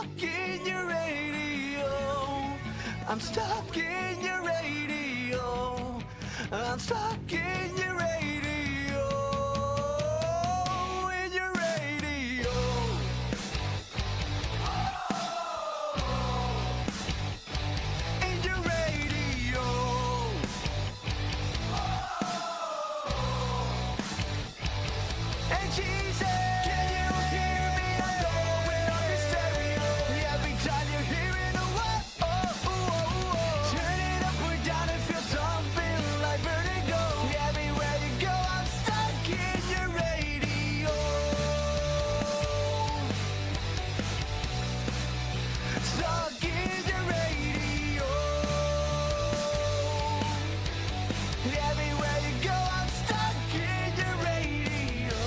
stuck in your radio. I'm stuck in your radio. I'm stuck in your radio. In your radio. In your radio. And she said, can you hear me? I'm going on your stereo. Every time you're hearing a what? Turn it up or down and feel something like vertigo. Everywhere you go, I'm stuck in your radio. Stuck in your radio. Everywhere you go, I'm stuck in your radio.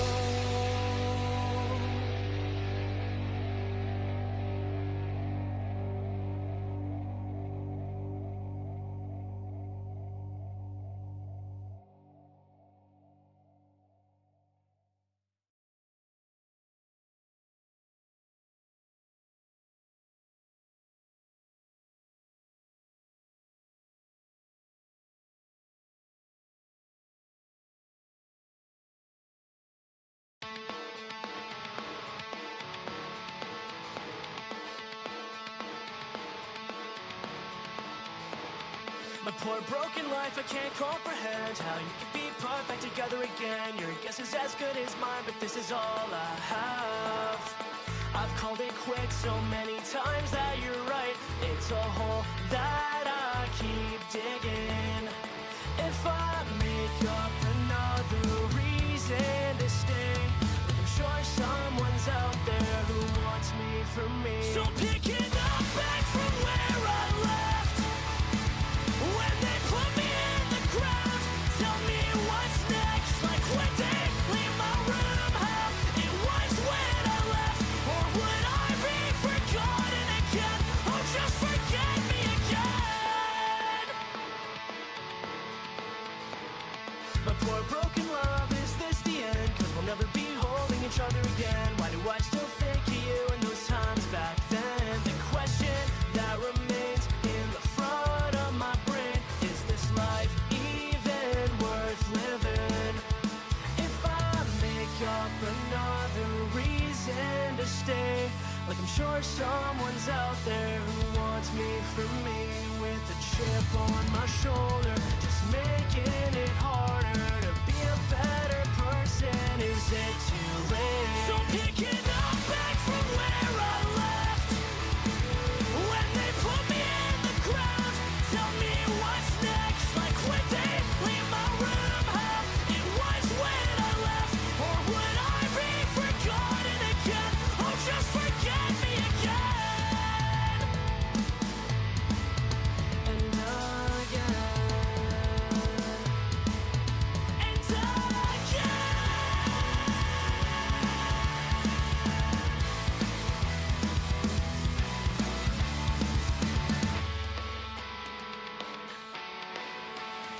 My poor broken life, I can't comprehend how you could be put back together again. Your guess is as good as mine, but this is all I have. I've called it quits so many times that you're right. It's a hole that I keep digging. If I make up another reason to stay, I'm sure someone's out there who wants me for me. So picking up back from where I left, when they put me in the ground, tell me what's next. Like when they leave my room, how it was when I left. Or would I be forgotten again? Oh, just forget me again. My poor broken love, is this the end? Cause we'll never be holding each other again. Why do I still think of you in those times back then? The question that remains in the front of my brain, is this life even worth living? If I make up another reason to stay, like I'm sure someone's out there who wants me for me, with a chip on my shoulder, just making it harder to be a better person. Is it too late? So picking up back from where I left, when they put me in the ground, tell me what's next. Like when they leave my room, how it was when I left. Or would I be forgotten again? Oh, just forget me again. And again. And again.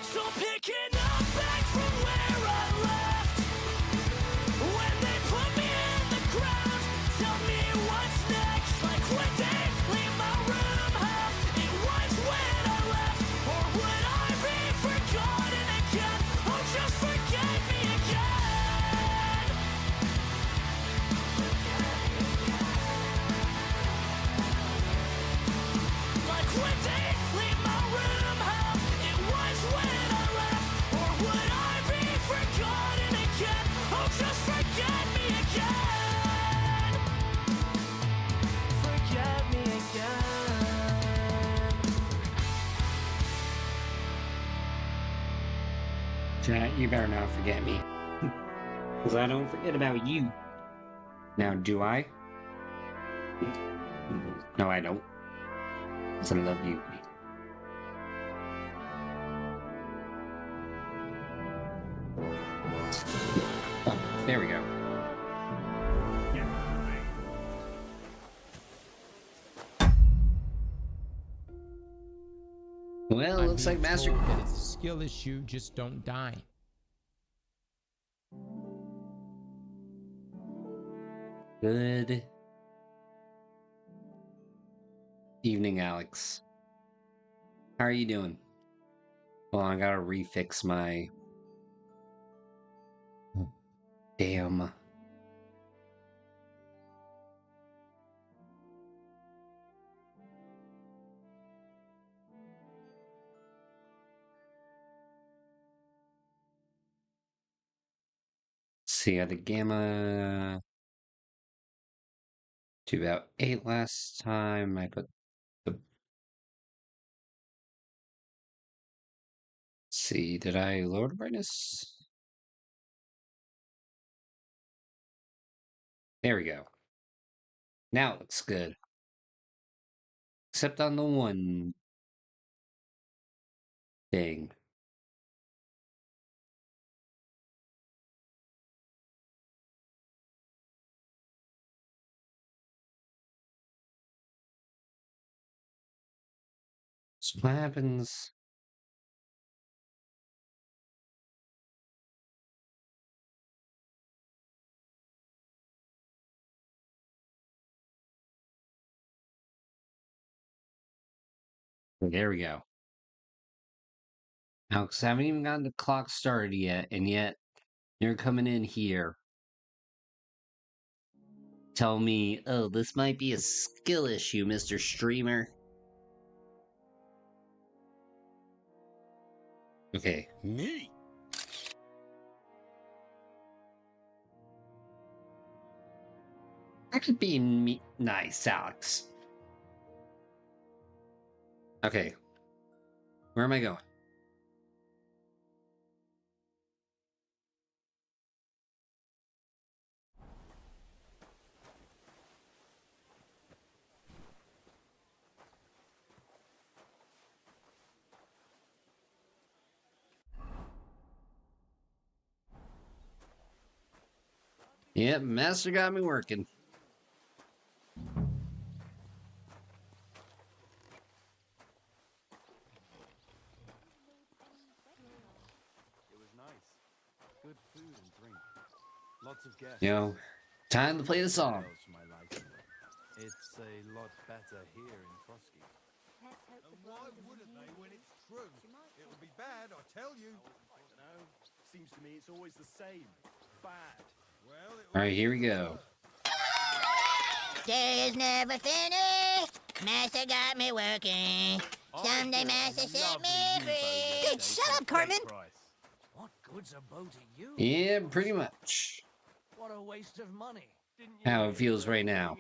So picking up back from where I left, when they put me in the ground, tell me what's next. Like when they leave my room, how it was when I left. Or would I be forgotten again? Oh, just forget me again. Like when they leave my room, how it was when I left. Or would I be forgotten again? Oh, just forget me again. Forget me again. Chat, you better not forget me. Because I don't forget about you. Now, do I? No, I don't. Because I love you. Oh, there we go. Well, looks like Master... That it's a skill issue, just don't die. Good. Evening, Alex. How are you doing? Well, I gotta refix my damn. See, I had the gamma to about 8 last time. I put the. See, did I lower the brightness? There we go. Now it looks good. Except on the one thing. So what happens? There we go. Alex, I haven't even gotten the clock started yet, and yet you're coming in here. Tell me, oh, this might be a skill issue, Mr. Streamer. Okay. Me? That could be nice, Alex. Okay. Where am I going? Yep, Master got me working. It was nice. Good food and drink. Lots of guests. You know, time to play the song. Else for my liking. It's a lot better here in Trotsky. And why wouldn't they when it's true? It'll be bad, I tell you. I don't know. Seems to me it's always the same. Bad. Well, All right, here we go. Day is never finished. Master got me working. Someday Master set me free. Dude, shut up, Cartman. What good's a bow to you? Yeah, pretty much. What a waste of money. How it feels right now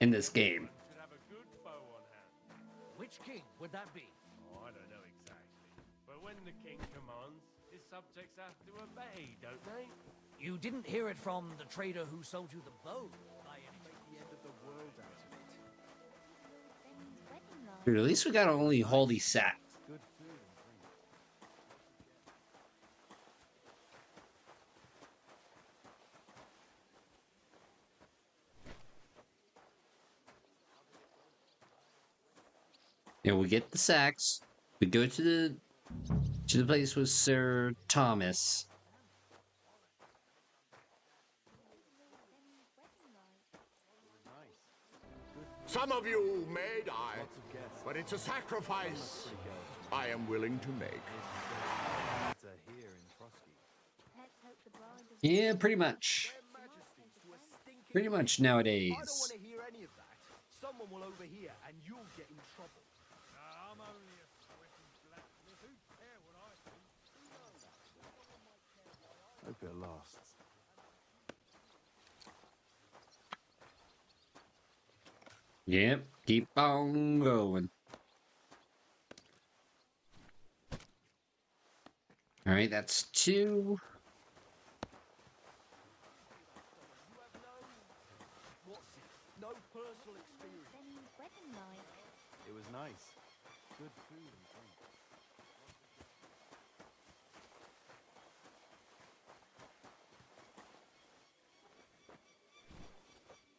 in this game. Should have a good foe on hand. Which king would that be? Oh, I don't know exactly. But when the king commands, his subjects have to obey, don't they? You didn't hear it from the trader who sold you the bow. By any chance. The end of the world out of it. Dude, at least we got only holy sack. Good food and drink. Yeah, we get the sacks. We go to the place with Sir Thomas. Some of you may die, Lots of guests. but it's a sacrifice I am willing to make. Better here in Trotsky. Yeah, pretty much. Pretty much I don't nowadays. want to hear any of that. Someone will overhear and you'll get in trouble. I'm only a sweating blacksmith. Who care what I think? Hope it lasts. Yep, keep on going. Alright, that's 2. You have no personal experience. It was nice. Good food and drink.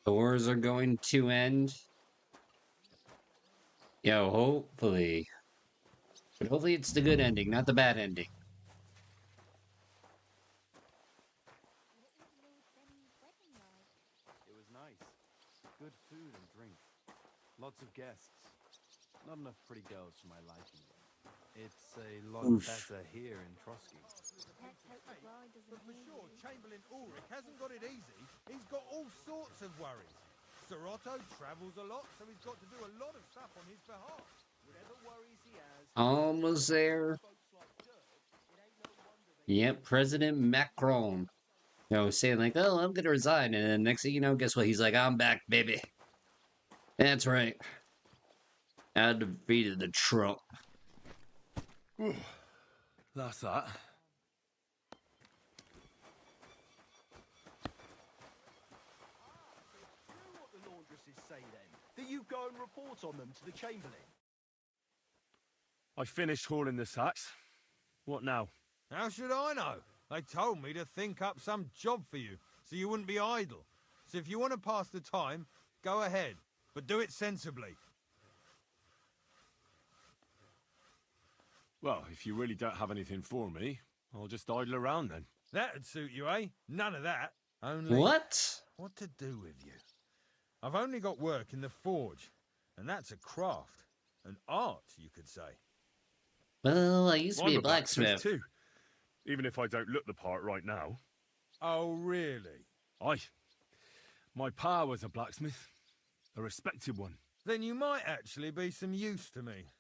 The wars are going to end. Yo, hopefully. But hopefully it's the good ending, not the bad ending. It was nice. Good food and drink. Lots of guests. Not enough pretty girls for my liking, though. It's a lot Oof. better here in Trotsky. But for sure, Chamberlain Ulrich hasn't got it easy. He's got all sorts of worries. Sir Otto travels a lot, so he's got to do a lot of stuff on his behalf. Whatever worries he has, Almost there. Yep, President Macron. You know, saying like, oh, I'm gonna resign. And then next thing you know, guess what? He's like, I'm back, baby. That's right. I defeated the Trump. That's that. What the laundresses say then? That you go and report on them to the Chamberlain? I finished hauling the sacks. What now? how should I know? They told me to think up some job for you, so you wouldn't be idle. So if you want to pass the time, go ahead, but do it sensibly. Well, if you really don't have anything for me, I'll just idle around then. That'd suit you, eh? None of that. Only... What? What to do with you? I've only got work in the forge, and that's a craft. An art, you could say. Well, I used to be I'm a blacksmith. too. Even if I don't look the part right now. Oh, really? Aye. My pa was a blacksmith. A respected one. Then you might actually be some use to me.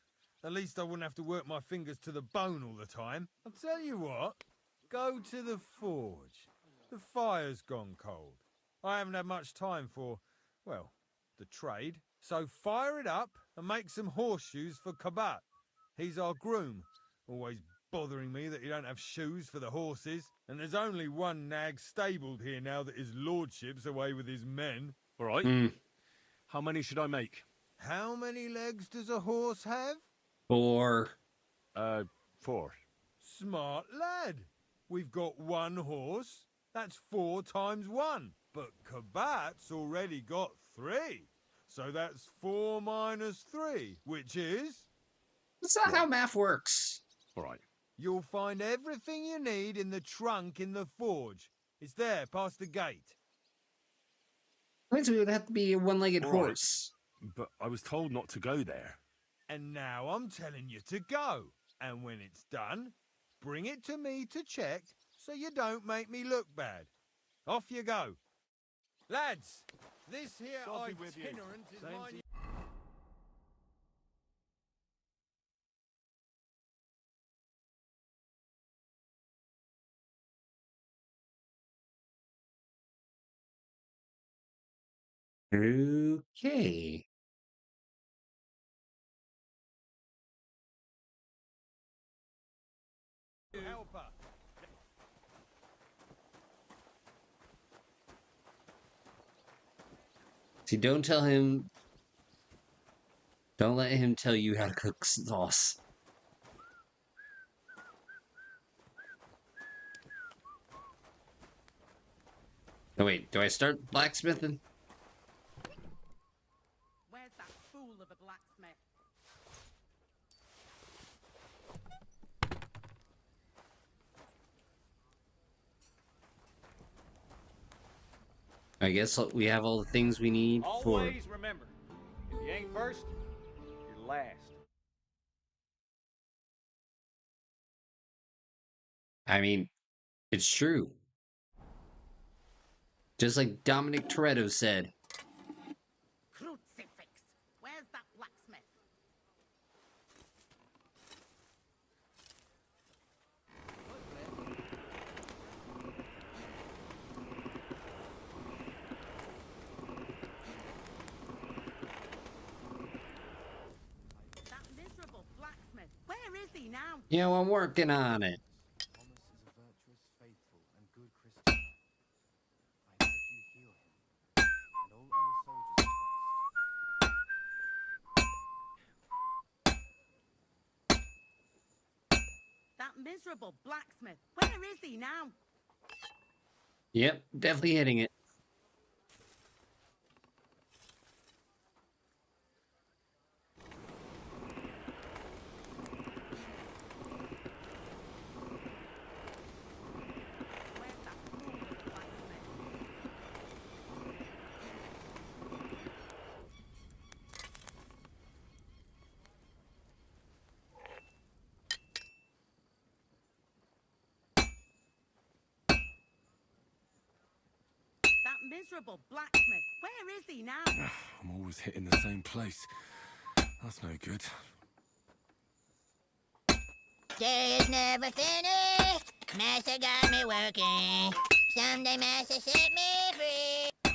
At least I wouldn't have to work my fingers to the bone all the time. I'll tell you what. Go to the forge. The fire's gone cold. I haven't had much time for, well, the trade. So fire it up and make some horseshoes for Kabat. He's our groom. Always bothering me that you don't have shoes for the horses. And there's only one nag stabled here now that his lordship's away with his men. All right. How many should I make? How many legs does a horse have? 4. 4. Smart lad. We've got one horse. That's 4 times 1. But Kabat's already got 3. So that's 4 minus 3, which is... That's not how math works. All right. You'll find everything you need in the trunk in the forge. It's there, past the gate. Means we would have to be a one-legged All right. horse. But I was told not to go there. And now I'm telling you to go. And when it's done, bring it to me to check so you don't make me look bad. Off you go. Lads, this here God be with you. itinerant is Same mine. to you. Okay. Helper. See, don't tell him. Don't let him tell you how to cook sauce. Oh, wait, do I start blacksmithing? Where's that fool of a blacksmith? I guess we have all the things we need for... Always remember, if you ain't first, you're last. I mean, it's true. Just like Dominic Toretto said. Crucifix! Where's that blacksmith? That miserable blacksmith. Where is he now? You know, I'm working on it. Thomas is a virtuous, faithful, and good Christian. I beg you heal him, and all other soldiers of Christ. That miserable blacksmith. Where is he now? Yep, definitely hitting it. Where's that fool of a blacksmith? miserable blacksmith. Where is he now? I'm always hitting the same place. That's no good. Day is never finished. Master got me working. Someday Master set me free.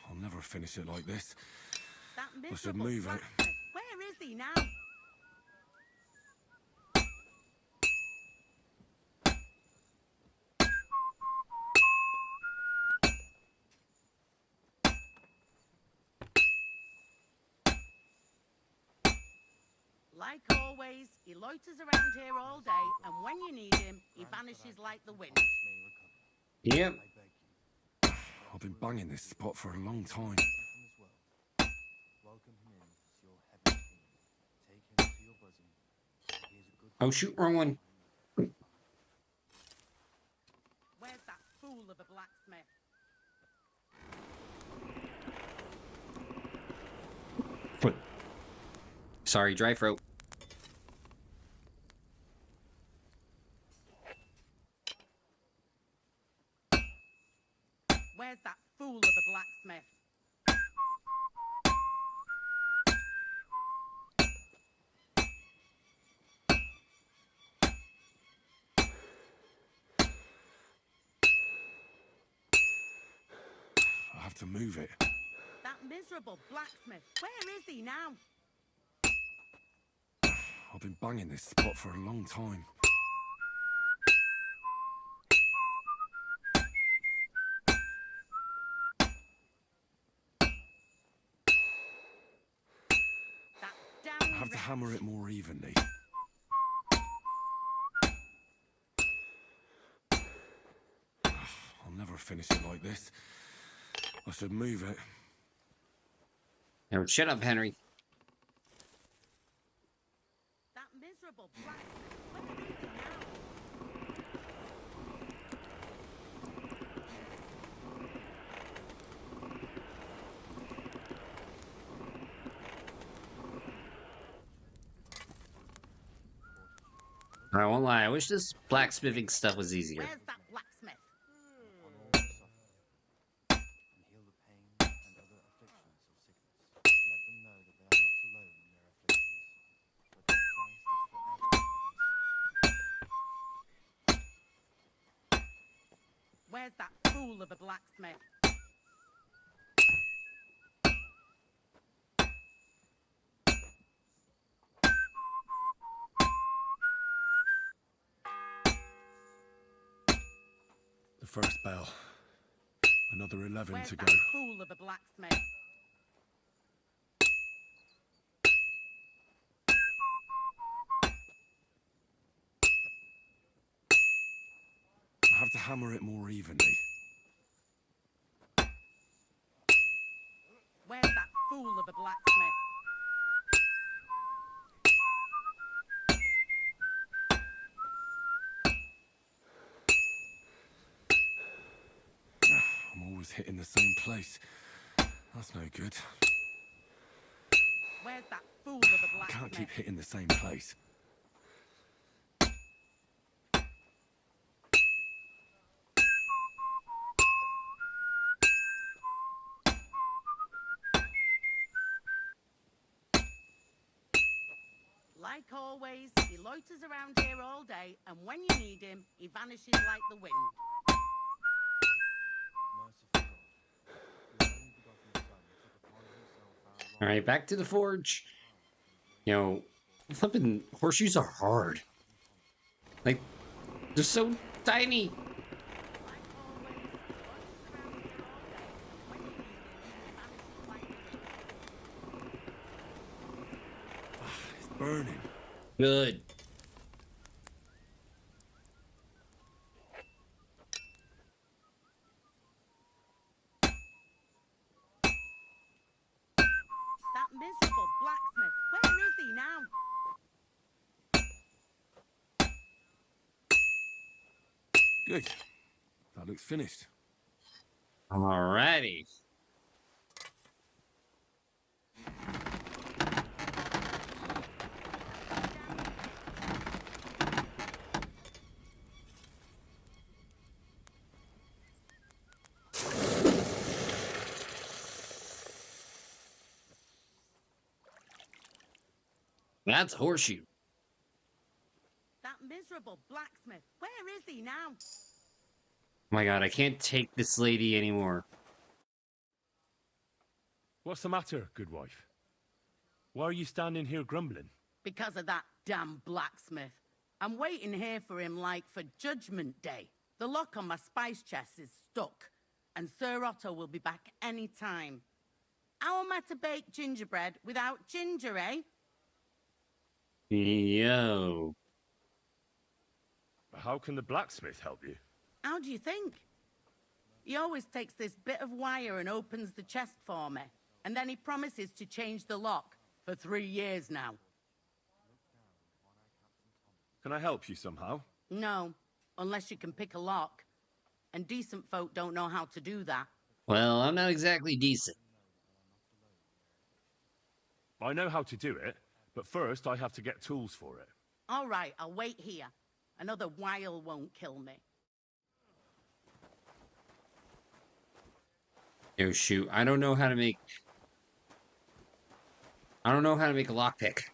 I'll never finish it like this. That I should miserable move it. blacksmith. Where is he now? Like always, he loiters around here all day, and when you need him, he vanishes like the wind. Yep. I've been banging this spot for a long time. Welcome him in as your heavenly king. Take him to your bosom. He is a good Oh, shoot, wrong one. Where's that fool of a blacksmith? Foot. Sorry, dry throat. Where's that fool of a blacksmith? I have to move it. That miserable blacksmith. Where is he now? I've been banging this spot for a long time. That I damn have to wretch. hammer it more evenly. I'll never finish it like this. I should move it. Now, shut up, Henry. That miserable blacksmith. Where is he now? I won't lie, I wish this blacksmithing stuff was easier. Where's that blacksmith? And heal the pain and other afflictions of sickness. Let them know that they are not alone in their afflictions, but that Christ is forever by their side. Where's that fool of a blacksmith? The first bell. Another 11 Where's to that go. fool of a blacksmith? I have to hammer it more evenly. Where's that fool of a blacksmith? I'm always hitting the same place. That's no good. Where's that fool of a I blacksmith? can't keep hitting the same place. Like always, he loiters around here all day, and when you need him, he vanishes like the wind. Merciful God, your only begotten Son took upon himself our Alright, back to the forge. You know, flipping horseshoes are hard. Like, they're so tiny. Like always, he loiters around here all day, and when you need him, he vanishes like the wind. It's burning. Good. That miserable blacksmith. Where is he now? Good. That looks finished. Alrighty. That's a horseshoe. That miserable blacksmith. Where is he now? Oh my god, I can't take this lady anymore. What's the matter, good wife? Why are you standing here grumbling? Because of that damn blacksmith. I'm waiting here for him like for Judgment Day. The lock on my spice chest is stuck, and Sir Otto will be back any time. How am I to bake gingerbread without ginger, eh? Yo. How can the blacksmith help you? How do you think? He always takes this bit of wire and opens the chest for me, and then he promises to change the lock for 3 years now. Can I help you somehow? No, unless you can pick a lock. And decent folk don't know how to do that. Well, I'm not exactly decent. I know how to do it, but first I have to get tools for it. All right, I'll wait here. Another while won't kill me. Oh shoot, I don't know how to make a lockpick.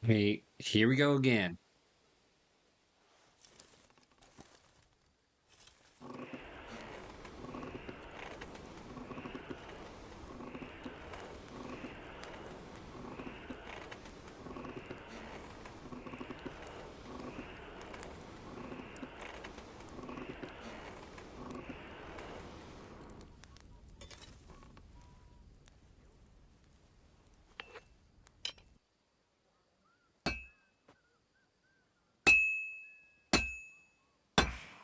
Okay, here we go again.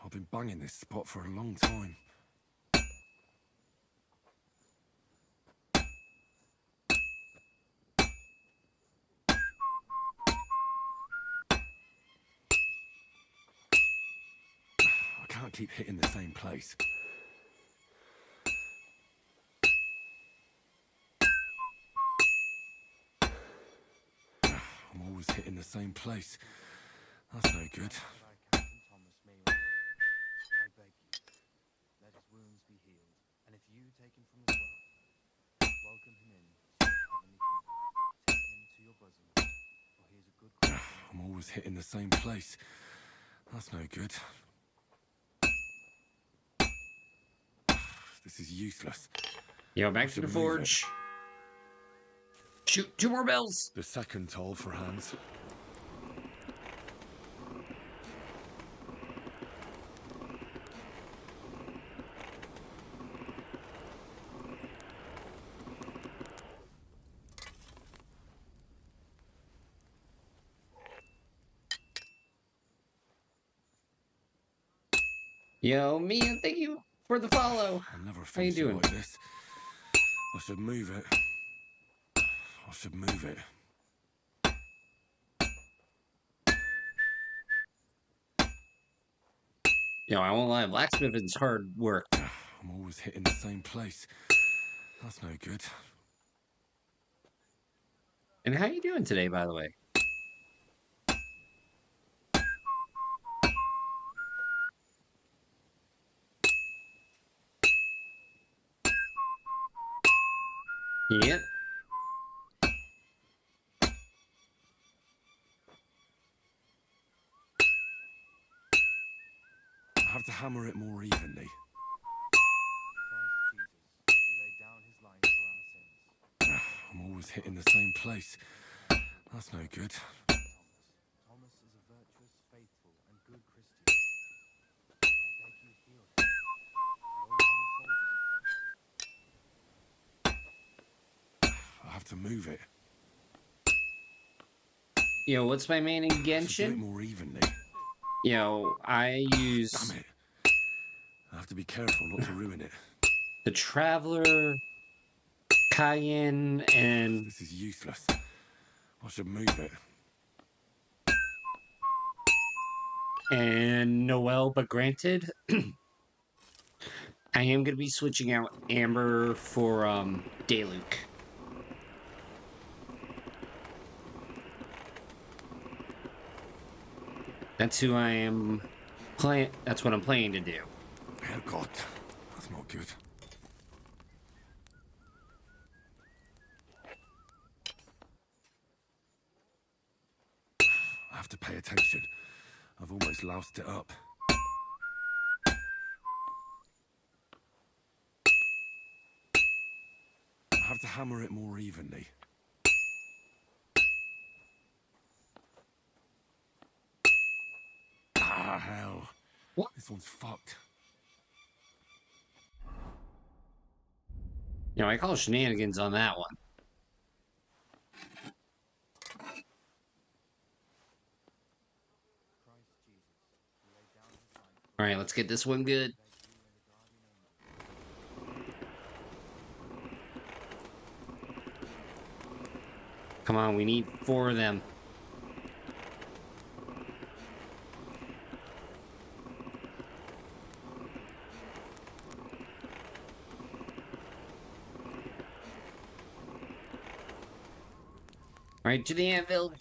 I've been banging this spot for a long time. I can't keep hitting the same place. I'm always hitting the same place. That's no good. Let his wounds be healed, and if you take him from his world, welcome him in to your heavenly kingdom. Take him to your bosom, for he is a good Christian. I'm always hitting the same place. That's no good. This is useless. Yo, back to the forge. Shoot, 2 more bells. The second toll for hands. Yo, Mia, thank you for the follow. I'll never How you finish it doing? like this. I should move it. I should move it. Yo, I won't lie, blacksmithing's hard work. I'm always hitting the same place. That's no good. And how you doing today, by the way? Yep. I have to hammer it more evenly. Christ Jesus, who laid down his life for our sins. I'm always hitting the same place. That's no good. Thomas is a virtuous, faithful, and good Christian. I beg you heal him, and all other soldiers of Christ. I have to move it. Yo, what's my main I should do it Genshin? more evenly. Yo, I use Damn it. I have to be careful not to ruin it. the Traveler, Cayenne, and This is useless. I should move it. Noel, but granted, I am gonna be switching out Amber for Dayluk. That's who I am That's what I'm planning to do. Herrgott, that's not good. I have to pay attention. I've almost loused it up. I have to hammer it more evenly. Ah, hell. What? This one's fucked. You know, I call shenanigans on that one. Alright, let's get this one good. Come on, we need 4 of them. Alright, to the anvil.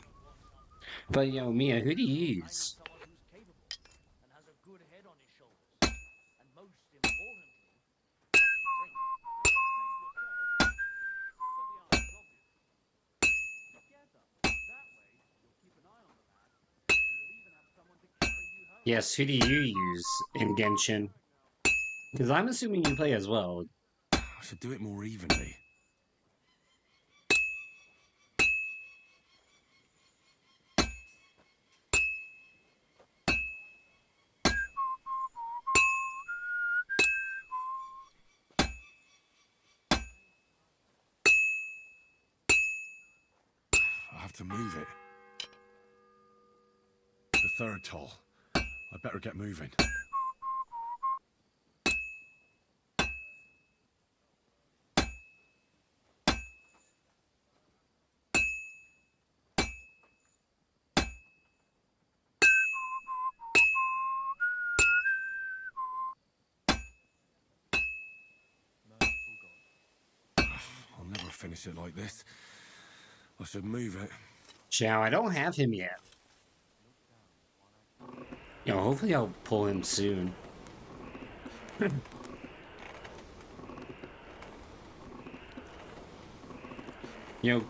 But, yo, Mia, who do you use? Yes, who do you use in Genshin? Because I'm assuming you play as well. I should do it more evenly. I have to move it. The third toll. I better get moving. I'll never finish it like this. I should move it. Chow, I don't have him yet. You know, hopefully I'll pull him soon. Yo.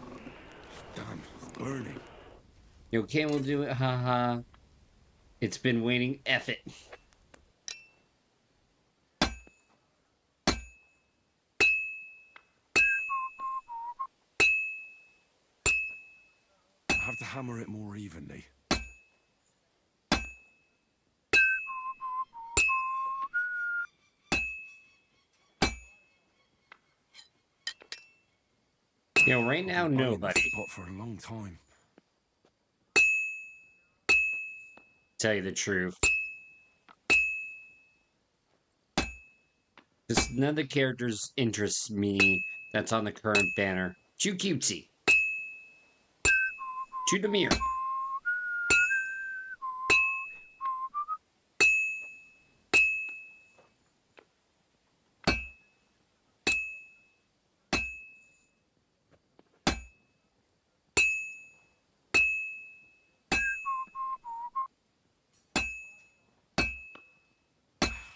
Damn, it's burning. Yo, Cam will do it, haha. It's been waiting, F it. I have to hammer it more evenly. Yo, right now, nobody. Spot for a long time. Tell you the truth. Just none of the characters interest me that's on the current banner. Too cutesy. Too demure.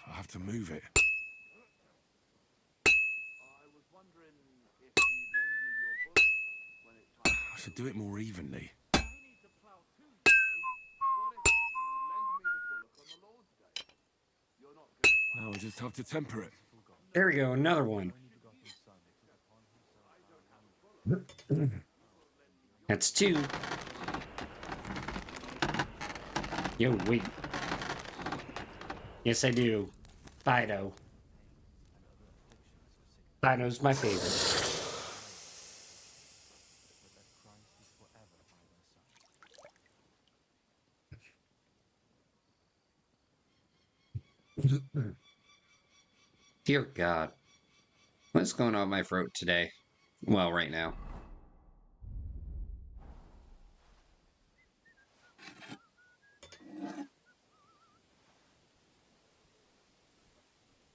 I have to move it. I should do it more evenly. Now I just have to temper it. There we go, another one. That's 2. Yo, wait. Yes, I do. Fido. Fido's my favorite. Dear God. What's going on with my throat today? Well, right now.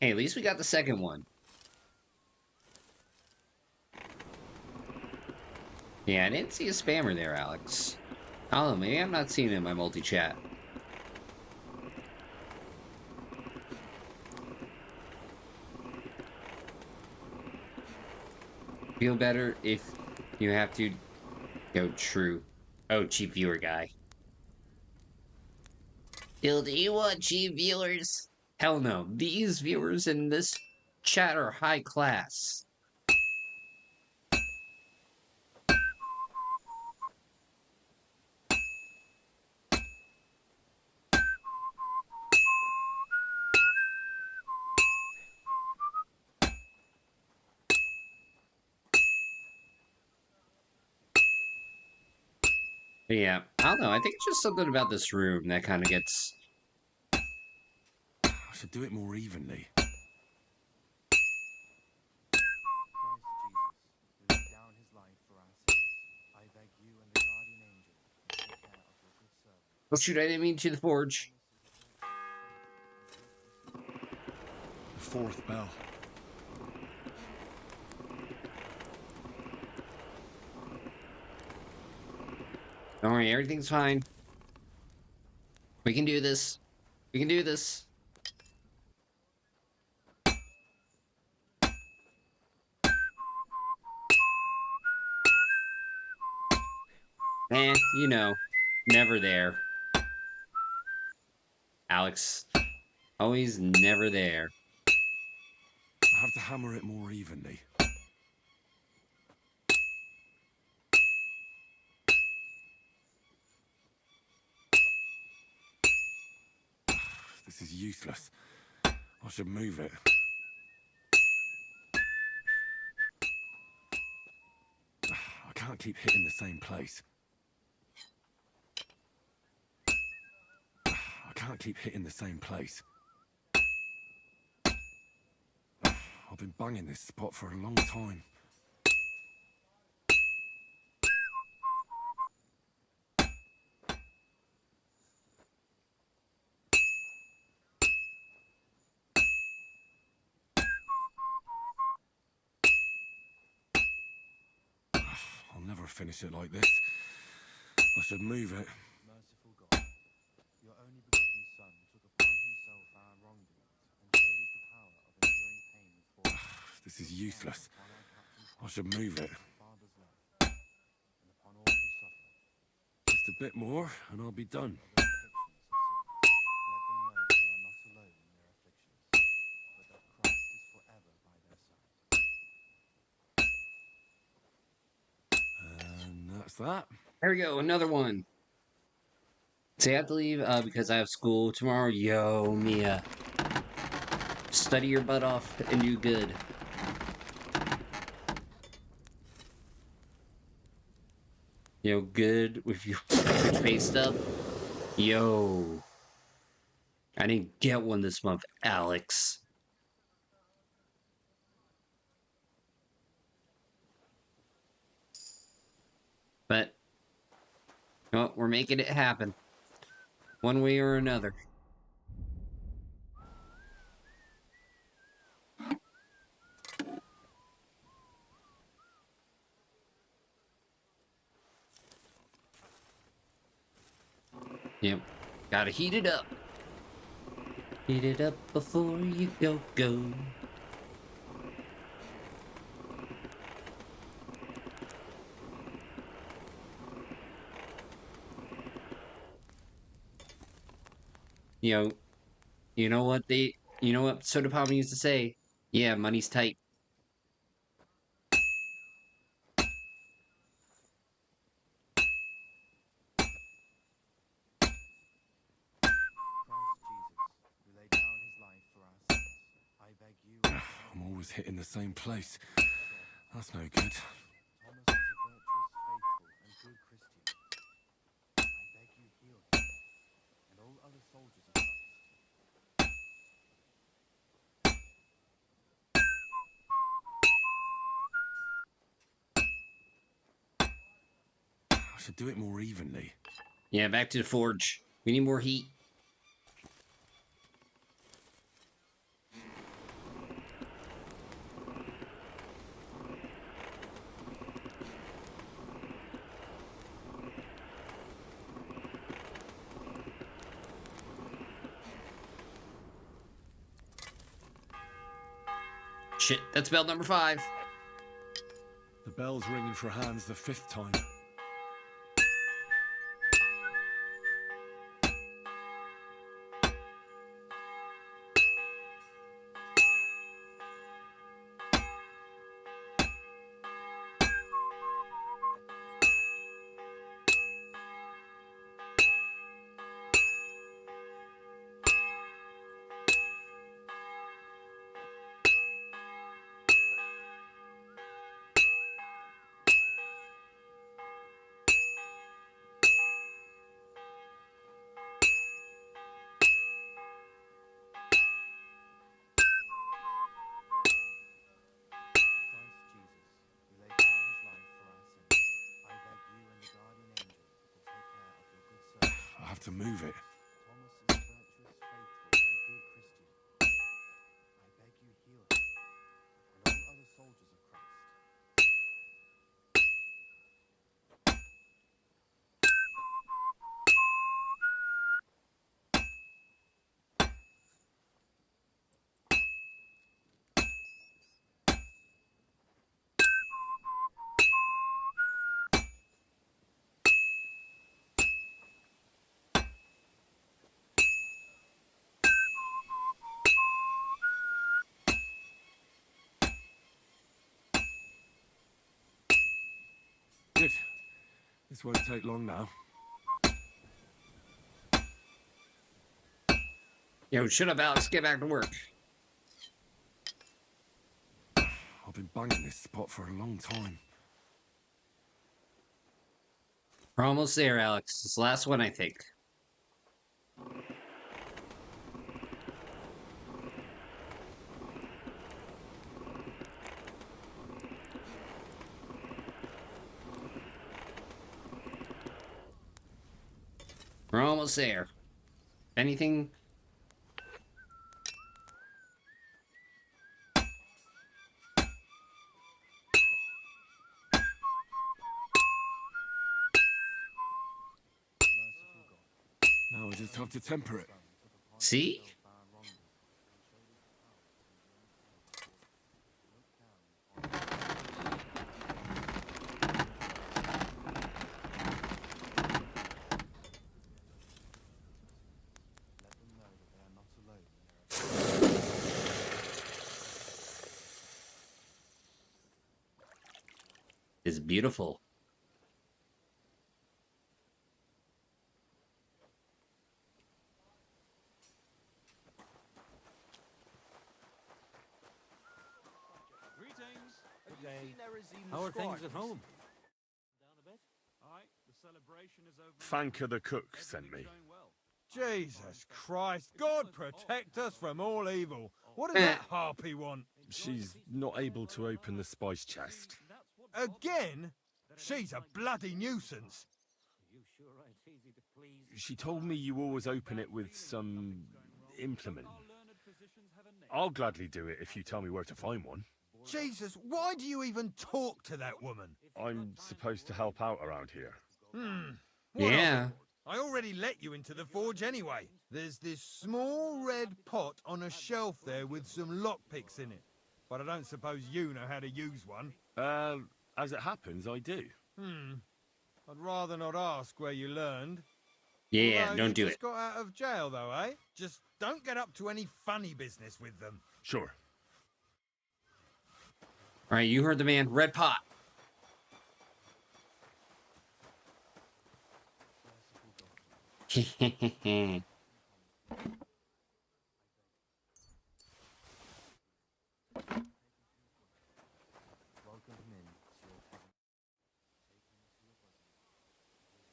Hey, at least we got the second one. Yeah, I didn't see a spammer there, Alex. I don't know, maybe I'm not seeing it in my multi-chat. feel better if you have to go true. Oh, cheap viewer guy. Do you want cheap viewers? Hell no. These viewers in this chat are high class. Yeah, I don't know. I think it's just something about this room that kind of gets... I should do it more evenly. Christ Jesus, who laid down his life for our sins, I beg you and the guardian angel to take care of your good servant. Oh shoot, I didn't mean to the forge. The fourth bell. Don't worry, everything's fine. We can do this. We can do this. You know, never there. Alex, always never there. I have to hammer it more evenly. This is useless. I should move it. I can't keep hitting the same place. I can't keep hitting the same place. I've been banging this spot for a long time. I'll never finish it like this. I should move it. Merciful God, your only begotten Son took upon himself our wrongdoings, and showed us the power of enduring pain for us. This is useless. I should move it. Father's love, and upon all who suffer, Just a bit more, and I'll be done. of the afflictions of sickness, let them know that they are not alone in their afflictions, but that Christ is forever by their side. And that's that. There we go, another one. So I have to leave because I have school tomorrow. Yo, Mia. Study your butt off and do good. Yo, good with your face stuff. Yo. I didn't get one this month, Alex. But, well, we're making it happen. One way or another. Yep. Gotta heat it up. Heat it up before you go. You know what Soda Pop used to say? Yeah, money's tight. Christ Jesus, who laid down his life for our sins, I beg you and the I'm always hitting the same place. That's no good. Thomas was a virtuous, faithful, and good Christian. I beg you heal him, and all other soldiers of Christ. I should do it more evenly. Yeah, back to the forge. We need more heat. Shit, that's bell number 5. bell's ringing for hands the 5th time. I have to move it. Thomas is a virtuous, faithful, and good Christian. I beg you, heal him, and all other soldiers of Christ. Good. This won't take long now. Yo, shut up, Alex. Get back to work. I've been banging this spot for a long time. We're almost there, Alex. This last one, I think. We're almost there. Anything? Now I just have to temper it. See? Is beautiful. How are things at home? Fanker the cook sent me. Jesus Christ, God protect us from all evil. What does that harpy want? She's not able to open the spice chest. Again? She's a bloody nuisance. She told me you always open it with some implement. I'll gladly do it if you tell me where to find one. Jesus, why do you even talk to that woman? I'm supposed to help out around here. What of Yeah. it? I already let you into the forge anyway. There's this small red pot on a shelf there with some lockpicks in it. But I don't suppose you know how to use one. As it happens, I do. I'd rather not ask where you learned. Yeah, Although don't you do just it. got out of jail though, eh? Just don't get up to any funny business with them. Sure. All right, you heard the man. Red pot.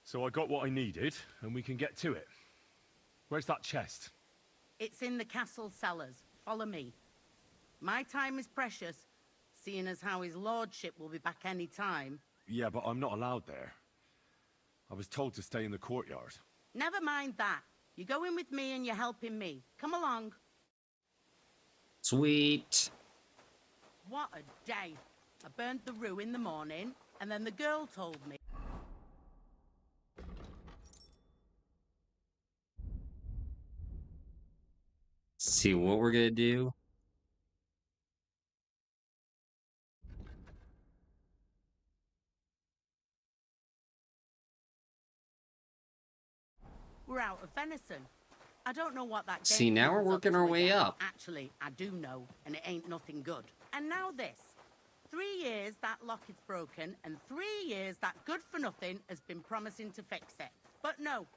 So I got what I needed, and we can get to it. Where's that chest? It's in the castle cellars. Follow me. My time is precious, seeing as how his lordship will be back any time. Yeah, but I'm not allowed there. I was told to stay in the courtyard. Never mind that. You go in with me and you're helping me. Come along. Sweet. What a day. I burnt the rue in the morning, and then the girl told me. See what we're gonna do. out of venison. I don't know what that See, game now we're comes up working to our way again. up. Actually, I do know, and it ain't nothing good. And now this. 3 years that lock is broken, and 3 years that good-for-nothing has been promising to fix it. But no.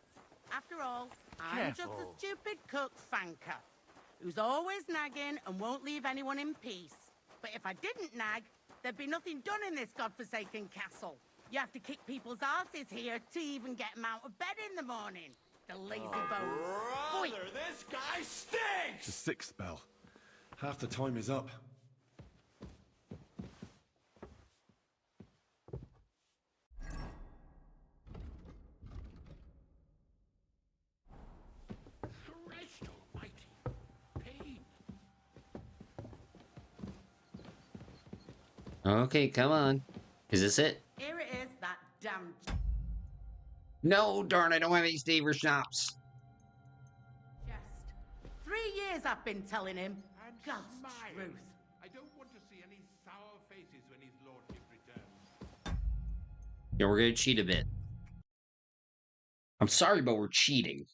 After all, I'm just a stupid cook fanker who's always nagging and won't leave anyone in peace. But if I didn't nag, there'd be nothing done in this godforsaken castle. You have to kick people's asses here to even get them out of bed in the morning. The lazy bones. Brother, this guy stinks! The sixth bell. Half the time is up. Christ almighty. Pain. Okay, come on. Is this it? Here it is, that damn... No, darn, I don't have any Staver schnapps. chest. 3 years I've been telling him. And God's smile. truth. I don't want to see any sour faces when his lordship returns. Yeah, we're gonna cheat a bit. I'm sorry, but we're cheating.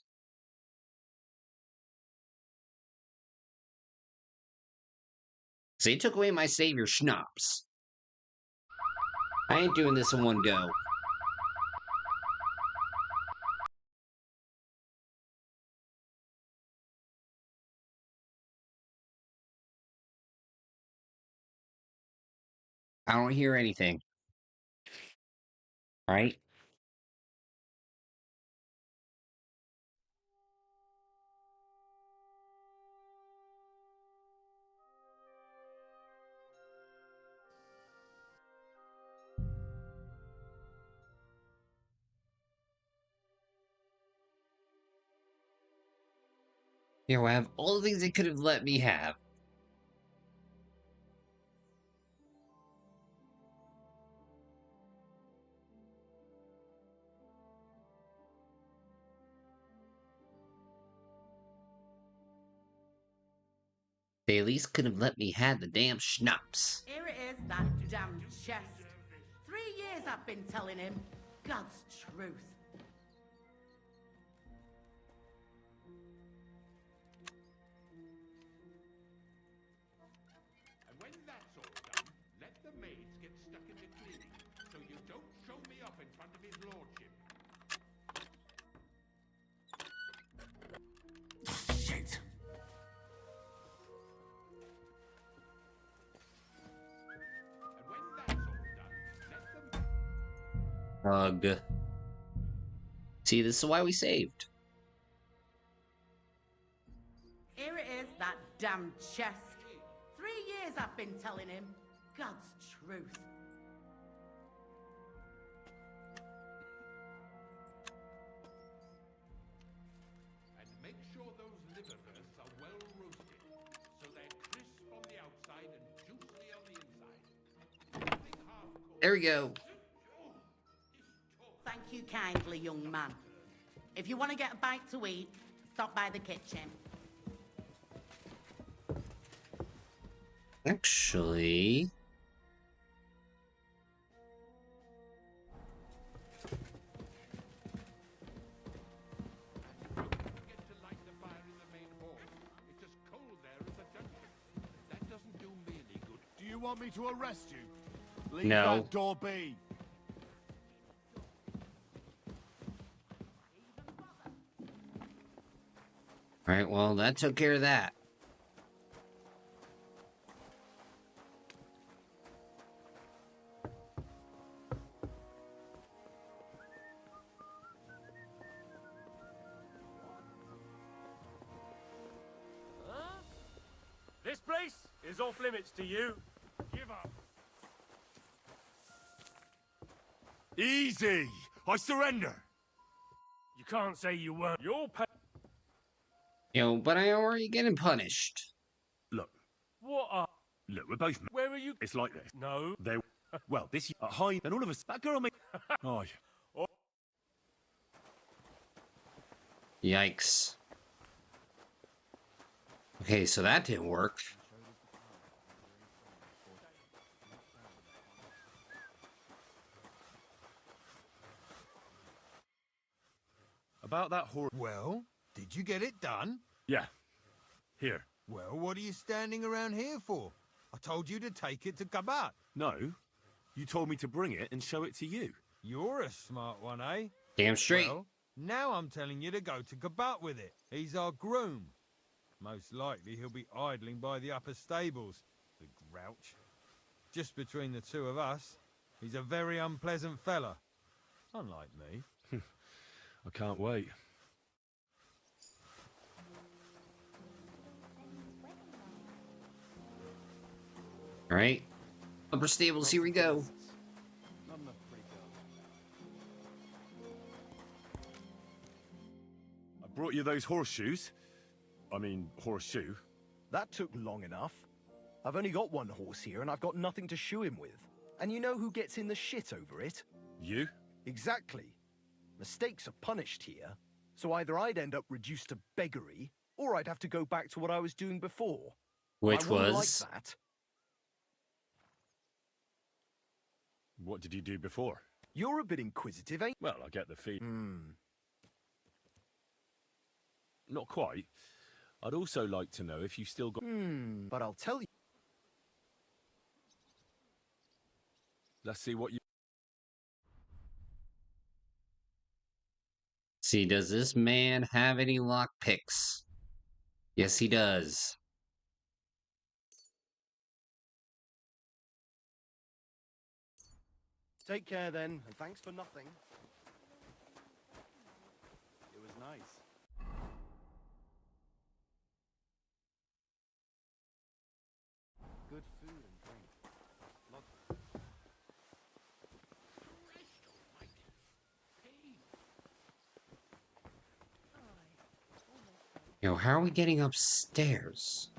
They took away my savior schnapps. I ain't doing this in one go. I don't hear anything. Alright? Here, I have all the things they could have let me have. They at least could have let me have the damn schnapps. Here it is, that damn chest. 3 years I've been telling him. God's truth. And when that's all done, let the maids get stuck into cleaning, so you don't show me off in front of his lordship. Shit! And when that's all done, let them... Ugh. See, this is why we saved. Here it is, that damn chest. 3 years I've been telling him. God's truth. And make sure those liverwursts are well roasted, so they're crisp on the outside and juicy on the inside. Nothing half-cooked. There we go. Thank you kindly, young man. If you want to get a bite to eat, stop by the kitchen. Actually... Don't forget to light the fire in the main hall. It's as cold there as a dungeon. That doesn't do me any good. Do you want me to arrest you? Leave No. that door be. Alright, well, that took care of that. This place is off limits to you. Give up. Easy! I surrender! You can't say you weren't. You're Yo, but I already getting punished. Look, What are... look, we're both... Where are you... It's like this. No. They... Well, this... Hi, and all of us... That girl made... Aye. Yikes. Okay, so that didn't work. About that horse. Well, did you get it done? Yeah. Here. Well, what are you standing around here for? I told you to take it to Kabat. No. You told me to bring it and show it to you. You're a smart one, eh? Damn straight. Well, now I'm telling you to go to Kabat with it. He's our groom. Most likely he'll be idling by the upper stables, the grouch. Just between the two of us, he's a very unpleasant fella. Unlike me. I can't wait. All right. Upper stables, here we go. Not enough pretty girls. I brought you those horseshoes. I mean, horseshoe. That took long enough. I've only got one horse here and I've got nothing to shoe him with. And you know who gets in the shit over it? You? Exactly. Mistakes are punished here, so either I'd end up reduced to beggary, or I'd have to go back to what I was doing before. Which I wouldn't was? like that. What did you do before? You're a bit inquisitive, ain't Well, I get the feed. Hmm. Not quite. I'd also like to know if you still got... But I'll tell you. Let's see what you... See, does this man have any lockpicks? Yes, he does. Take care then, and thanks for nothing. It was nice. Good food and drink. Not Yo, how are we getting upstairs?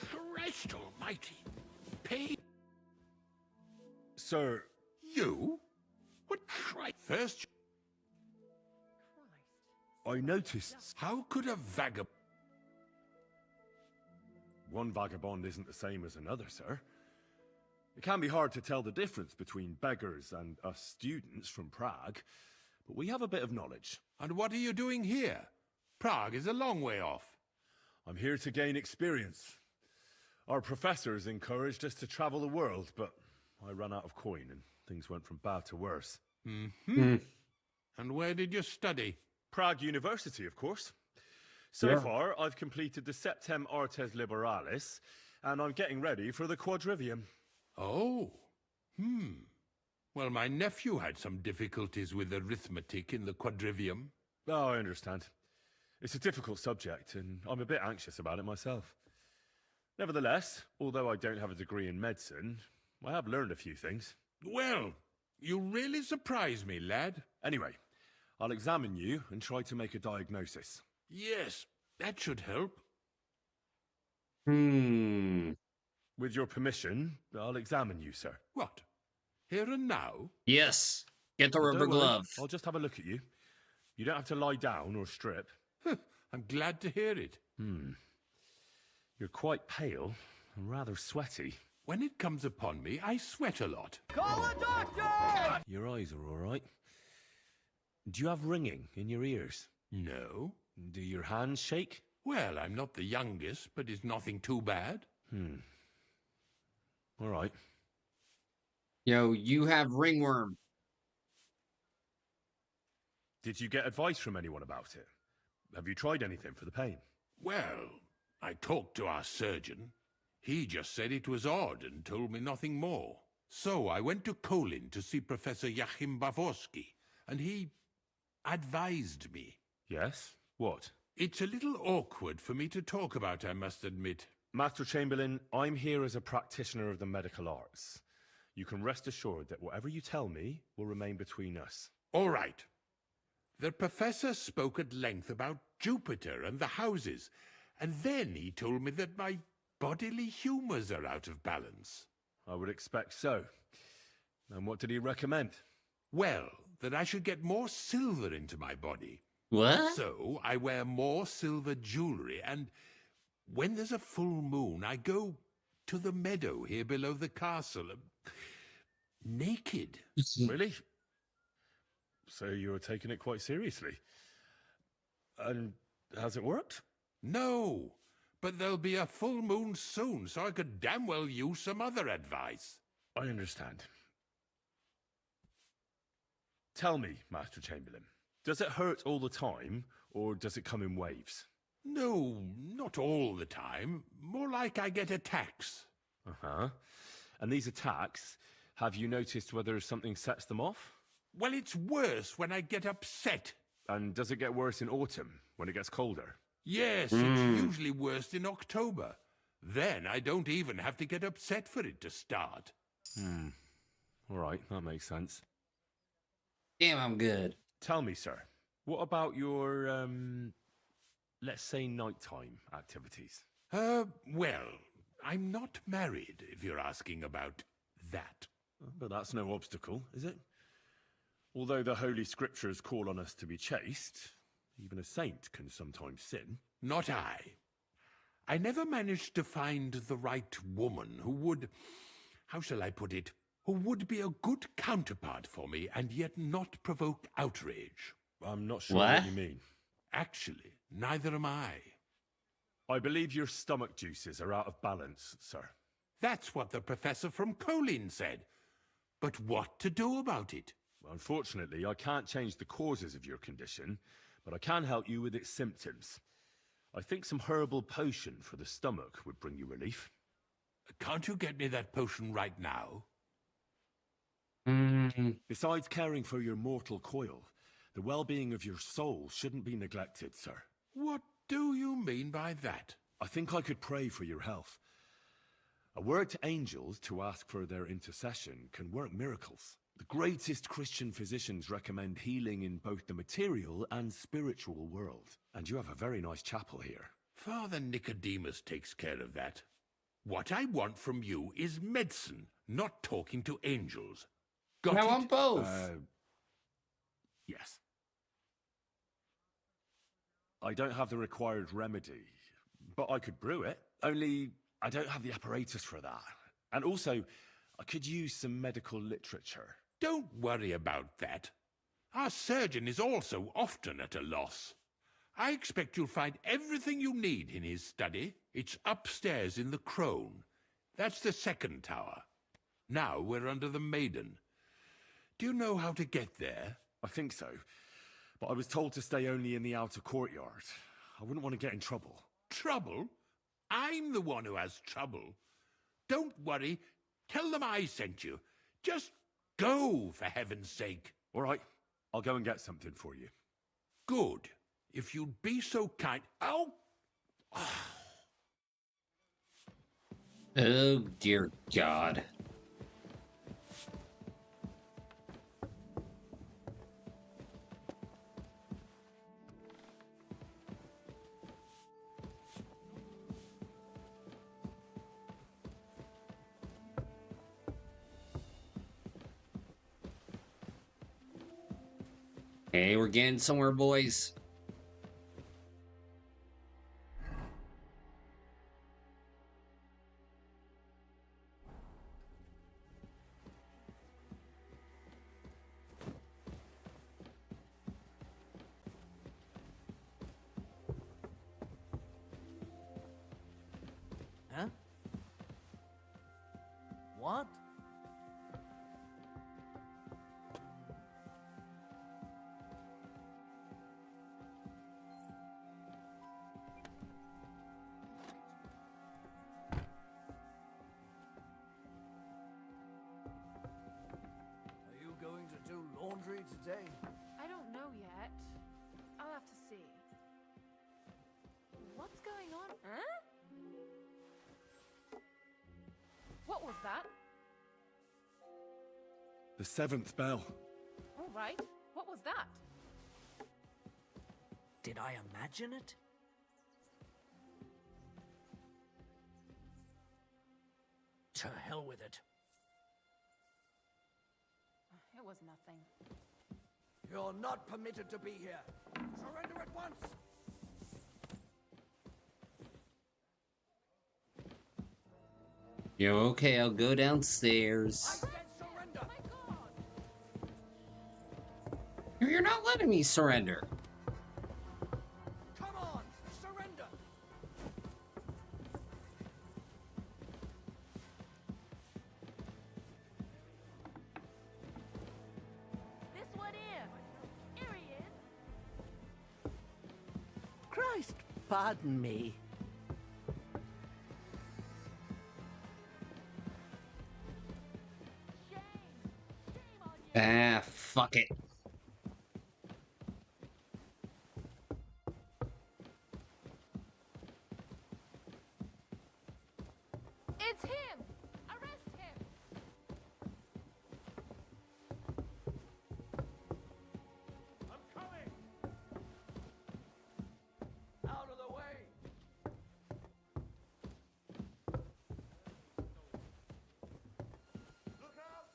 Christ almighty. Pay. Sir... You? What Christ? First... I noticed... How could a vagabond... One vagabond isn't the same as another, sir. It can be hard to tell the difference between beggars and us students from Prague, but we have a bit of knowledge. And what are you doing here? Prague is a long way off. I'm here to gain experience. Our professors encouraged us to travel the world, but I ran out of coin and things went from bad to worse. And where did you study? Prague University, of course. So far, I've completed the Septem Artes Liberalis, and I'm getting ready for the Quadrivium. Oh. Well, my nephew had some difficulties with arithmetic in the Quadrivium. Oh, I understand. It's a difficult subject, and I'm a bit anxious about it myself. Nevertheless, although I don't have a degree in medicine, I have learned a few things. Well, you really surprise me, lad. Anyway, I'll examine you and try to make a diagnosis. Yes, that should help. With your permission, I'll examine you, sir. What? Here and now? Yes. Get the Don't rubber worry, glove. I'll just have a look at you. You don't have to lie down or strip. I'm glad to hear it. You're quite pale and rather sweaty. When it comes upon me, I sweat a lot. Call a doctor! Your eyes are all right. Do you have ringing in your ears? No. Do your hands shake? Well, I'm not the youngest, but it's nothing too bad. All right. Yo, you have ringworm. Did you get advice from anyone about it? Have you tried anything for the pain? Well, I talked to our surgeon. He just said it was odd and told me nothing more. So I went to Kolin to see Professor Joachim Bavorsky, and he advised me. Yes? What? It's a little awkward for me to talk about, I must admit. Master Chamberlain, I'm here as a practitioner of the medical arts. You can rest assured that whatever you tell me will remain between us. All right. The professor spoke at length about Jupiter and the houses, and then he told me that my bodily humours are out of balance. I would expect so. And what did he recommend? Well, that I should get more silver into my body. What? So I wear more silver jewellery, and when there's a full moon, I go to the meadow here below the castle, naked. Really? So you're taking it quite seriously. And has it worked? No, but there'll be a full moon soon, so I could damn well use some other advice. I understand. Tell me, Master Chamberlain, does it hurt all the time, or does it come in waves? No, not all the time. More like I get attacks. Uh-huh. And these attacks, have you noticed whether something sets them off? Well, it's worse when I get upset. And does it get worse in autumn, when it gets colder? Yes, it's usually worst in October. Then I don't even have to get upset for it to start. All right, that makes sense. Damn, I'm good. Tell me, sir, what about your, let's say nighttime activities? Well, I'm not married, if you're asking about that. But that's no obstacle, is it? Although the Holy Scriptures call on us to be chaste, even a saint can sometimes sin. Not I. I never managed to find the right woman who would, how shall I put it, who would be a good counterpart for me and yet not provoke outrage. I'm not sure what you mean. Actually, neither am I. I believe your stomach juices are out of balance, sir. That's what the professor from Colin said. But what to do about it? Well, unfortunately, I can't change the causes of your condition, but I can help you with its symptoms. I think some herbal potion for the stomach would bring you relief. Can't you get me that potion right now? Besides caring for your mortal coil, the well-being of your soul shouldn't be neglected, sir. What do you mean by that? I think I could pray for your health. A word to angels to ask for their intercession can work miracles. The greatest Christian physicians recommend healing in both the material and spiritual world. And you have a very nice chapel here. Father Nicodemus takes care of that. What I want from you is medicine, not talking to angels. Got I it? want both. Yes. I don't have the required remedy, but I could brew it. Only I don't have the apparatus for that. And also, I could use some medical literature. Don't worry about that. Our surgeon is also often at a loss. I expect you'll find everything you need in his study. It's upstairs in the Crone. That's the second tower. Now we're under the Maiden. Do you know how to get there? I think so, but I was told to stay only in the outer courtyard. I wouldn't want to get in trouble. Trouble? I'm the one who has trouble. Don't worry. Tell them I sent you. Just go, for heaven's sake. All right, I'll go and get something for you. Good. If you'd be so kind... Oh! Oh, dear God. Hey, we're getting somewhere, boys. Huh? What? Laundry today? I don't know yet. I'll have to see. What's going on? Huh? What was that? The 7th bell. All right. What was that? Did I imagine it? To hell with it. It was nothing. You're not permitted to be here. Surrender at once! Yo, okay, I'll go downstairs. I said surrender! Oh my God! You're You're not letting me surrender. Come on, surrender! This one here. Here he is. Christ, pardon me. Ah, fuck it. It's him! Arrest him! I'm coming! Out of the way! Look out!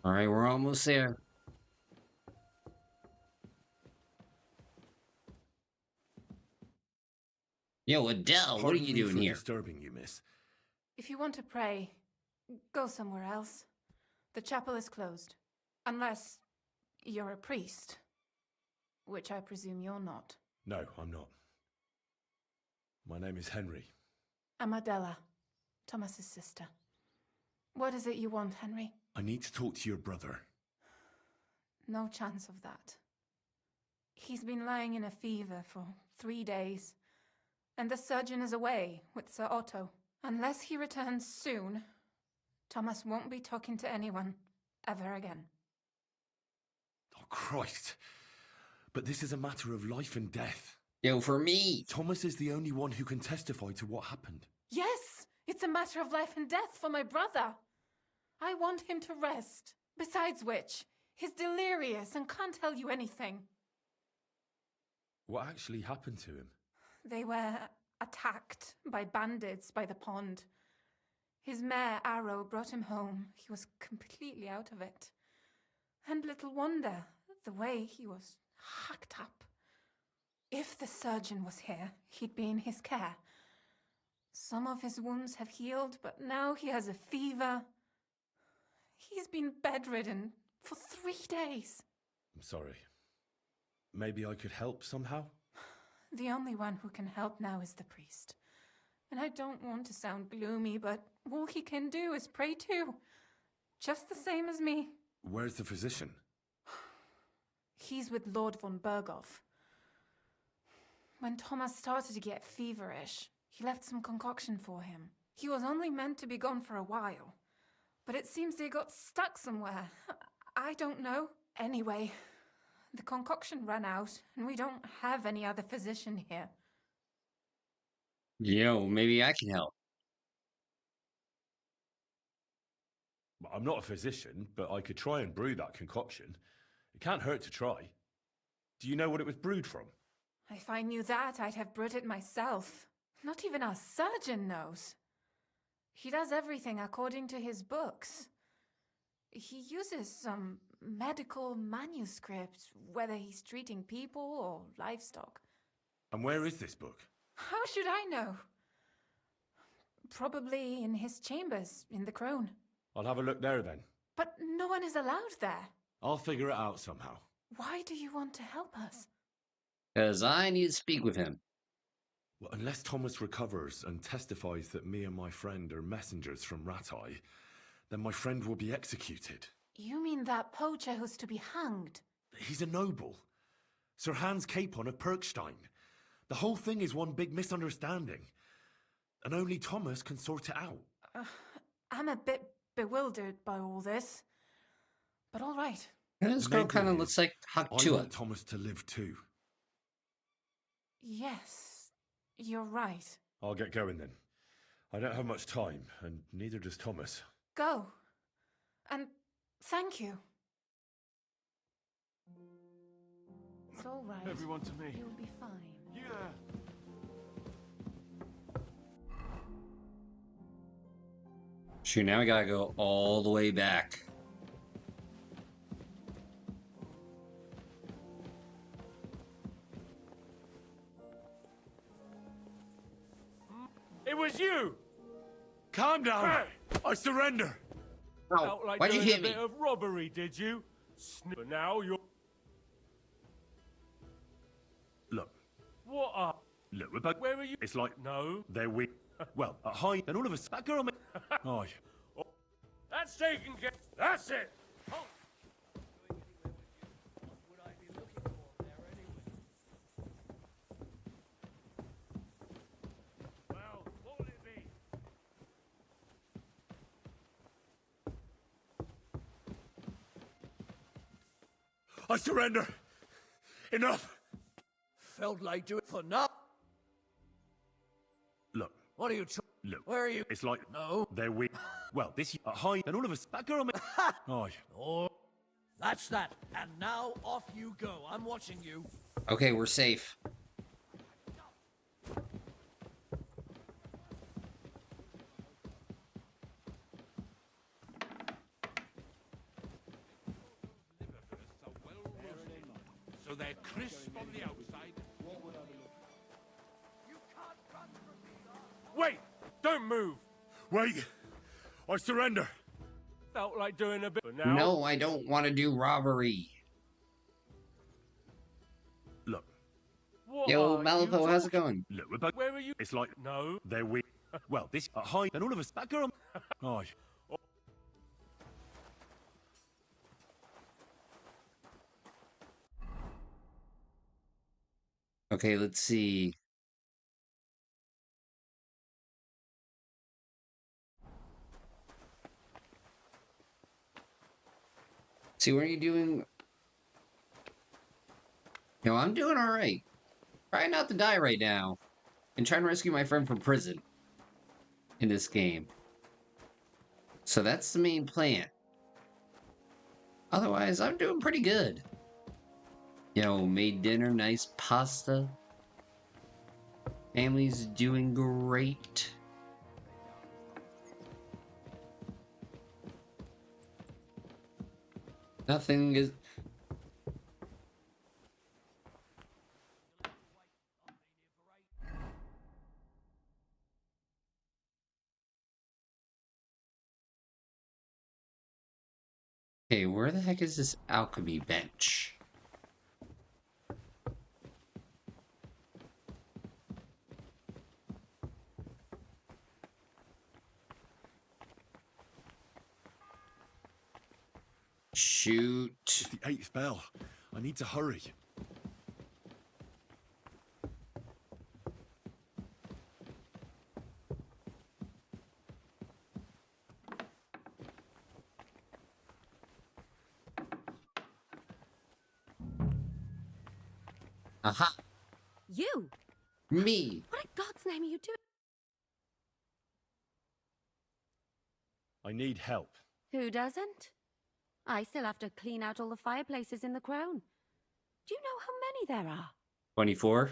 All right, we're almost there. Yo, Adele, what are Pardon you me doing for here? disturbing you, miss. If you want to pray, go somewhere else. The chapel is closed. Unless you're a priest. Which I presume you're not. No, I'm not. My name is Henry. I'm Adela, Thomas's sister. What is it you want, Henry? I need to talk to your brother. No chance of that. He's been lying in a fever for 3 days. And the surgeon is away with Sir Otto. Unless he returns soon, Thomas won't be talking to anyone ever again. Oh, Christ. But this is a matter of life and death. Yo, for me. Thomas is the only one who can testify to what happened. Yes, it's a matter of life and death for my brother. I want him to rest. Besides which, he's delirious and can't tell you anything. What actually happened to him? They were attacked by bandits by the pond. His mare, Arrow, brought him home. He was completely out of it. And little wonder, the way he was hacked up. If the surgeon was here, he'd be in his care. Some of his wounds have healed, but now he has a fever. He's been bedridden for 3 days. I'm sorry. Maybe I could help somehow? The only one who can help now is the priest. And I don't want to sound gloomy, but all he can do is pray too. Just the same as me. Where's the physician? He's with Lord von Berghoff. When Thomas started to get feverish, he left some concoction for him. He was only meant to be gone for a while. But it seems they got stuck somewhere. I don't know. Anyway, the concoction ran out, and we don't have any other physician here. Yo, maybe I can help. I'm not a physician, but I could try and brew that concoction. It can't hurt to try. Do you know what it was brewed from? If I knew that, I'd have brewed it myself. Not even our surgeon knows. He does everything according to his books. He uses some medical manuscripts, whether he's treating people or livestock. And where is this book? How should I know? Probably in his chambers, in the Crone. I'll have a look there then. But no one is allowed there. I'll figure it out somehow. Why do you want to help us? Because I need to speak with him. Well, unless Thomas recovers and testifies that me and my friend are messengers from Ratai, then my friend will be executed. You mean that poacher who's to be hanged? He's a noble. Sir Hans Capon of Perkstein. The whole thing is one big misunderstanding. And only Thomas can sort it out. I'm a bit bewildered by all this. But all right. This girl kind of looks like I Haktua. want Thomas to live too. Yes, you're right. I'll get going then. I don't have much time, and neither does Thomas. Go. And thank you. It's all right. Everyone to me. You'll be fine. Yeah. Shoot, now we gotta go all the way back. Calm down. I surrender. Oh, Felt like why'd you doing hit a me? bit of robbery, did you? But now you're... Look, What up? look, we're back. Where are you? It's like No. they're weak. Well, at high, and all of us. That girl. Aye. That's taken care. That's it. Well, what will it be? I surrender. Enough. Felt like doing for now. Look, What are you look. Where are you? It's like No. they're weak. Well, this at high, and all of us. That girl. Aye. Oh, that's that. And now off you go. I'm watching you. Okay, we're safe. So they're crisp on the outside. Wait! Don't move! Wait. I surrender. Felt like doing a bit. But now. No, I don't want to do robbery. Look, What Yo, are Malifaux, you how's it talking- going? look, we're back. Where are you? It's like No. they're weak. Well, this at high, and all of us. That girl. Aye. Okay, let's see. See, what are you doing? Yo, I'm doing alright. Trying not to die right now. And trying to rescue my friend from prison. In this game. So that's the main plan. Otherwise, I'm doing pretty good. Yo, made dinner, nice pasta. Family's doing great. Nothing is... Okay, where the heck is this alchemy bench? Shoot. It's the 8th bell. I need to hurry. Aha. You? Me. What in God's name are you doing? I need help. Who doesn't? I still have to clean out all the fireplaces in the crown. Do you know how many there are? 24.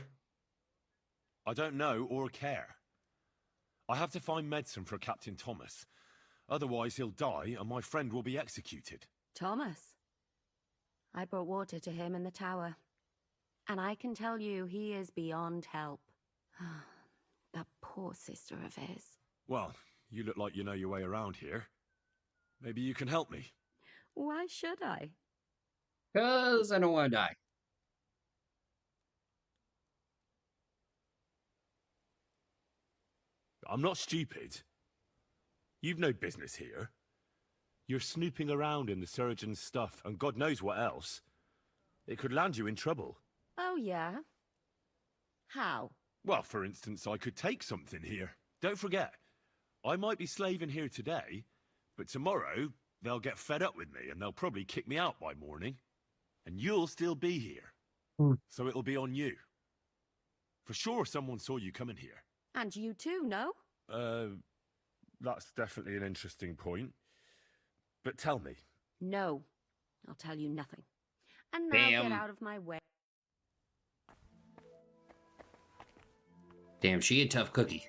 I don't know or care. I have to find medicine for Captain Thomas. Otherwise he'll die and my friend will be executed. Thomas. I brought water to him in the tower. And I can tell you he is beyond help. That poor sister of his. Well, you look like you know your way around here. Maybe you can help me. Why should I? 'Cause I don't want to die. I'm not stupid. You've no business here. You're snooping around in the surgeon's stuff and God knows what else. It could land you in trouble. Oh, yeah? How? Well, for instance, I could take something here. Don't forget, I might be slaving here today, but tomorrow they'll get fed up with me and they'll probably kick me out by morning. And you'll still be here. So it'll be on you. For sure someone saw you coming here. And you too, no? That's definitely an interesting point. But tell me. No. I'll tell you nothing. And now get Damn. out of my way. Damn, she a tough cookie.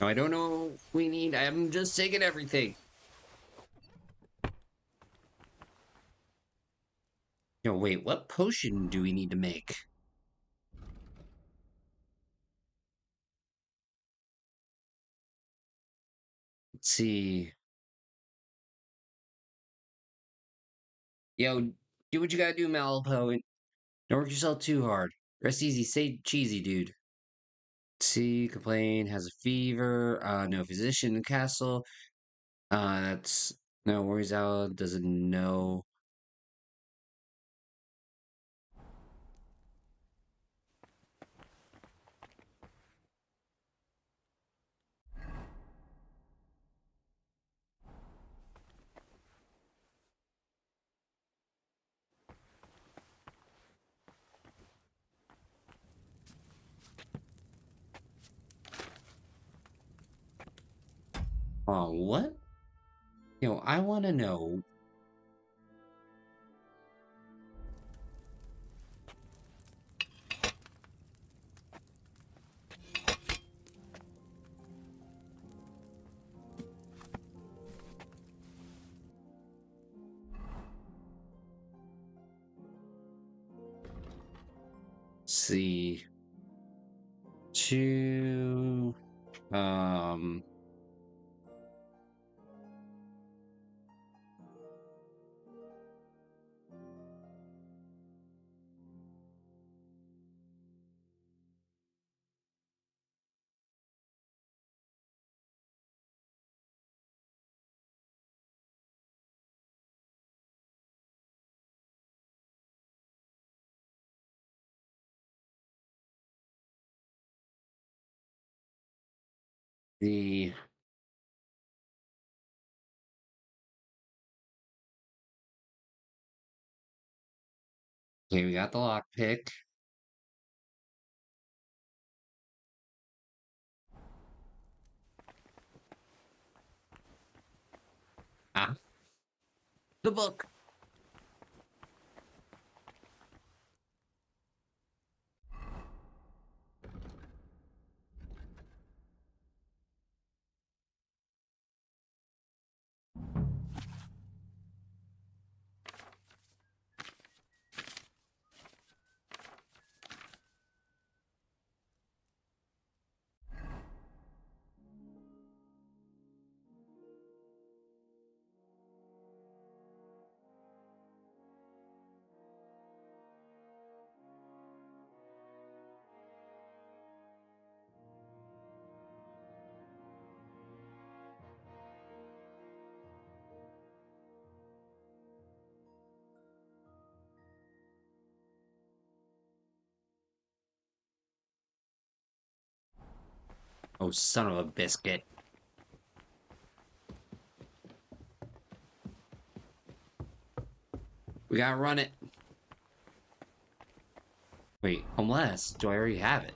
No, I don't know what we need. I'm just taking everything. No, wait, what potion do we need to make? Let's see. Yo, do what you gotta do, Malpo. Don't work yourself too hard. Rest easy, stay cheesy, dude. Let's see, complain, has a fever, no physician in the castle. That's no worries out, doesn't know. Oh, what? I wanna know. See. Two. The Okay, we got the lockpick. Ah, the book. Oh, son of a biscuit. We gotta run it. Wait, unless, do I already have it?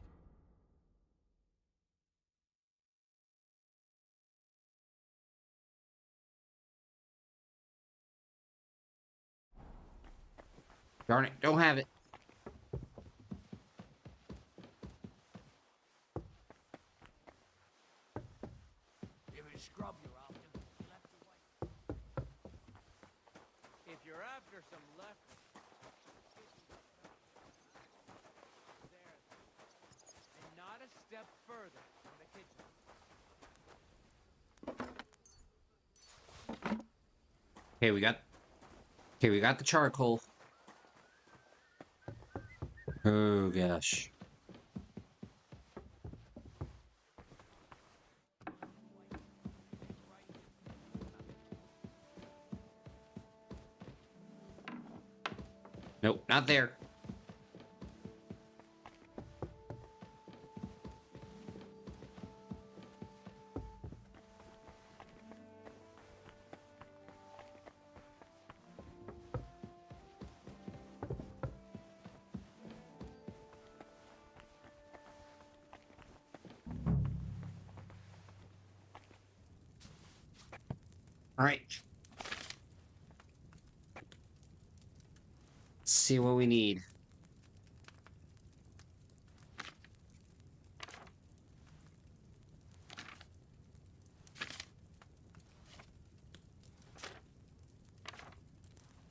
Darn it, don't have it. If it's scrub you're after, left or right? If you're after some left, there, and not a step further from the kitchen. Okay, we got the charcoal. Oh gosh. Nope, not there. All right. Let's see what we need.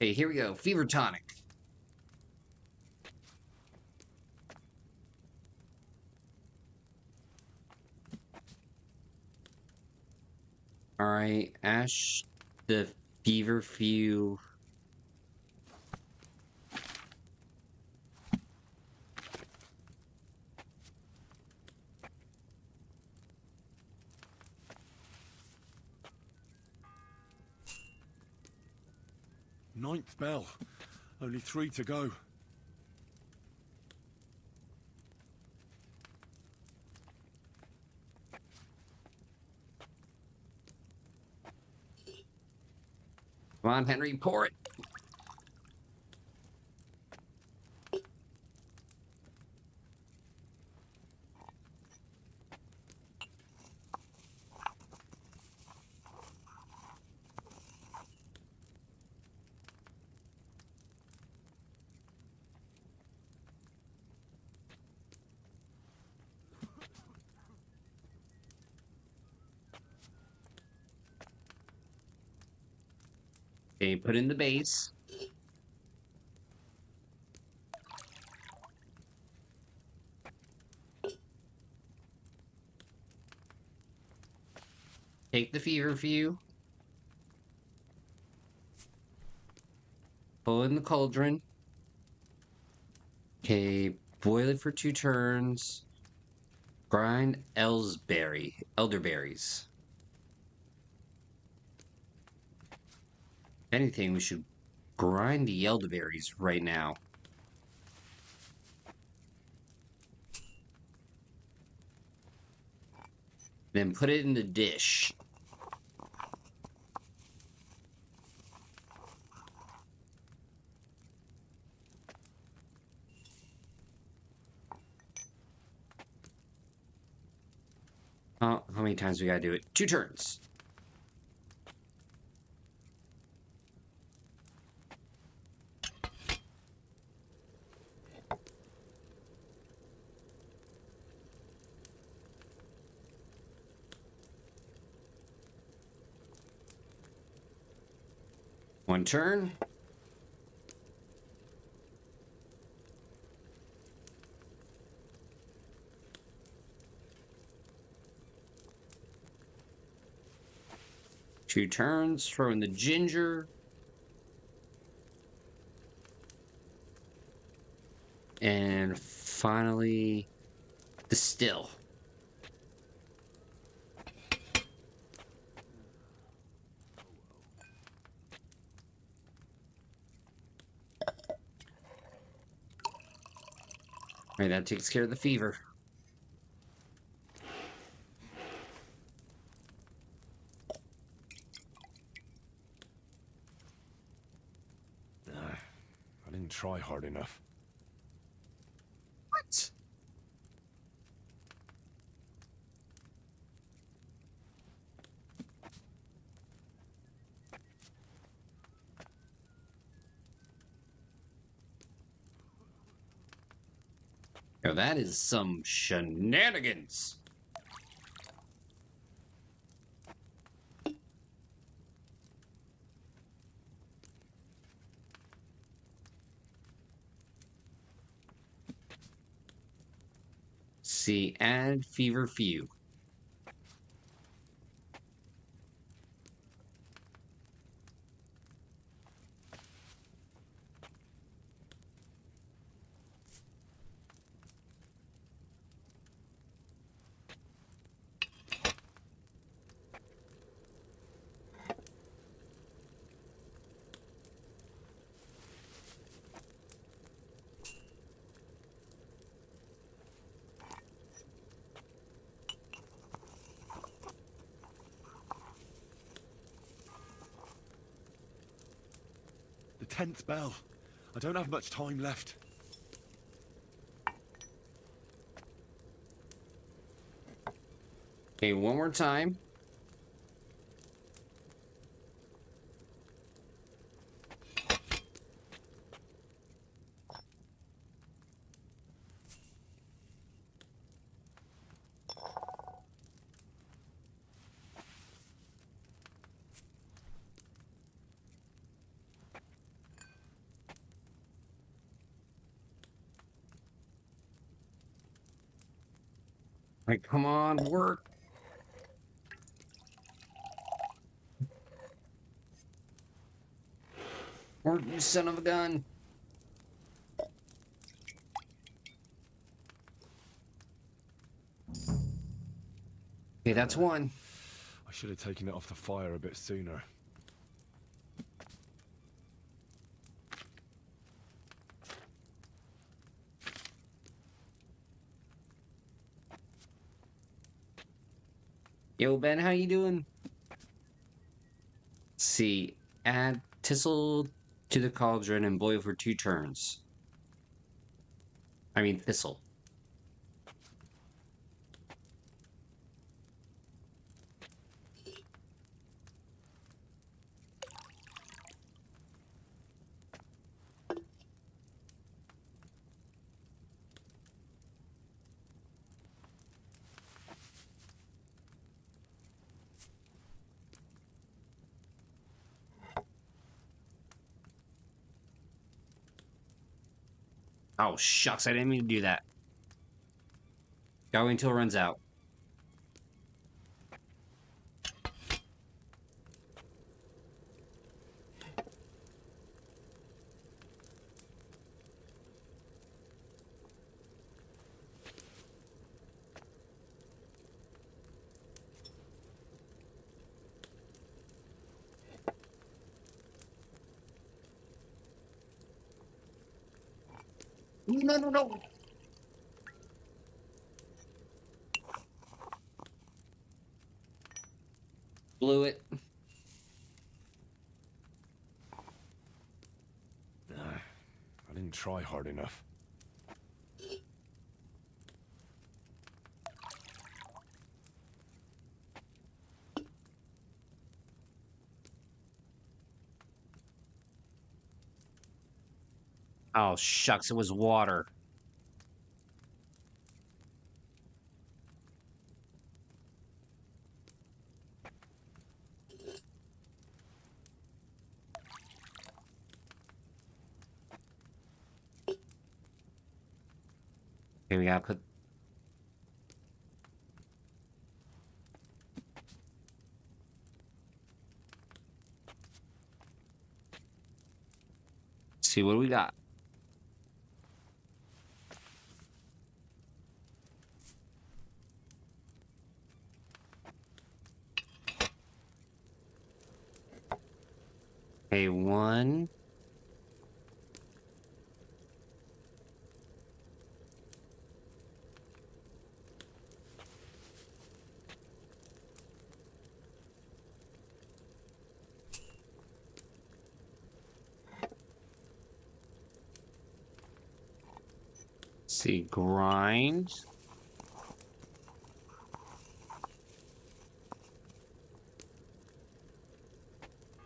Okay, here we go. Fever tonic. Alright, Ash the feverfew. Ninth bell. Only 3 to go. Come on, Henry, pour it. Okay, put in the base. Take the feverfew. Pull in the cauldron. Okay, boil it for 2 turns. Grind elderberries. If anything, we should grind the elderberries right now. Then put it in the dish. How many times we gotta do it? 2 turns. One turn. Two turns, throw in the ginger. And finally, distill. Right, that takes care of the fever. I didn't try hard enough. What? Now that is some shenanigans. See, add feverfew. The 10th bell. I don't have much time left. Okay, one more time. Like, come on, work. Work, you son of a gun. Okay, that's one. I should have taken it off the fire a bit sooner. Yo, Ben, how you doing? Let's see. Add thistle to the cauldron and boil for 2 turns. I mean, thistle. Oh, shucks, I didn't mean to do that. Gotta wait until it runs out. No, no, no. Blew it. I didn't try hard enough. Oh, shucks, it was water. Okay, we gotta put... See what we got. Okay, 1. See, grind.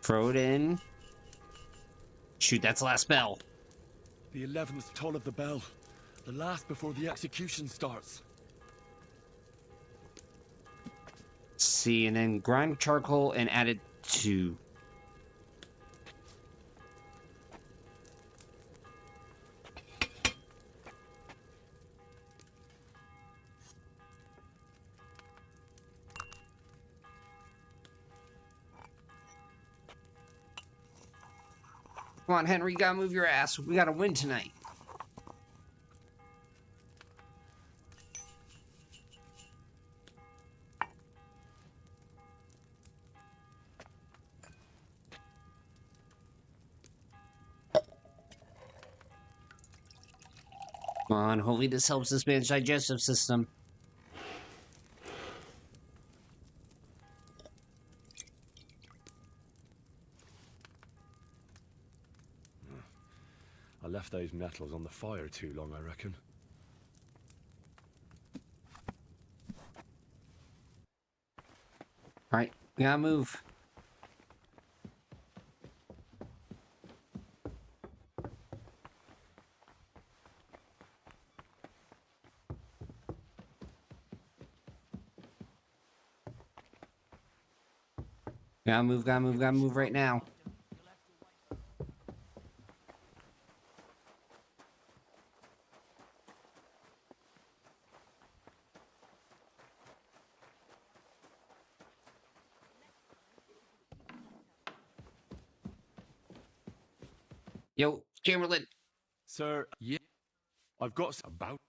Throw it in. Shoot, that's the last spell. The 11th toll of the bell. The last before the execution starts. See, and then grind charcoal and add it to... Come on, Henry, you gotta move your ass. We gotta win tonight. Come on, hopefully this helps this man's digestive system. I left those nettles on the fire too long, I reckon. Alright, we gotta move. Gotta move right now. Yo, Chamberlain. Sir, Yeah. I've got About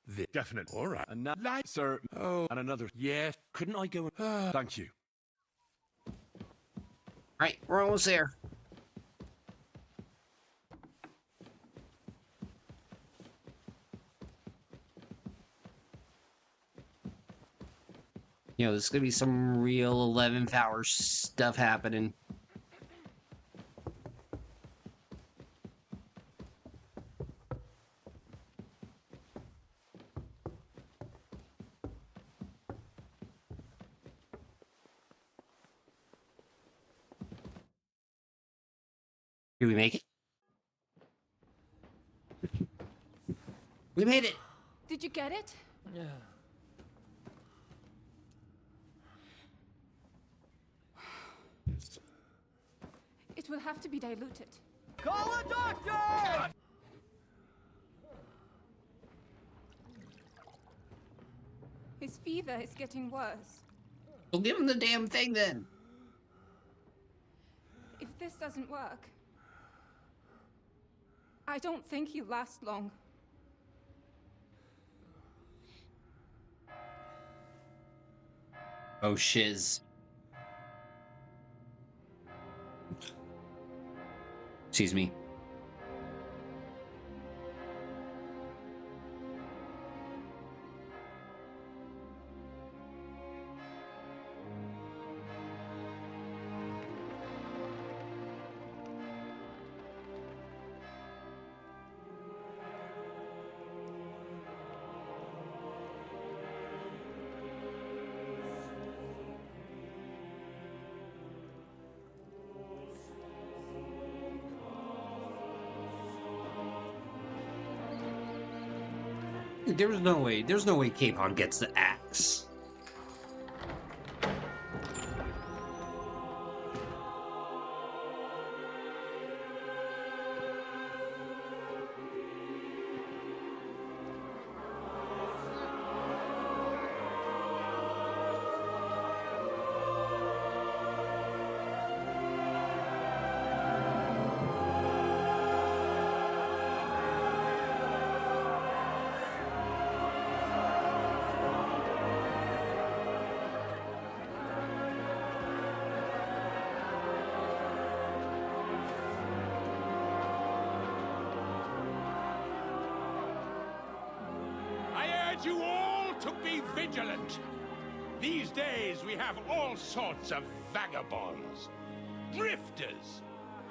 the definite. all right. And now, Like sir, oh and another. yes. Couldn't I go? Thank you. Right, we're almost there. You know, there's gonna be some real 11th hour stuff happening. Did we make it? We made it! Did you get it? Yeah. It will have to be diluted. Call a doctor! His fever is getting worse. Well, give him the damn thing then. If this doesn't work, I don't think he'll last long. Oh, shiz. Excuse me. There's no way Capon gets the axe. You all to be vigilant. These days we have all sorts of vagabonds, drifters,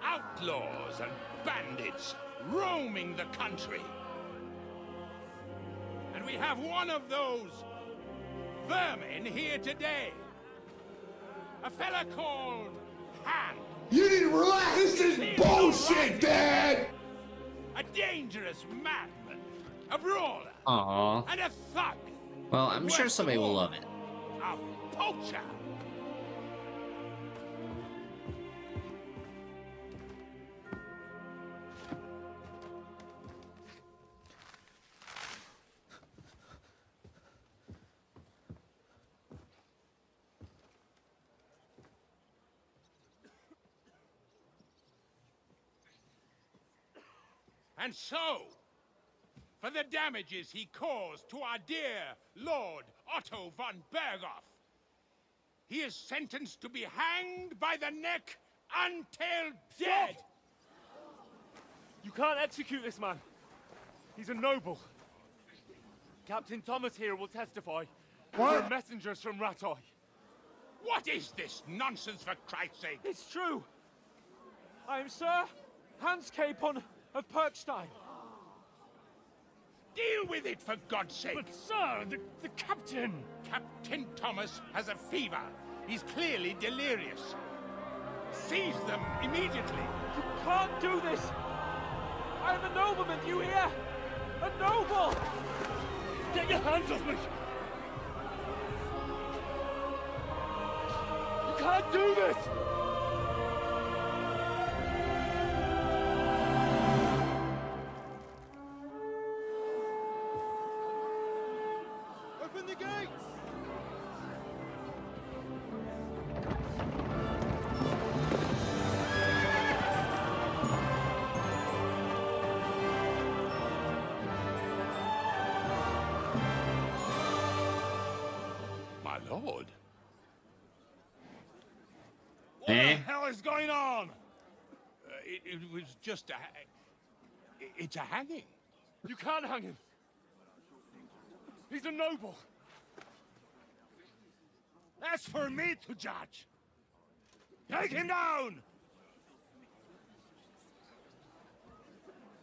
outlaws and bandits roaming the country. And we have one of those vermin here today. A fella called Hand. You need to relax! This is bullshit, Dad! A dangerous madman, a brawler, Aww. and a thug. Well, I'm sure somebody will love it. A poacher. And so, for the damages he caused to our dear Lord Otto von Berghoff, he is sentenced to be hanged by the neck until dead. You can't execute this man. He's a noble. Captain Thomas here will testify. What? We're messengers from Ratoi. What is this nonsense, for Christ's sake? It's true. I am Sir Hans Capon of Perkstein. Deal with it, for God's sake! But, sir, the captain... Captain Thomas has a fever. He's clearly delirious. Seize them immediately. You can't do this! I am a nobleman, do you hear? A noble! Get your hands off me! You can't do this! Open the gates! Lord. What the hell is going on? It was just it's a hanging. You can't hang him. He's a noble. That's for me to judge. Take him down!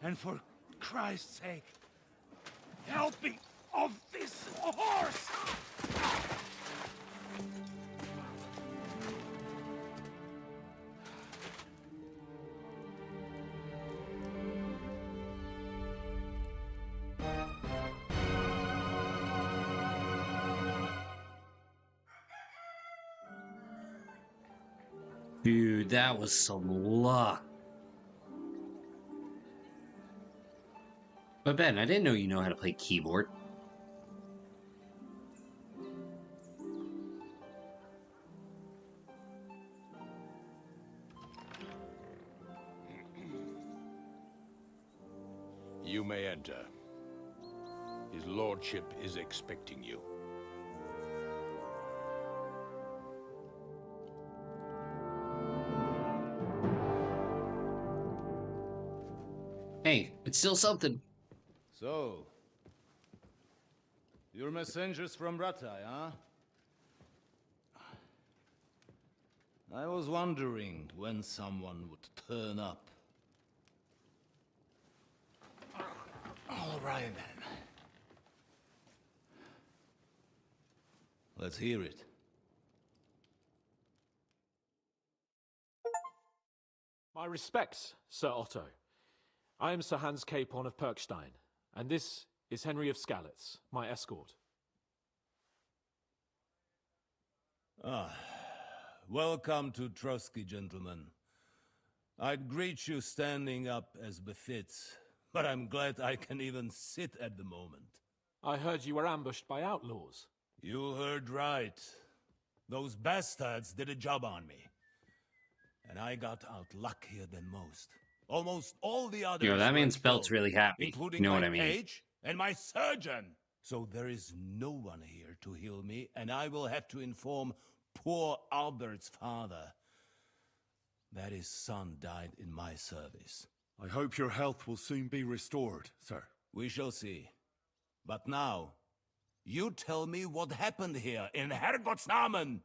And for Christ's sake, help me off this horse! Dude, that was some luck. But Ben, I didn't know you know how to play keyboard. You may enter. His lordship is expecting you. Hey, it's still something. So, you're messengers from Ratai, huh? I was wondering when someone would turn up. All right, then. Let's hear it. My respects, Sir Otto. I am Sir Hans Capon of Perkstein, and this is Henry of Skalitz, my escort. Welcome to Trotsky, gentlemen. I'd greet you standing up as befits, but I'm glad I can even sit at the moment. I heard you were ambushed by outlaws. You heard right. Those bastards did a job on me. And I got out luckier than most. Almost all the others. That man's belt's really happy. Including You know my what I mean? page and my surgeon. So there is no one here to heal me, and I will have to inform poor Albert's father that his son died in my service. I hope your health will soon be restored, sir. We shall see. But now, you tell me what happened here in Herrgottsnamen.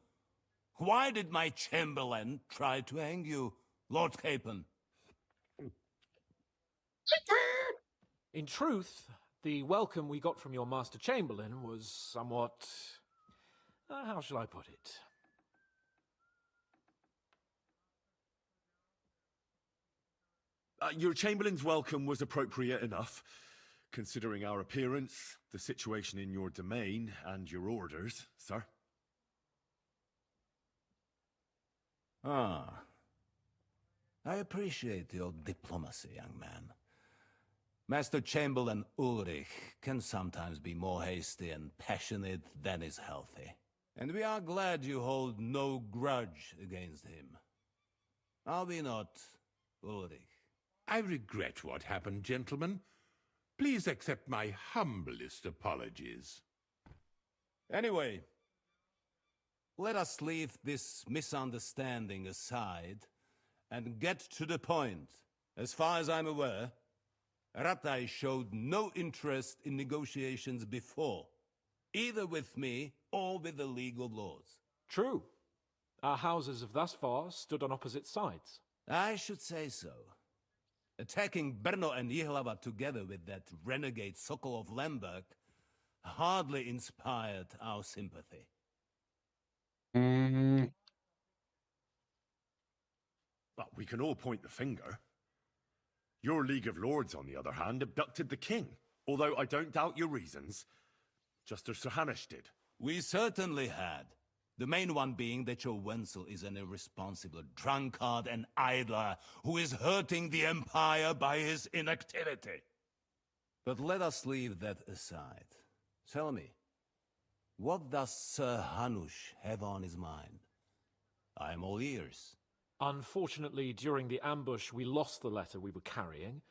Why did my chamberlain try to hang you, Lord Capon? In truth, the welcome we got from your Master Chamberlain was somewhat... how shall I put it? Your Chamberlain's welcome was appropriate enough, considering our appearance, the situation in your domain, and your orders, sir. I appreciate your diplomacy, young man. Master Chamberlain Ulrich can sometimes be more hasty and passionate than is healthy. And we are glad you hold no grudge against him. Are we not, Ulrich? I regret what happened, gentlemen. Please accept my humblest apologies. Anyway, let us leave this misunderstanding aside and get to the point. As far as I'm aware, Ratai showed no interest in negotiations before, either with me or with the League of Lords. True. Our houses have thus far stood on opposite sides. I should say so. Attacking Brno and Jihlava together with that renegade Sokol of Lemberg hardly inspired our sympathy. But we can all point the finger. Your League of Lords, on the other hand, abducted the king. Although I don't doubt your reasons, just as Sir Hanush did. We certainly had. The main one being that your Wenzel is an irresponsible drunkard and idler who is hurting the Empire by his inactivity. But let us leave that aside. Tell me, what does Sir Hanush have on his mind? I am all ears. Unfortunately, during the ambush, we lost the letter we were carrying,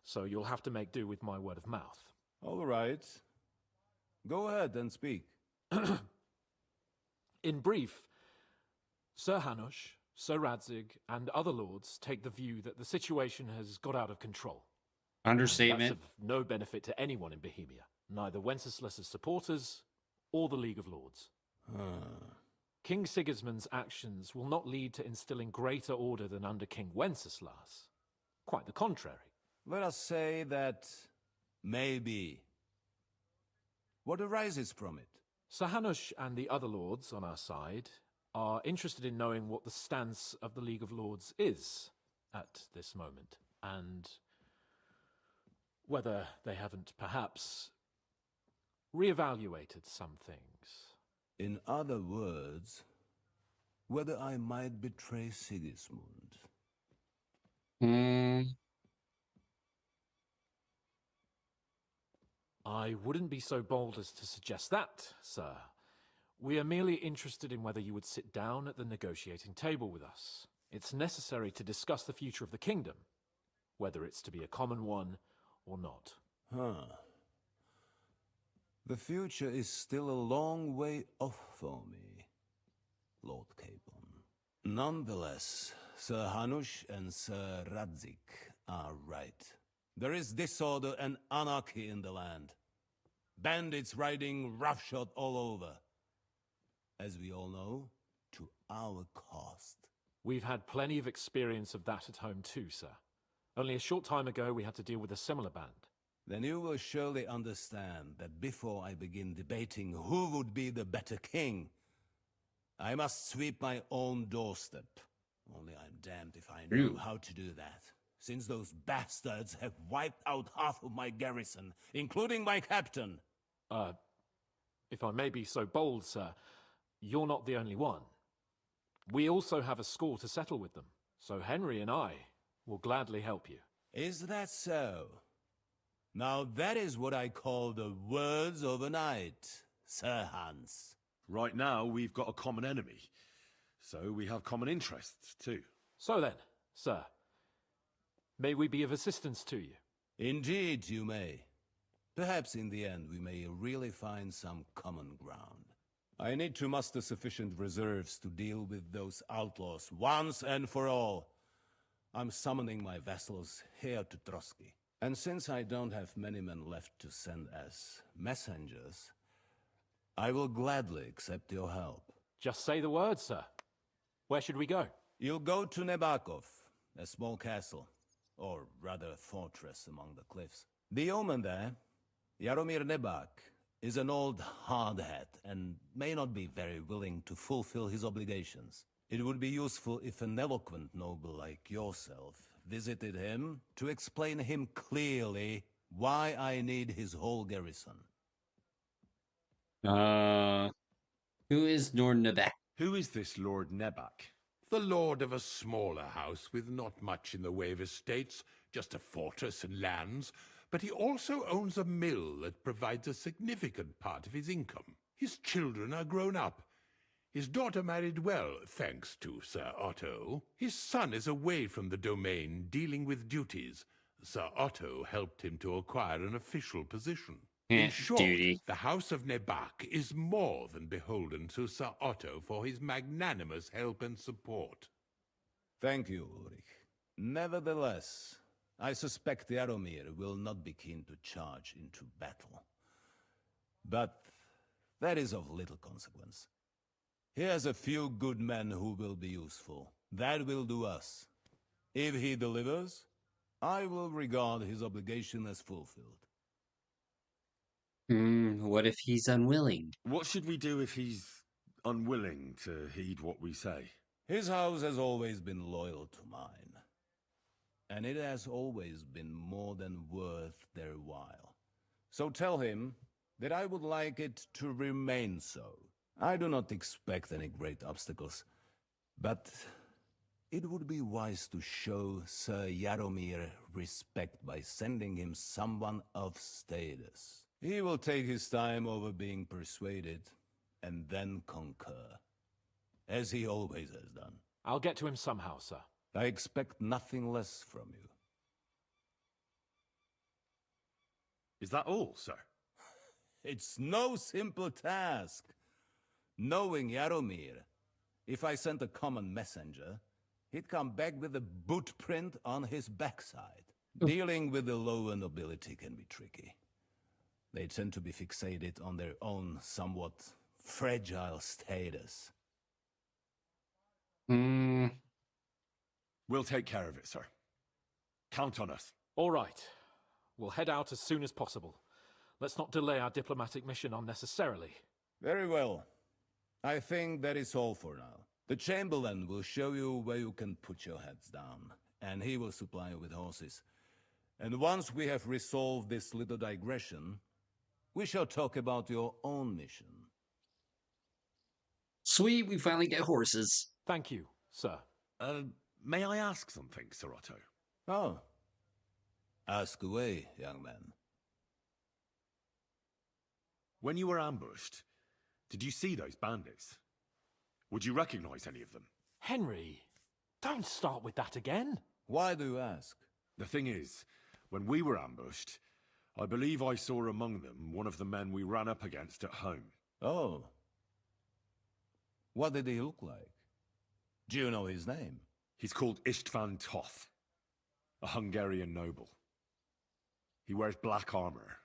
so you'll have to make do with my word of mouth. All right. Go ahead and speak. In brief, Sir Hanush, Sir Radzig, and other lords take the view that the situation has got out of control. Understatement. And that's of no benefit to anyone in Bohemia, neither Wenceslas's supporters or the League of Lords. King Sigismund's actions will not lead to instilling greater order than under King Wenceslas. Quite the contrary. Let us say that maybe. What arises from it? Sir Hanush and the other lords on our side are interested in knowing what the stance of the League of Lords is at this moment, and whether they haven't perhaps reevaluated some things. In other words, whether I might betray Sigismund. I wouldn't be so bold as to suggest that, sir. We are merely interested in whether you would sit down at the negotiating table with us. It's necessary to discuss the future of the kingdom, whether it's to be a common one or not. The future is still a long way off for me, Lord Capon. Nonetheless, Sir Hanush and Sir Radzig are right. There is disorder and anarchy in the land. Bandits riding roughshod all over. As we all know, to our cost. We've had plenty of experience of that at home too, sir. Only a short time ago we had to deal with a similar band. Then you will surely understand that before I begin debating who would be the better king, I must sweep my own doorstep. Only I'm damned if I know how to do that, since those bastards have wiped out half of my garrison, including my captain. If I may be so bold, sir, you're not the only one. We also have a score to settle with them, so Henry and I will gladly help you. Is that so? Now that is what I call the words of a knight, Sir Hans. Right now, we've got a common enemy, so we have common interests too. So then, sir, may we be of assistance to you? Indeed you may. Perhaps in the end we may really find some common ground. I need to muster sufficient reserves to deal with those outlaws once and for all. I'm summoning my vassals here to Trotsky. And since I don't have many men left to send as messengers, I will gladly accept your help. Just say the word, sir. Where should we go? You'll go to Nebakov, a small castle, or rather a fortress among the cliffs. The yeoman there, Jaromir Nebak, is an old hardhat and may not be very willing to fulfill his obligations. It would be useful if an eloquent noble like yourself visited him to explain him clearly why I need his whole garrison. Who is Lord Nebak? Who is this Lord Nebak? The lord of a smaller house with not much in the way of estates, just a fortress and lands, but he also owns a mill that provides a significant part of his income. His children are grown up. His daughter married well, thanks to Sir Otto. His son is away from the domain, dealing with duties. Sir Otto helped him to acquire an official position. In short, the House of Nebak is more than beholden to Sir Otto for his magnanimous help and support. Thank you, Ulrich. Nevertheless, I suspect Jaromir will not be keen to charge into battle. But that is of little consequence. He has a few good men who will be useful. That will do us. If he delivers, I will regard his obligation as fulfilled. What if he's unwilling? What should we do if he's unwilling to heed what we say? His house has always been loyal to mine. And it has always been more than worth their while. So tell him that I would like it to remain so. I do not expect any great obstacles, but it would be wise to show Sir Jaromir respect by sending him someone of status. He will take his time over being persuaded, and then concur, as he always has done. I'll get to him somehow, sir. I expect nothing less from you. Is that all, sir? It's no simple task. Knowing Jaromir, if I sent a common messenger, he'd come back with a boot print on his backside. Dealing with the lower nobility can be tricky. They tend to be fixated on their own somewhat fragile status. We'll take care of it, sir. Count on us. All right. We'll head out as soon as possible. Let's not delay our diplomatic mission unnecessarily. Very well. I think that is all for now. The Chamberlain will show you where you can put your heads down, and he will supply you with horses. And once we have resolved this little digression, we shall talk about your own mission. Sweet, we finally get horses. Thank you, sir. May I ask something, Sir Otto? Oh. Ask away, young man. When you were ambushed, did you see those bandits? Would you recognize any of them? Henry, don't start with that again. Why do you ask? The thing is, when we were ambushed, I believe I saw among them one of the men we ran up against at home. Oh. What did he look like? Do you know his name? He's called Istvan Toth, a Hungarian noble. He wears black armor.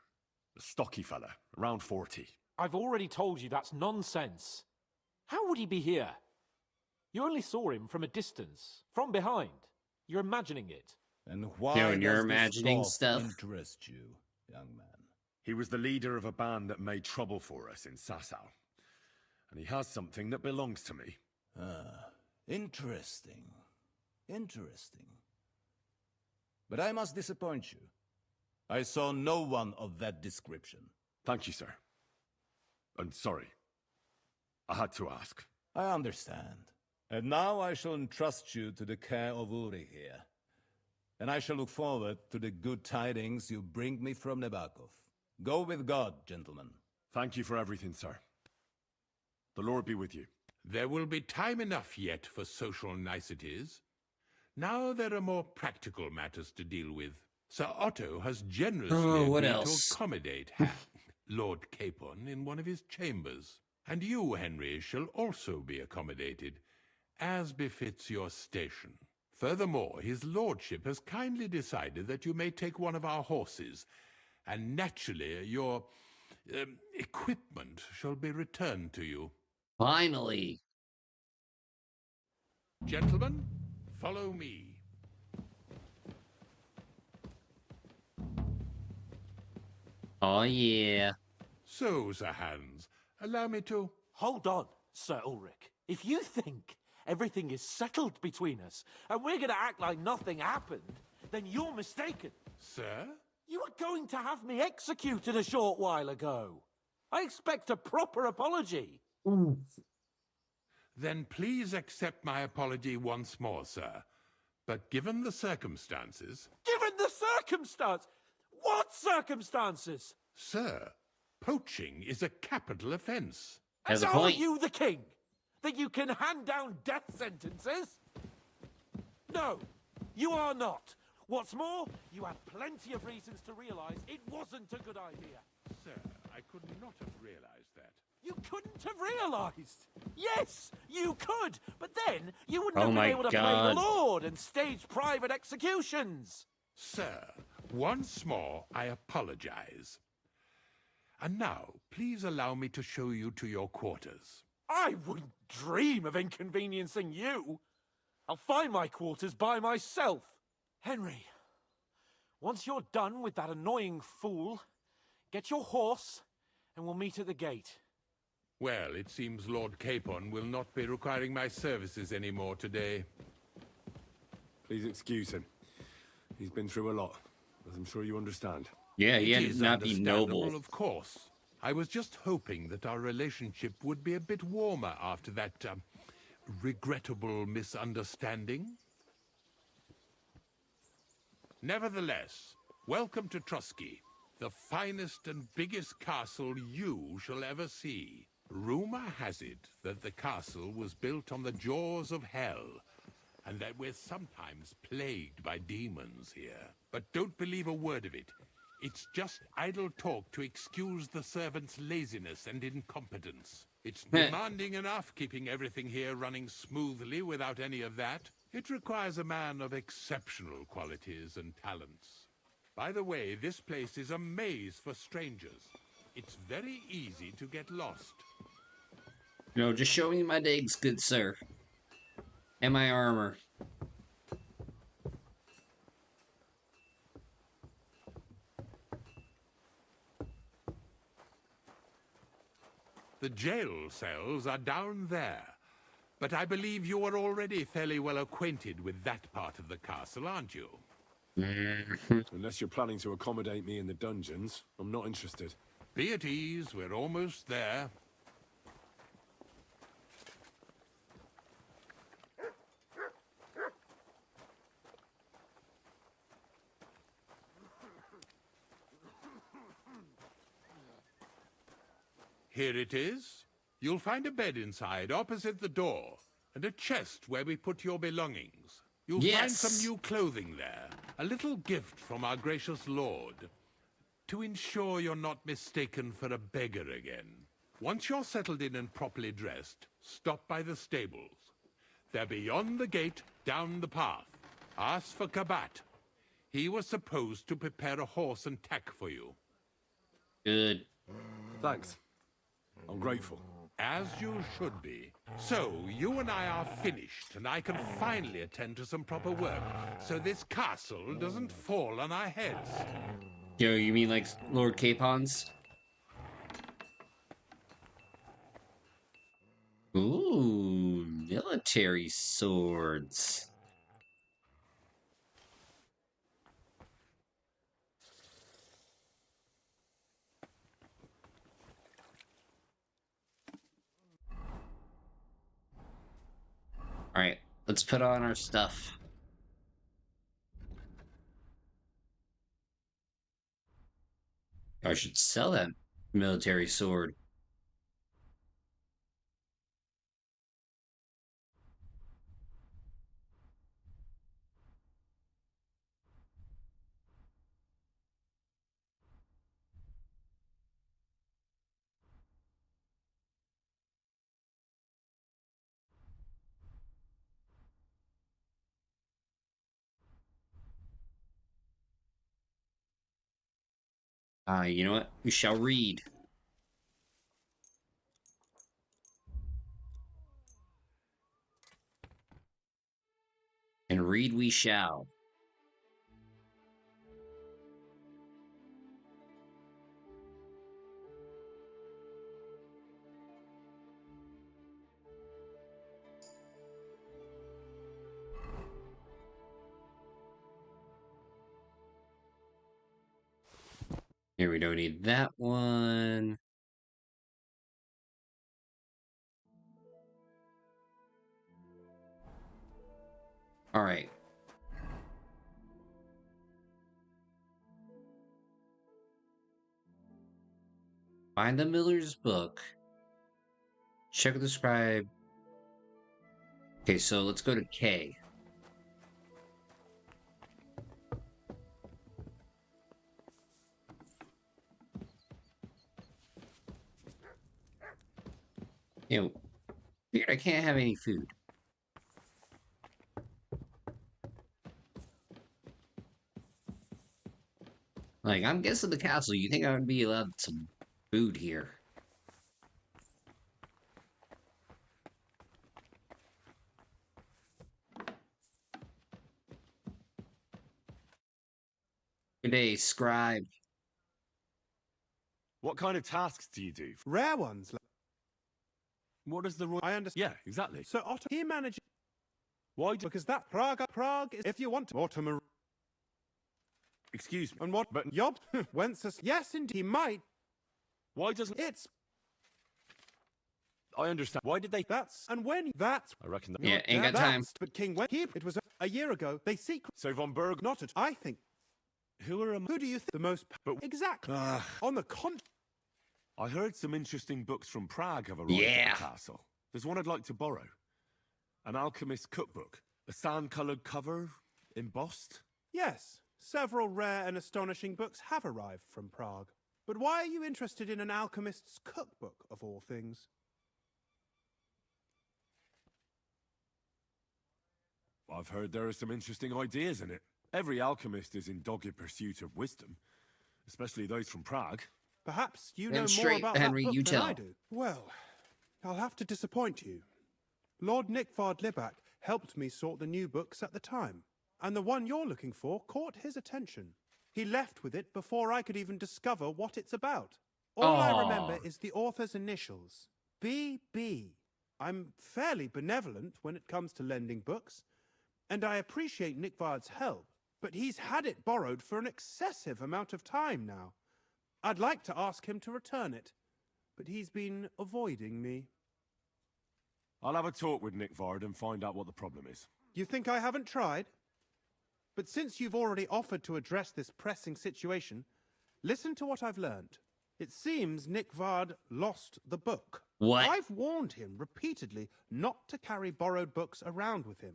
A stocky fella, around 40. I've already told you that's nonsense. How would he be here? You only saw him from a distance, from behind. You're imagining it. And why when you're does imagining this stuff interest you, young man? He was the leader of a band that made trouble for us in Sasau. And he has something that belongs to me. Ah, interesting. Interesting. But I must disappoint you. I saw no one of that description. Thank you, sir. And sorry. I had to ask. I understand. And now I shall entrust you to the care of Uri here. And I shall look forward to the good tidings you bring me from Nebakov. Go with God, gentlemen. Thank you for everything, sir. The Lord be with you. There will be time enough yet for social niceties. Now there are more practical matters to deal with. Sir Otto has generously agreed to accommodate Lord Capon in one of his chambers. And you, Henry, shall also be accommodated, as befits your station. Furthermore, his lordship has kindly decided that you may take one of our horses, and naturally your equipment shall be returned to you. Finally. Gentlemen, follow me. Oh, yeah. So, Sir Hans, allow me to... Hold on, Sir Ulrich. If you think everything is settled between us, and we're going to act like nothing happened, then you're mistaken. Sir? You were going to have me executed a short while ago. I expect a proper apology. Then please accept my apology once more, sir. But given the circumstances... Given the circumstance? What circumstances? Sir, poaching is a capital offence. And are you the king? That you can hand down death sentences? No, you are not. What's more, you have plenty of reasons to realise it wasn't a good idea. Sir, I could not have realised that. You couldn't have realised. Yes, you could, but then you wouldn't have Oh been my able to play God. the Lord and stage private executions. Sir, once more I apologise. And now, please allow me to show you to your quarters. I wouldn't dream of inconveniencing you. I'll find my quarters by myself. Henry, once you're done with that annoying fool, get your horse and we'll meet at the gate. Well, it seems Lord Capon will not be requiring my services anymore today. Please excuse him. He's been through a lot, as I'm sure you understand. Yeah, he It had is to not be understandable, noble. of course. I was just hoping that our relationship would be a bit warmer after that regrettable misunderstanding. Nevertheless, welcome to Trusky, the finest and biggest castle you shall ever see. Rumor has it that the castle was built on the jaws of hell, and that we're sometimes plagued by demons here. But don't believe a word of it. It's just idle talk to excuse the servants' laziness and incompetence. It's demanding enough keeping everything here running smoothly without any of that. It requires a man of exceptional qualities and talents. By the way, this place is a maze for strangers. It's very easy to get lost. No, just show me my digs, good sir. And my armor. The jail cells are down there. But I believe you are already fairly well acquainted with that part of the castle, aren't you? Unless you're planning to accommodate me in the dungeons, I'm not interested. Be at ease, we're almost there. Here it is. You'll find a bed inside, opposite the door, and a chest where we put your belongings. You'll find some new clothing there, a little gift from our gracious lord, to ensure you're not mistaken for a beggar again. Once you're settled in and properly dressed, stop by the stables. They're beyond the gate, down the path. Ask for Kabat. He was supposed to prepare a horse and tack for you. Good. Thanks. I'm grateful. As you should be. So, you and I are finished, and I can finally attend to some proper work, so this castle doesn't fall on our heads. Yo, you mean like Lord Capon's? Ooh, military swords. Alright, let's put on our stuff. I should sell that military sword. You know what? We shall read. And read we shall. Here, we don't need that one. All right. Find the miller's book. Check the scribe. Okay, so let's go to K. Ew. Weird, I can't have any food. Like, I'm guessing the castle, you think I would be allowed some food here? Good day, scribe. What kind of tasks do you do? Rare ones. What does the royal... I understand. Yeah, exactly. So Otto, he manages... Why do... Because that Prague is... If you want to... Ottoman... Excuse me. And what... But Yob... Wenceslas... Yes, indeed, he might... Why doesn't... It's... I understand. Why did they... That's... And when... That's... I reckon that... Yeah, ain't got time. But King... When he... It was a year ago. They secret... So von Berg... Not at... I think... Who are... Who do you think... The most... But... Exactly. On the con... I heard some interesting books from Prague have arrived at the castle. There's one I'd like to borrow. An alchemist's cookbook. A sand-coloured cover, embossed. Yes. Several rare and astonishing books have arrived from Prague. But why are you interested in an alchemist's cookbook, of all things? I've heard there are some interesting ideas in it. Every alchemist is in dogged pursuit of wisdom, especially those from Prague. Perhaps you Then know more straight, about Henry, that book you than tell. I do. Well, I'll have to disappoint you. Lord Nickvard Libak helped me sort the new books at the time, and the one you're looking for caught his attention. He left with it before I could even discover what it's about. All I remember is the author's initials, B.B. I'm fairly benevolent when it comes to lending books, and I appreciate Nickvard's help, but he's had it borrowed for an excessive amount of time now. I'd like to ask him to return it, but he's been avoiding me. I'll have a talk with Nickvard and find out what the problem is. You think I haven't tried? But since you've already offered to address this pressing situation, listen to what I've learned. It seems Nickvard lost the book. What? I've warned him repeatedly not to carry borrowed books around with him,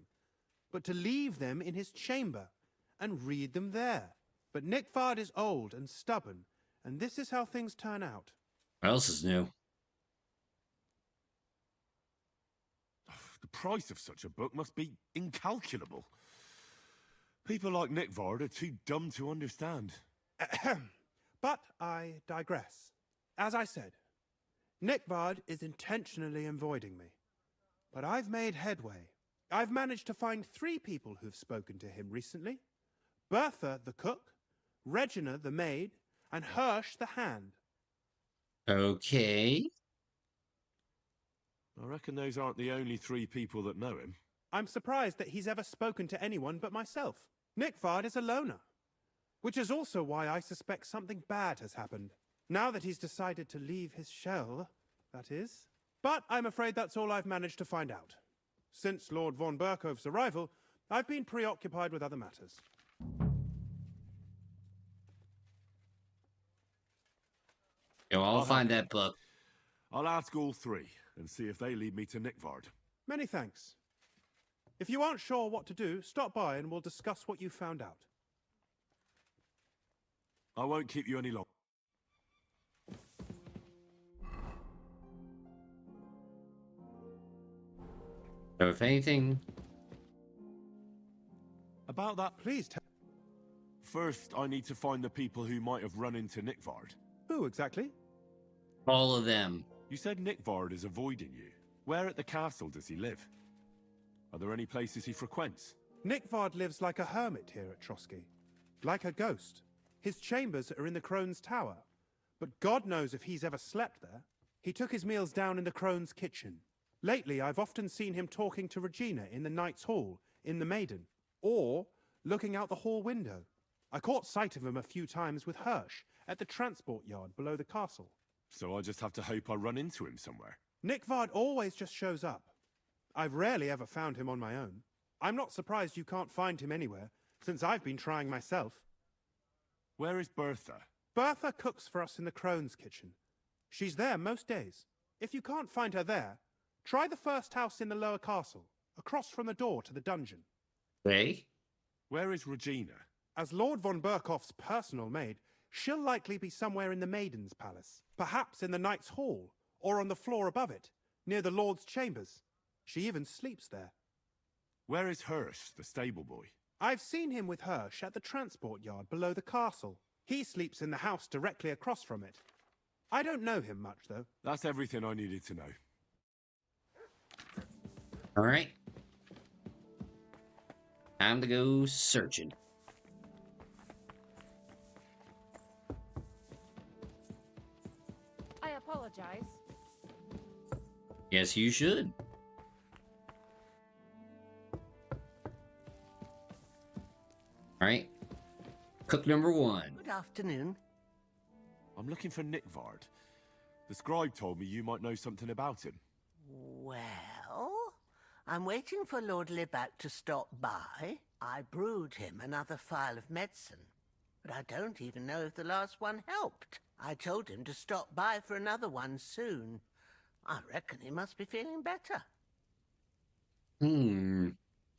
but to leave them in his chamber and read them there. But Nickvard is old and stubborn, and this is how things turn out. What else is new? The price of such a book must be incalculable. People like Nickvard are too dumb to understand. But I digress. As I said, Nickvard is intentionally avoiding me. But I've made headway. I've managed to find 3 people who've spoken to him recently. Bertha the cook, Regina the maid, and Hirsch the hand. Okay. I reckon those aren't the only 3 people that know him. I'm surprised that he's ever spoken to anyone but myself. Nickvard is a loner, which is also why I suspect something bad has happened. Now that he's decided to leave his shell, that is. But I'm afraid that's all I've managed to find out. Since Lord von Berkhove's arrival, I've been preoccupied with other matters. Yo, I'll find that book. I'll ask all 3 and see if they lead me to Nickvard. Many thanks. If you aren't sure what to do, stop by and we'll discuss what you found out. I won't keep you any longer. So if anything... About that, please tell... First, I need to find the people who might have run into Nickvard. Who exactly? All of them. You said Nickvard is avoiding you. Where at the castle does he live? Are there any places he frequents? Nickvard lives like a hermit here at Trotsky. Like a ghost. His chambers are in the Crone's Tower. But God knows if he's ever slept there. He took his meals down in the Crone's kitchen. Lately, I've often seen him talking to Regina in the Knight's Hall, in the Maiden, or looking out the hall window. I caught sight of him a few times with Hirsch at the transport yard below the castle. So I just have to hope I run into him somewhere. Nickvard always just shows up. I've rarely ever found him on my own. I'm not surprised you can't find him anywhere, since I've been trying myself. Where is Bertha? Bertha cooks for us in the Crone's kitchen. She's there most days. If you can't find her there, try the first house in the lower castle, across from the door to the dungeon. Hey? Where is Regina? As Lord von Berkhoff's personal maid, she'll likely be somewhere in the Maiden's Palace. Perhaps in the Knight's Hall, or on the floor above it, near the Lord's chambers. She even sleeps there. Where is Hirsch, the stable boy? I've seen him with Hirsch at the transport yard below the castle. He sleeps in the house directly across from it. I don't know him much, though. That's everything I needed to know. All right. Time to go searching. I apologize. Yes, you should. All right. Cook number 1. Good afternoon. I'm looking for Nickvard. The scribe told me you might know something about him. Well, I'm waiting for Lord Libak to stop by. I brewed him another phial of medicine, but I don't even know if the last one helped. I told him to stop by for another one soon. I reckon he must be feeling better.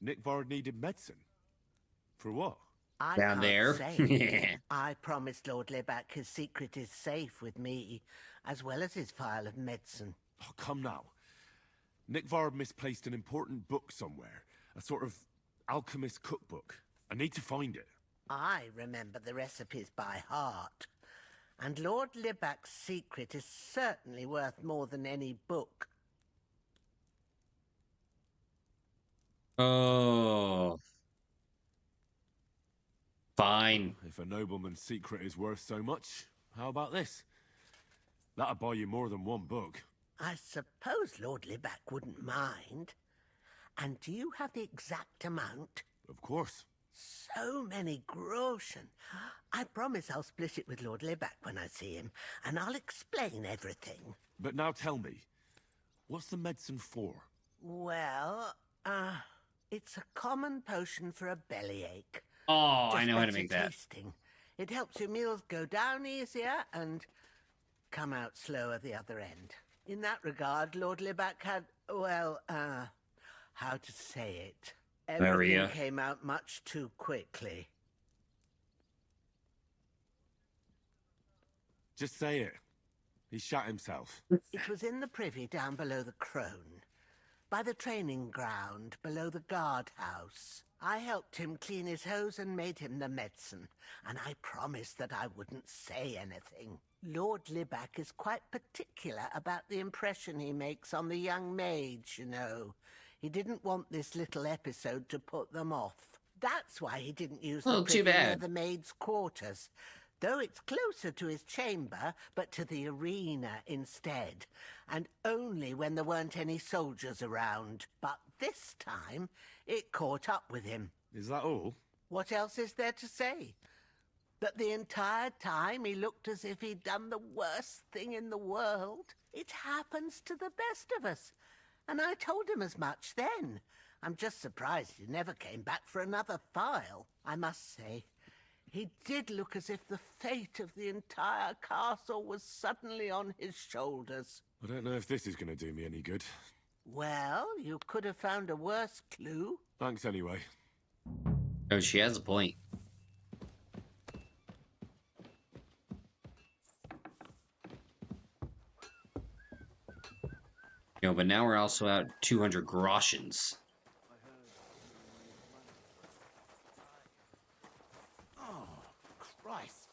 Nickvard needed medicine? For what? I Down can't there. say. I promised Lord Libac his secret is safe with me, as well as his phial of medicine. Oh, come now. Nickvard misplaced an important book somewhere. A sort of alchemist cookbook. I need to find it. I remember the recipes by heart. And Lord Libac's secret is certainly worth more than any book. Oh. Fine. If a nobleman's secret is worth so much, how about this? That'll buy you more than one book. I suppose Lord Libac wouldn't mind. And do you have the exact amount? Of course. So many groschen. I promise I'll split it with Lord Libac when I see him, and I'll explain everything. But now tell me, what's the medicine for? Well, it's a common potion for a bellyache. Oh, Just I know how to better make that. tasting. It helps your meals go down easier and come out slower the other end. In that regard, Lord Libac had, well, how to say it? Everything Maria. came out much too quickly. Just say it. He shot himself. It was in the privy down below the Crone, by the training ground below the guardhouse. I helped him clean his hose and made him the medicine, and I promised that I wouldn't say anything. Lord Libac is quite particular about the impression he makes on the young maids, you know. He didn't want this little episode to put them off. That's why he didn't use the Oh, too privy near bad. the maids' quarters. Though it's closer to his chamber, but to the arena instead, and only when there weren't any soldiers around. But this time, it caught up with him. Is that all? What else is there to say? That the entire time he looked as if he'd done the worst thing in the world. It happens to the best of us. And I told him as much then. I'm just surprised he never came back for another file. I must say, he did look as if the fate of the entire castle was suddenly on his shoulders. I don't know if this is going to do me any good. Well, you could have found a worse clue. Thanks anyway. Oh, she has a point. You know, but now we're also out 200 groshens. Oh, Christ.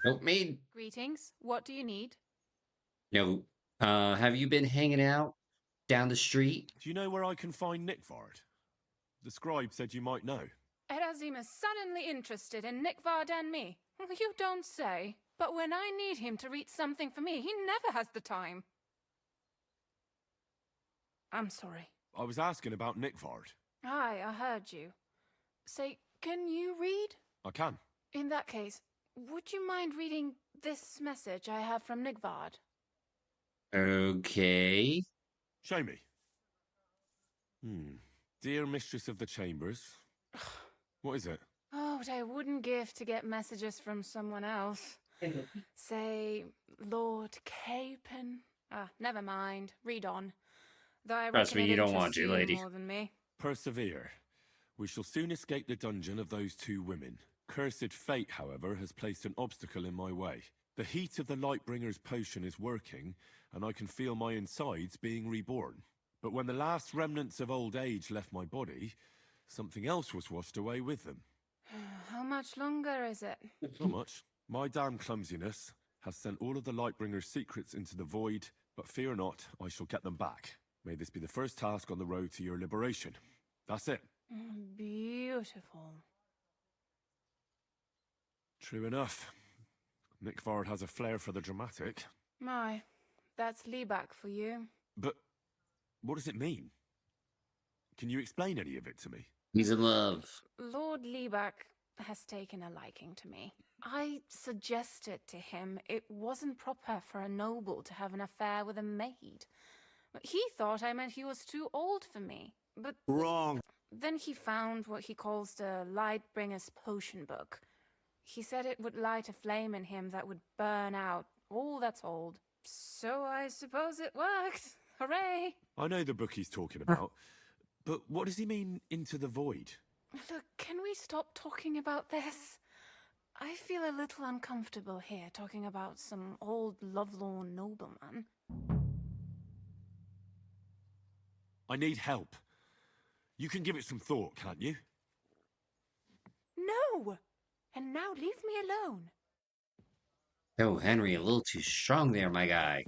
Nope, maid. Greetings. What do you need? No. Have you been hanging out down the street? Do you know where I can find Nickvard? The scribe said you might know. Erazim is suddenly interested in Nickvard and me. You don't say. But when I need him to read something for me, he never has the time. I'm sorry. I was asking about Nickvard. Aye, I heard you. Say, can you read? I can. In that case, would you mind reading this message I have from Nickvard? Okay. Show me. Dear Mistress of the Chambers. What is it? Oh, what I wouldn't give to get messages from someone else. Say, Lord Capon. Never mind. Read on. Though I Trust reckon me, it you don't interests want to, you lady. more than me. Persevere. We shall soon escape the dungeon of those two women. Cursed fate, however, has placed an obstacle in my way. The heat of the Lightbringer's potion is working, and I can feel my insides being reborn. But when the last remnants of old age left my body, something else was washed away with them. How much longer is it? Not much. My damn clumsiness has sent all of the Lightbringer's secrets into the void, but fear not, I shall get them back. May this be the first task on the road to your liberation. That's it. Beautiful. True enough. Nickvard has a flair for the dramatic. My, that's Libac for you. But what does it mean? Can you explain any of it to me? He's in love. Lord Libac has taken a liking to me. I suggested to him it wasn't proper for a noble to have an affair with a maid. But he thought I meant he was too old for me. But wrong. Then he found what he calls the Lightbringer's Potion Book. He said it would light a flame in him that would burn out all that's old. So I suppose it worked. Hooray! I know the book he's talking about, but what does he mean, into the void? Look, can we stop talking about this? I feel a little uncomfortable here, talking about some old lovelorn nobleman. I need help. You can give it some thought, can't you? No! And now leave me alone. Oh, Henry, a little too strong there, my guy.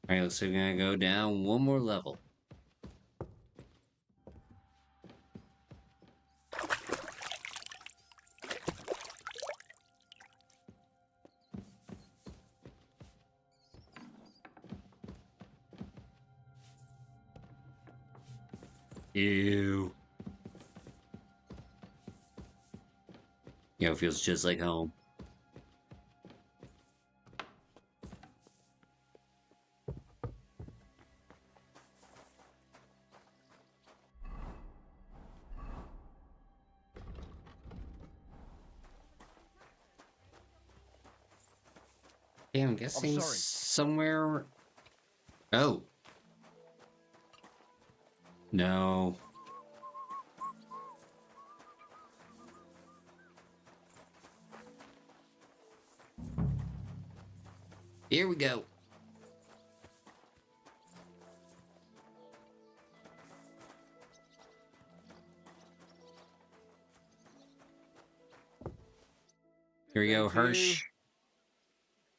Alright, looks like we're gonna go down one more level. Ew. Yo, it feels just like home. Yeah, I'm guessing somewhere. Oh. No. Here we go. Here we go, Hirsch.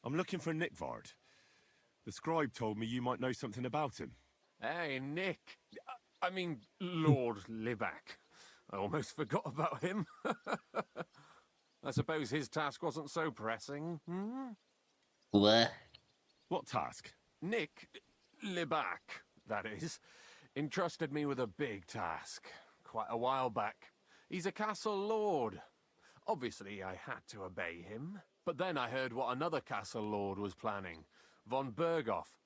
I'm looking for Nickvard. The scribe told me you might know something about him. Hey, Nick. I mean, Lord Libac. I almost forgot about him. I suppose his task wasn't so pressing. Hmm? What? What task? Nick Libac, that is, entrusted me with a big task quite a while back. He's a castle lord. Obviously, I had to obey him. But then I heard what another castle lord was planning, von Berghoff,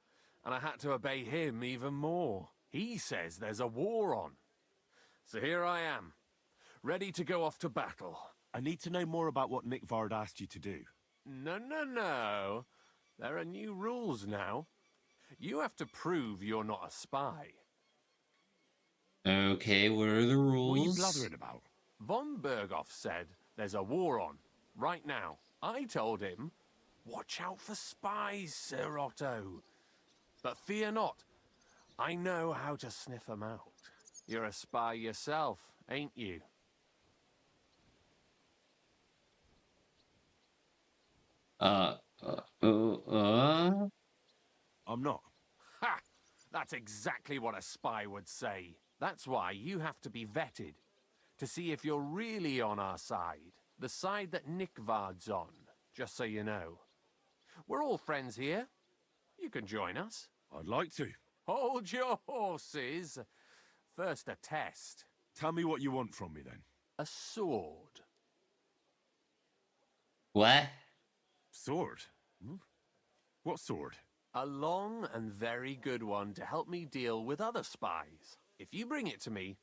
and I had to obey him even more. He says there's a war on. So here I am, ready to go off to battle. I need to know more about what Nickvard asked you to do. No. There are new rules now. You have to prove you're not a spy. Okay, what are the rules? What are you blathering about? Von Berghoff said there's a war on, right now. I told him, watch out for spies, Sir Otto. But fear not, I know how to sniff them out. You're a spy yourself, ain't you? I'm not. Ha! That's exactly what a spy would say. That's why you have to be vetted, to see if you're really on our side. The side that Nickvard's on, just so you know. We're all friends here. You can join us. I'd like to. Hold your horses. First a test. Tell me what you want from me, then. A sword. What? Sword? What sword? A long and very good one to help me deal with other spies. If you bring it to me,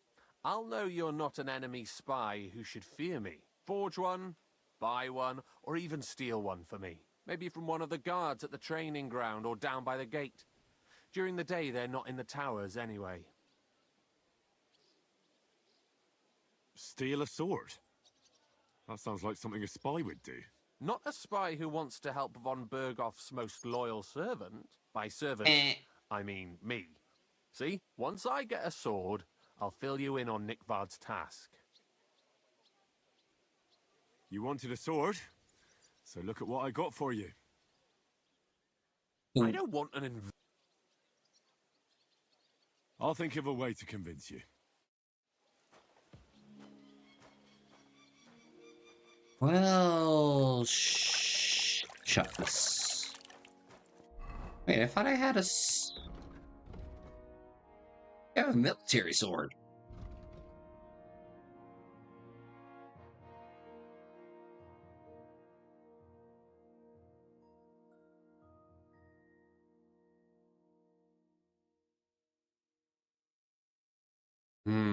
I'll know you're not an enemy spy who should fear me. Forge one, buy one, or even steal one for me. Maybe from one of the guards at the training ground or down by the gate. During the day, they're not in the towers anyway. Steal a sword? That sounds like something a spy would do. Not a spy who wants to help von Berghoff's most loyal servant. By servant, I mean me. See, once I get a sword, I'll fill you in on Nickvard's task. You wanted a sword? So look at what I got for you. I don't want an I'll think of a way to convince you. Well, shucks. Wait, I thought I had I have a military sword. Hmm.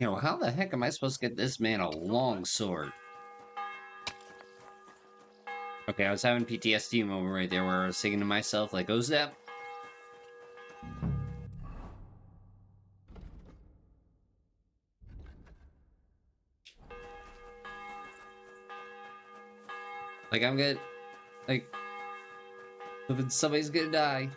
You know, how the heck am I supposed to get this man a long sword? Okay, I was having PTSD moment right there where I was thinking to myself, like, oh, Zep. Like, I'm gonna, like, somebody's gonna die.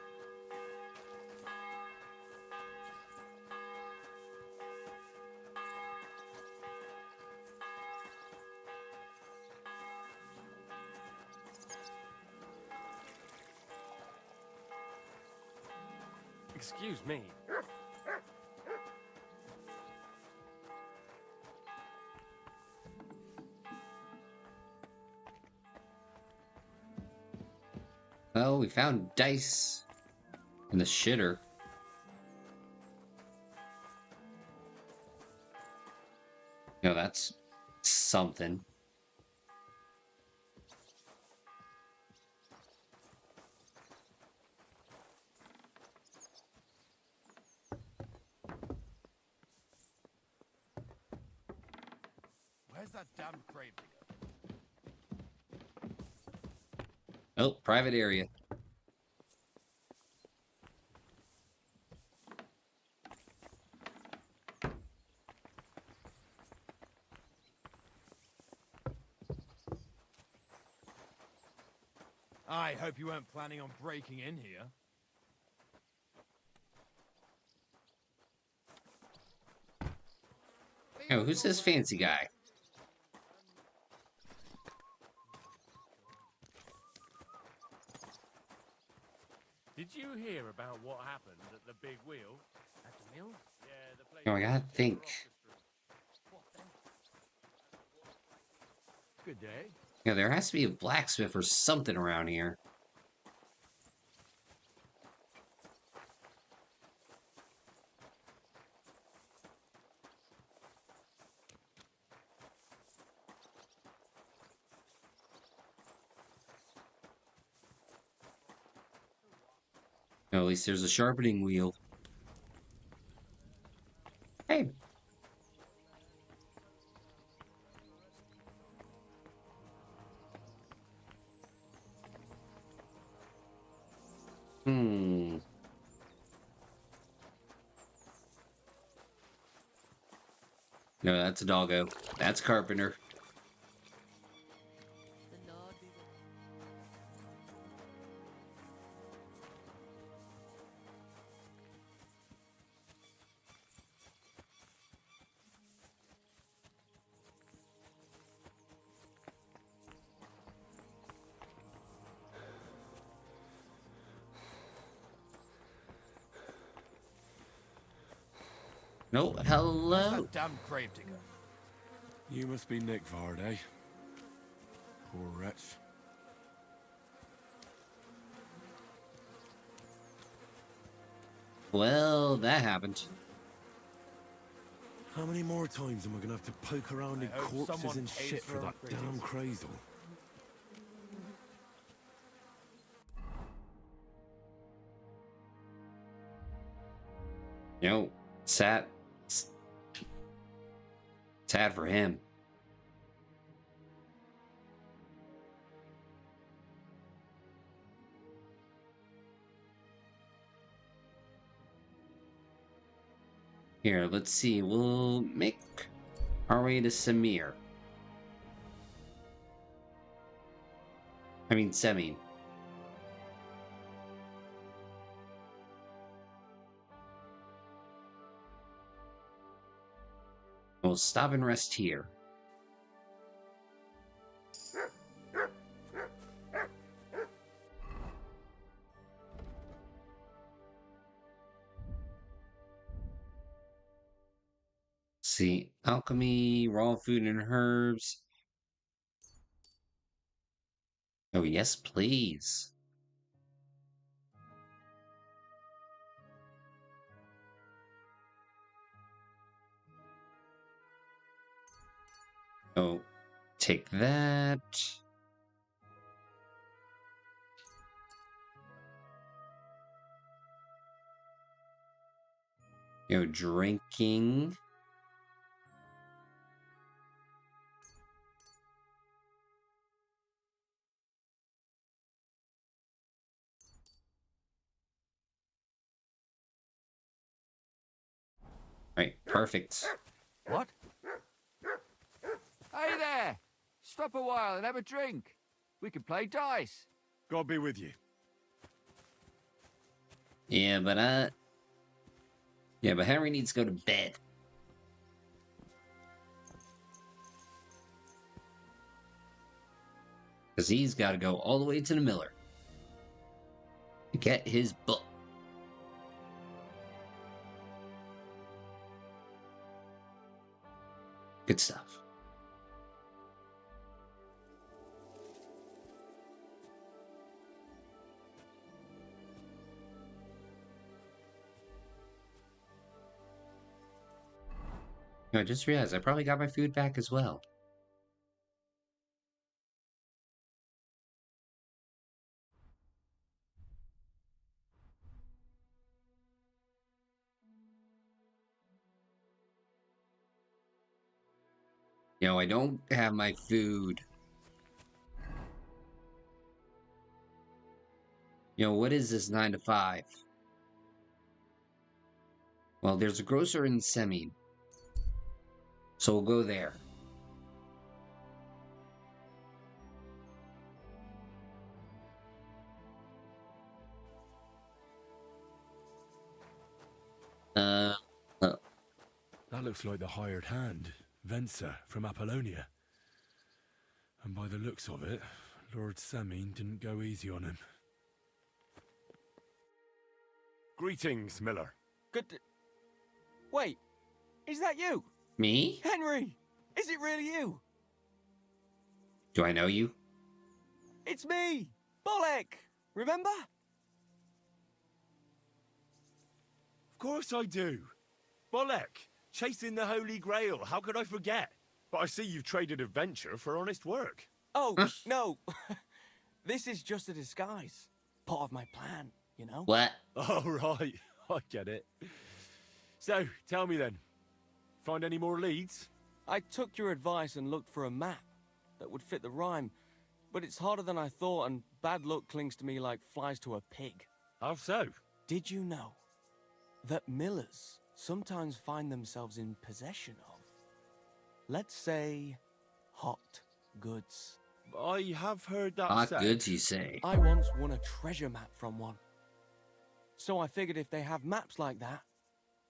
Excuse me. Well, we found dice in the shitter. You know, that's something. Where's that damn grave digger? Oh, private area. I hope you weren't planning on breaking in here. Oh, who's this fancy guy? Did you hear about what happened at the big wheel? At the mill? Yeah, the place. Oh, I gotta think. Good day. Yeah, there has to be a blacksmith or something around here. Oh, at least there's a sharpening wheel. Hey. Hmm. No, that's a doggo. That's carpenter. No, Where's hello. that damn grave digger? You must be Nick Vard, eh? Poor wretch. Well, that happened. How many more times am I gonna have to poke around in I hope corpses someone and pays shit for for that upgrades. damn cradle? You know, sad for him. Here, let's see. We'll make our way to Samir. I mean, Semir. We'll stop and rest here. See, alchemy, raw food and herbs. Oh, yes, please. Oh, take that. Drinking. Right, perfect. What? Hey there! Stop a while and have a drink. We can play dice. God be with you. Yeah, but Henry needs to go to bed. Because he's got to go all the way to the miller to get his book. Good stuff. I just realized I probably got my food back as well. I don't have my food. What is this 9 to 5? Well, there's a grocer in Semine. So we'll go there. That looks like the hired hand, Venser from Apollonia. And by the looks of it, Lord Semine didn't go easy on him. Greetings, Miller. Good. Wait, is that you? Me? Henry! Is it really you? Do I know you? It's me! Bolek! Remember? Of course I do. Bolek, chasing the Holy Grail, how could I forget? But I see you've traded adventure for honest work. Oh, no. This is just a disguise. Part of my plan, you know? What? Oh, right. I get it. So, tell me then. Find any more leads? I took your advice and looked for a map that would fit the rhyme, but it's harder than I thought, and bad luck clings to me like flies to a pig. How so? Did you know that millers sometimes find themselves in possession of, let's say, hot goods? I have heard that Hot said. goods, you say? I once won a treasure map from one. So I figured if they have maps like that,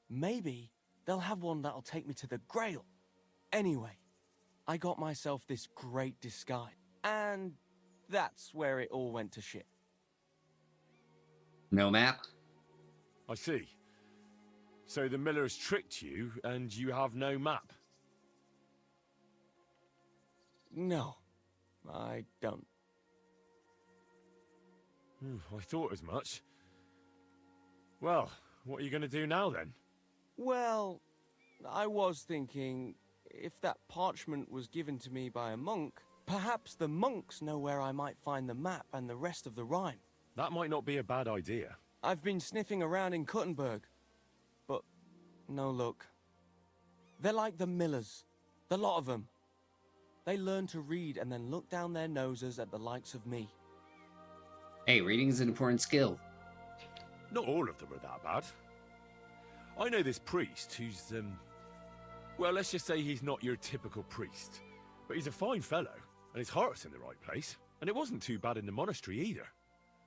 maybe they'll have one that'll take me to the Grail. Anyway, I got myself this great disguise, and that's where it all went to shit. No map? I see. So the millers tricked you, and you have no map? No, I don't. I thought as much. Well, what are you going to do now, then? Well, I was thinking, if that parchment was given to me by a monk, perhaps the monks know where I might find the map and the rest of the rhyme. That might not be a bad idea. I've been sniffing around in Kuttenberg, but no luck. They're like the millers, the lot of them. They learn to read and then look down their noses at the likes of me. Hey, reading is an important skill. Not all of them are that bad. I know this priest who's, well, let's just say he's not your typical priest. But he's a fine fellow, and his heart's in the right place. And it wasn't too bad in the monastery either.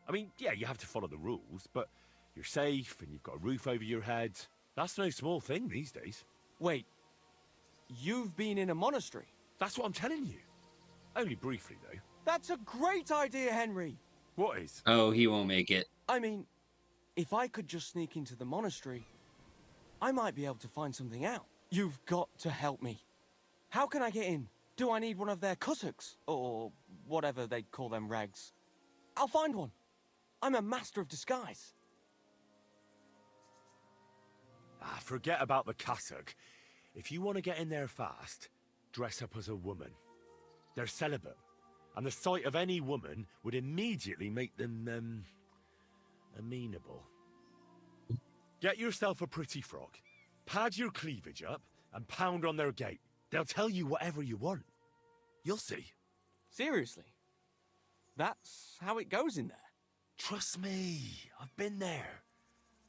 I mean, yeah, you have to follow the rules, but you're safe, and you've got a roof over your head. That's no small thing these days. Wait, you've been in a monastery. That's what I'm telling you. Only briefly, though. That's a great idea, Henry. What is? Oh, he won't make it. I mean, if I could just sneak into the monastery, I might be able to find something out. You've got to help me. How can I get in? Do I need one of their kutuks? Or whatever they call them rags? I'll find one. I'm a master of disguise. Ah, forget about the cassock. If you want to get in there fast, dress up as a woman. They're celibate, and the sight of any woman would immediately make them, amenable. Get yourself a pretty frock, pad your cleavage up, and pound on their gate. They'll tell you whatever you want. You'll see. Seriously? That's how it goes in there? Trust me, I've been there.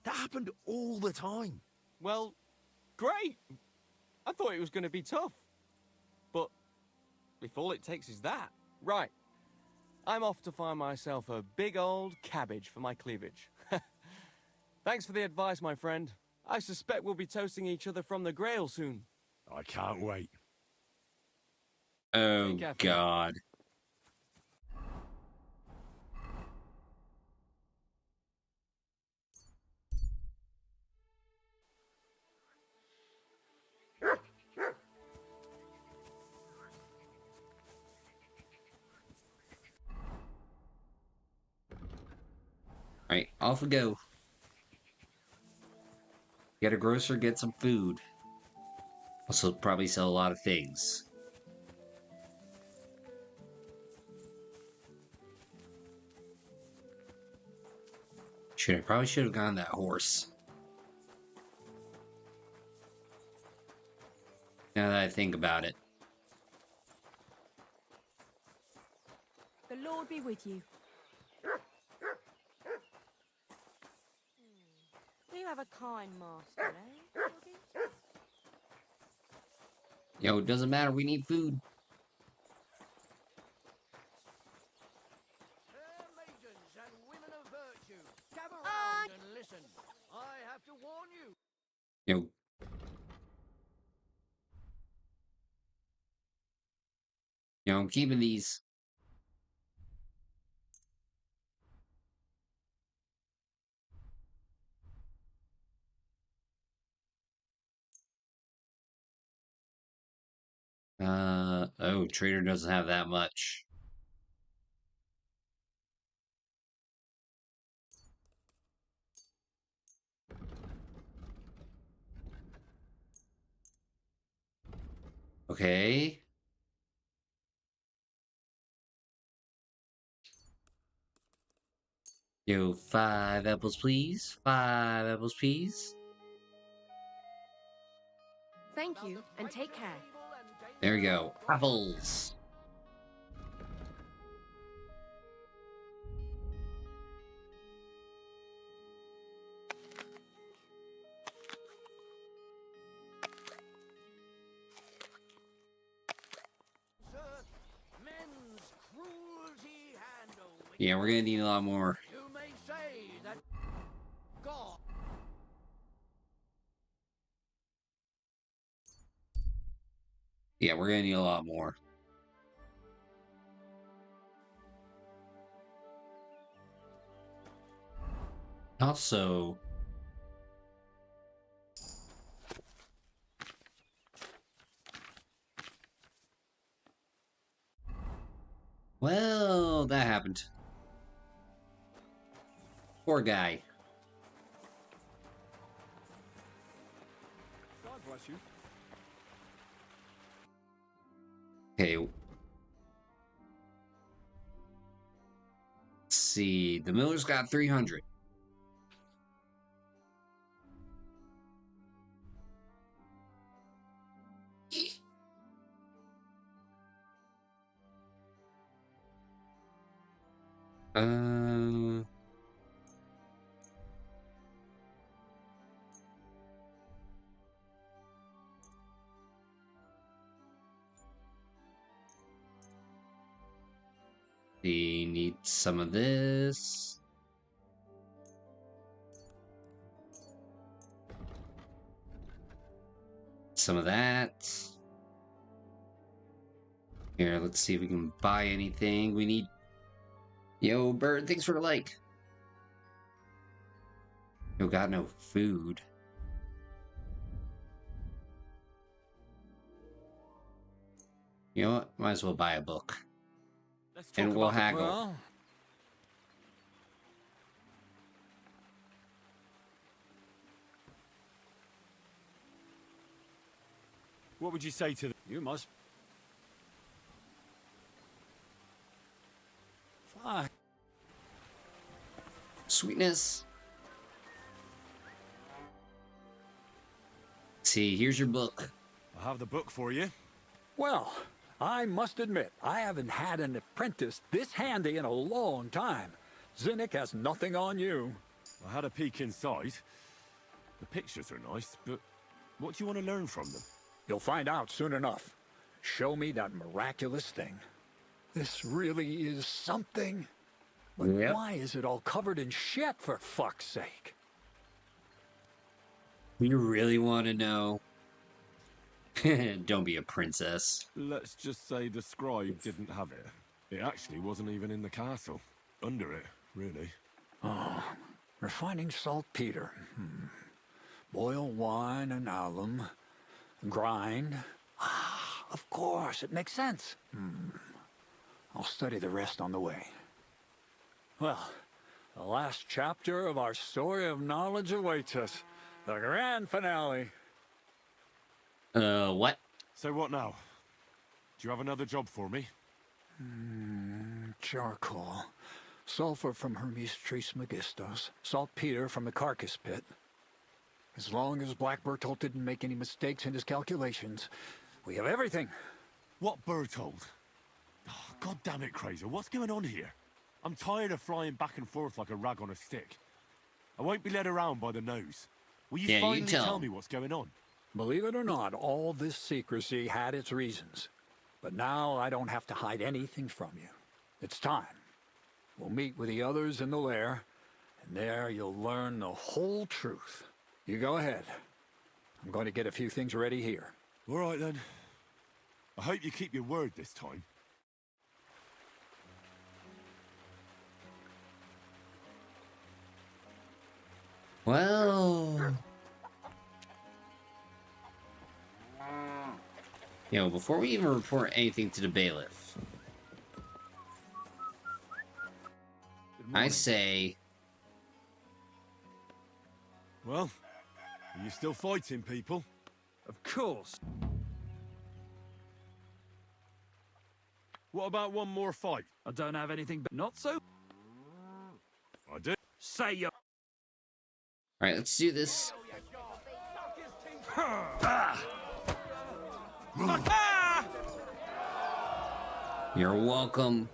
That happened all the time. Well, great. I thought it was going to be tough. But if all it takes is that, right. I'm off to find myself a big old cabbage for my cleavage. Thanks for the advice, my friend. I suspect we'll be toasting each other from the Grail soon. I can't wait. Oh, God. Alright, off we go. Get a grocer, get some food. Also, probably sell a lot of things. I probably should have gotten that horse. Now that I think about it. The Lord be with you. You have a kind master, eh? Doggy? Yo, it doesn't matter, we need food. Fair maidens and women of virtue, gather round and listen. I have to warn you. Yo. Yo, I'm keeping these. Oh, trader doesn't have that much. Okay. Yo, 5 apples, please. 5 apples, please. Thank you, and take care. There we go. Apples. Men's cruelty handle. Yeah, we're gonna need a lot more. You may say that God. Yeah, we're gonna need a lot more. Also, well, that happened. Poor guy. God bless you. Okay. Let's see. The miller's got 300. He needs some of this. Some of that. Here, let's see if we can buy anything. We need... Yo, bird, thanks for the like. Yo, got no food. You know what? Might as well buy a book. And we'll haggle. Well, What would you say to them? you must... Fuck. Sweetness. See, here's your book. I have the book for you. Well, I must admit, I haven't had an apprentice this handy in a long time. Zinnik has nothing on you. I had a peek inside. The pictures are nice, but what do you want to learn from them? You'll find out soon enough. Show me that miraculous thing. This really is something. But why is it all covered in shit, for fuck's sake? You really want to know? Don't be a princess. Let's just say the scribe didn't have it. It actually wasn't even in the castle. Under it, really. Oh, refining saltpeter. Boil wine and alum. Grind. Ah, of course, it makes sense. I'll study the rest on the way. Well, the last chapter of our story of knowledge awaits us. The grand finale. What? So what now? Do you have another job for me? Charcoal. Sulfur from Hermes Trismegistus. Saltpeter from the carcass pit. As long as Black Bertolt didn't make any mistakes in his calculations, we have everything. What Bertolt? Oh, God damn it, Kraser. What's going on here? I'm tired of flying back and forth like a rag on a stick. I won't be led around by the nose. Will you finally tell me what's going on? Believe it or not, all this secrecy had its reasons. But now I don't have to hide anything from you. It's time. We'll meet with the others in the lair, and there you'll learn the whole truth. You go ahead. I'm going to get a few things ready here. All right, then. I hope you keep your word this time. Well... Yo, before we even report anything to the bailiff, I say... Well, are you still fighting, people? Of course. What about one more fight? I don't have anything but not so. I do. Say you. Alright, let's do this. You're welcome.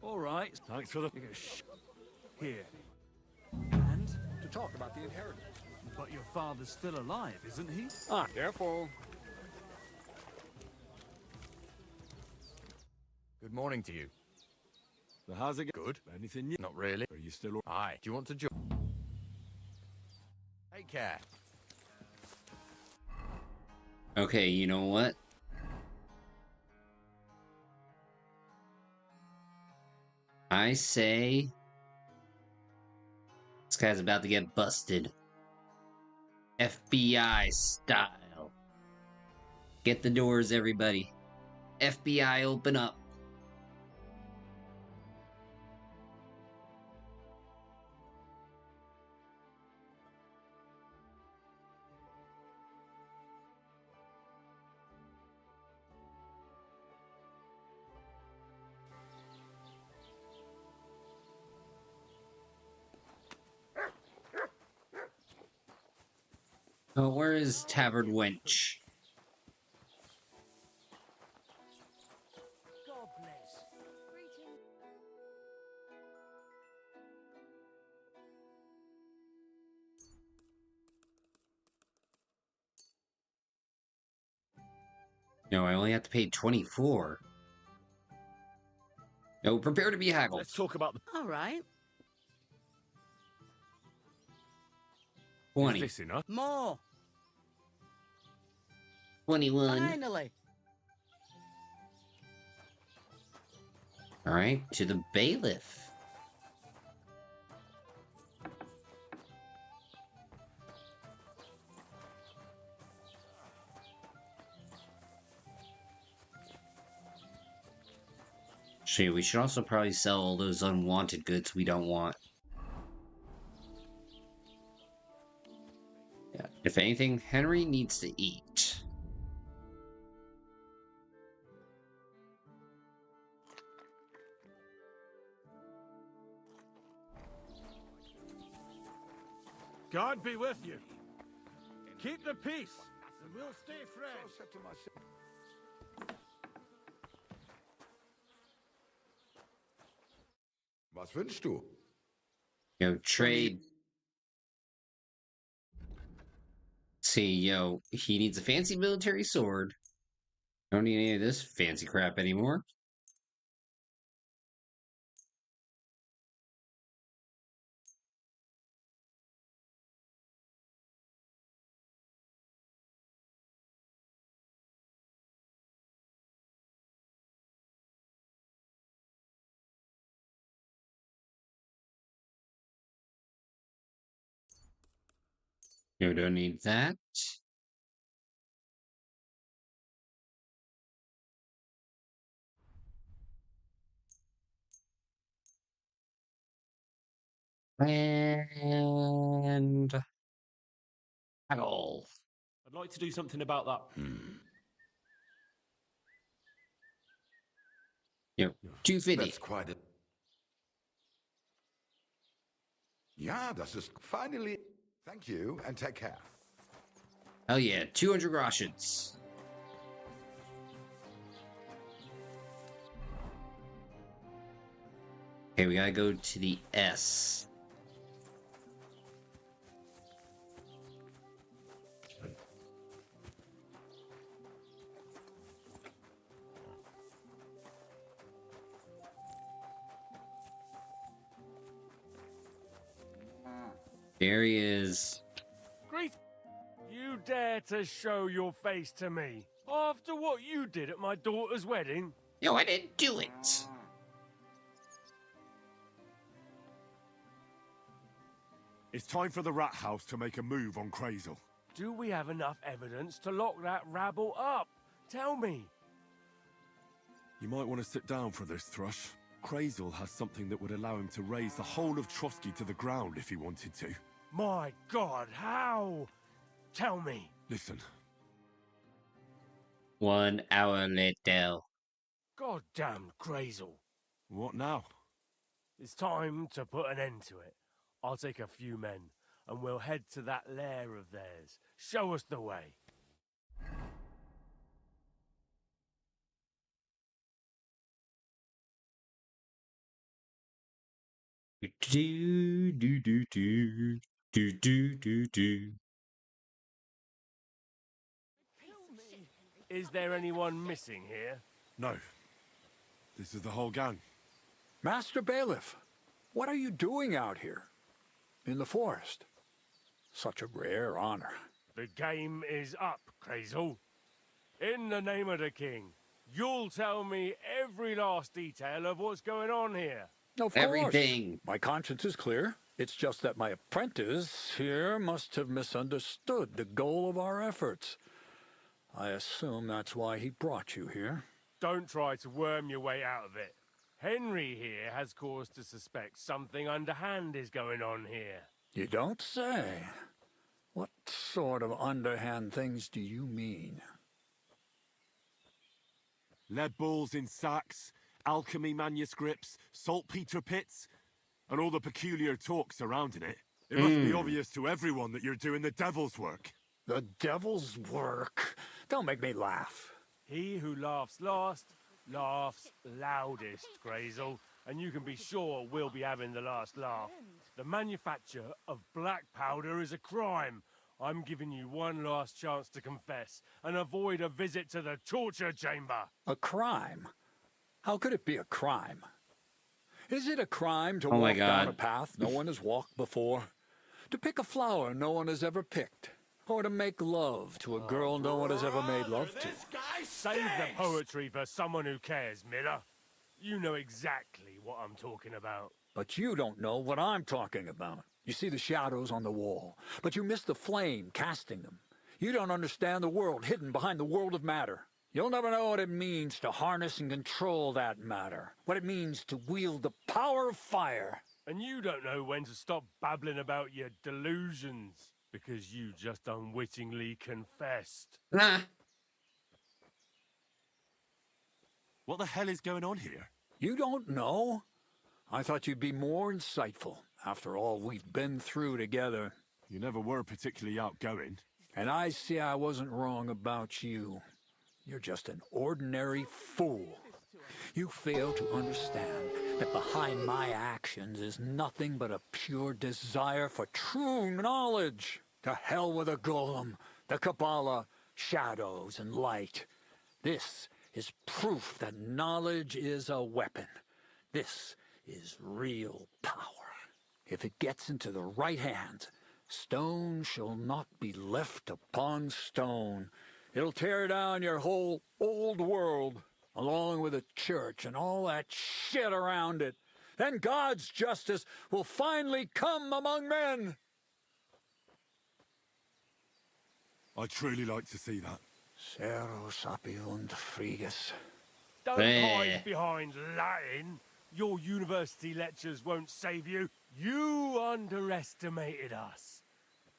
All right. Thanks for the... Here. And to talk about the inheritance. But your father's still alive, isn't he? Ah, careful. Good morning to you. So how's it going? Good. Anything new? Not really. Are you still... Aye. Do you want to join? Take care. Okay, you know what? I say... This guy's about to get busted. FBI style. Get the doors, everybody. FBI, open up. Oh, where is Tavern Wench? No, I only have to pay 24. No, prepare to be haggled. Let's talk about the... All right. 20. Is this enough? More. 21. Finally. All right, to the bailiff. Shit, we should also probably sell all those unwanted goods we don't want. Yeah, if anything, Henry needs to eat. God be with you. Keep the peace, and we'll stay friends. Was wünschst du? Yo, trade. See, yo, he needs a fancy military sword. Don't need any of this fancy crap anymore. You don't need that. And battle. I'd like to do something about that. Yo, 250. That's quite a... Ja, das ist finally... Thank you, and take care. Oh yeah, 200 groshens. Okay, we gotta go to the S. There he is. Great. You dare to show your face to me after what you did at my daughter's wedding? Yo, I didn't do it. It's time for the rat house to make a move on Crazel. Do we have enough evidence to lock that rabble up? Tell me. You might want to sit down for this, Thrush. Crazel has something that would allow him to raise the whole of Trotsky to the ground if he wanted to. My God, how? Tell me. Listen. 1 hour later. Goddamn Crazel. What now? It's time to put an end to it. I'll take a few men, and we'll head to that lair of theirs. Show us the way. Do do do do do do do do. Is there anyone missing here? No. This is the whole gang. Master Bailiff, what are you doing out here? In the forest? Such a rare honor. The game is up, Crazel. In the name of the king, you'll tell me every last detail of what's going on here. Of Everything. course. My conscience is clear. It's just that my apprentice here must have misunderstood the goal of our efforts. I assume that's why he brought you here. Don't try to worm your way out of it. Henry here has cause to suspect something underhand is going on here. You don't say. What sort of underhand things do you mean? Lead balls in sacks, alchemy manuscripts, saltpeter pits, and all the peculiar talk surrounding it. It must be obvious to everyone that you're doing the devil's work. The devil's work? Don't make me laugh. He who laughs last, laughs loudest, Crazel. And you can be sure we'll be having the last laugh. The manufacture of black powder is a crime. I'm giving you one last chance to confess and avoid a visit to the torture chamber. A crime? How could it be a crime? Is it a crime to walk down a path no one has walked before? To pick a flower no one has ever picked? Or to make love to a girl no one has ever made love to. Save the poetry for someone who cares, Miller. You know exactly what I'm talking about. But you don't know what I'm talking about. You see the shadows on the wall, but you miss the flame casting them. You don't understand the world hidden behind the world of matter. You'll never know what it means to harness and control that matter. What it means to wield the power of fire. And you don't know when to stop babbling about your delusions, because you just unwittingly confessed. What the hell is going on here? You don't know? I thought you'd be more insightful after all we've been through together. You never were particularly outgoing. And I see I wasn't wrong about you. You're just an ordinary fool. You fail to understand that behind my actions is nothing but a pure desire for true knowledge. To hell with a golem, the Kabbalah, shadows, and light. This is proof that knowledge is a weapon. This is real power. If it gets into the right hands, stone shall not be left upon stone. It'll tear down your whole old world, along with the church and all that shit around it. Then God's justice will finally come among men. I'd truly like to see that. Sero sapiunt frigus. Don't hide behind Latin. Your university lectures won't save you. You underestimated us.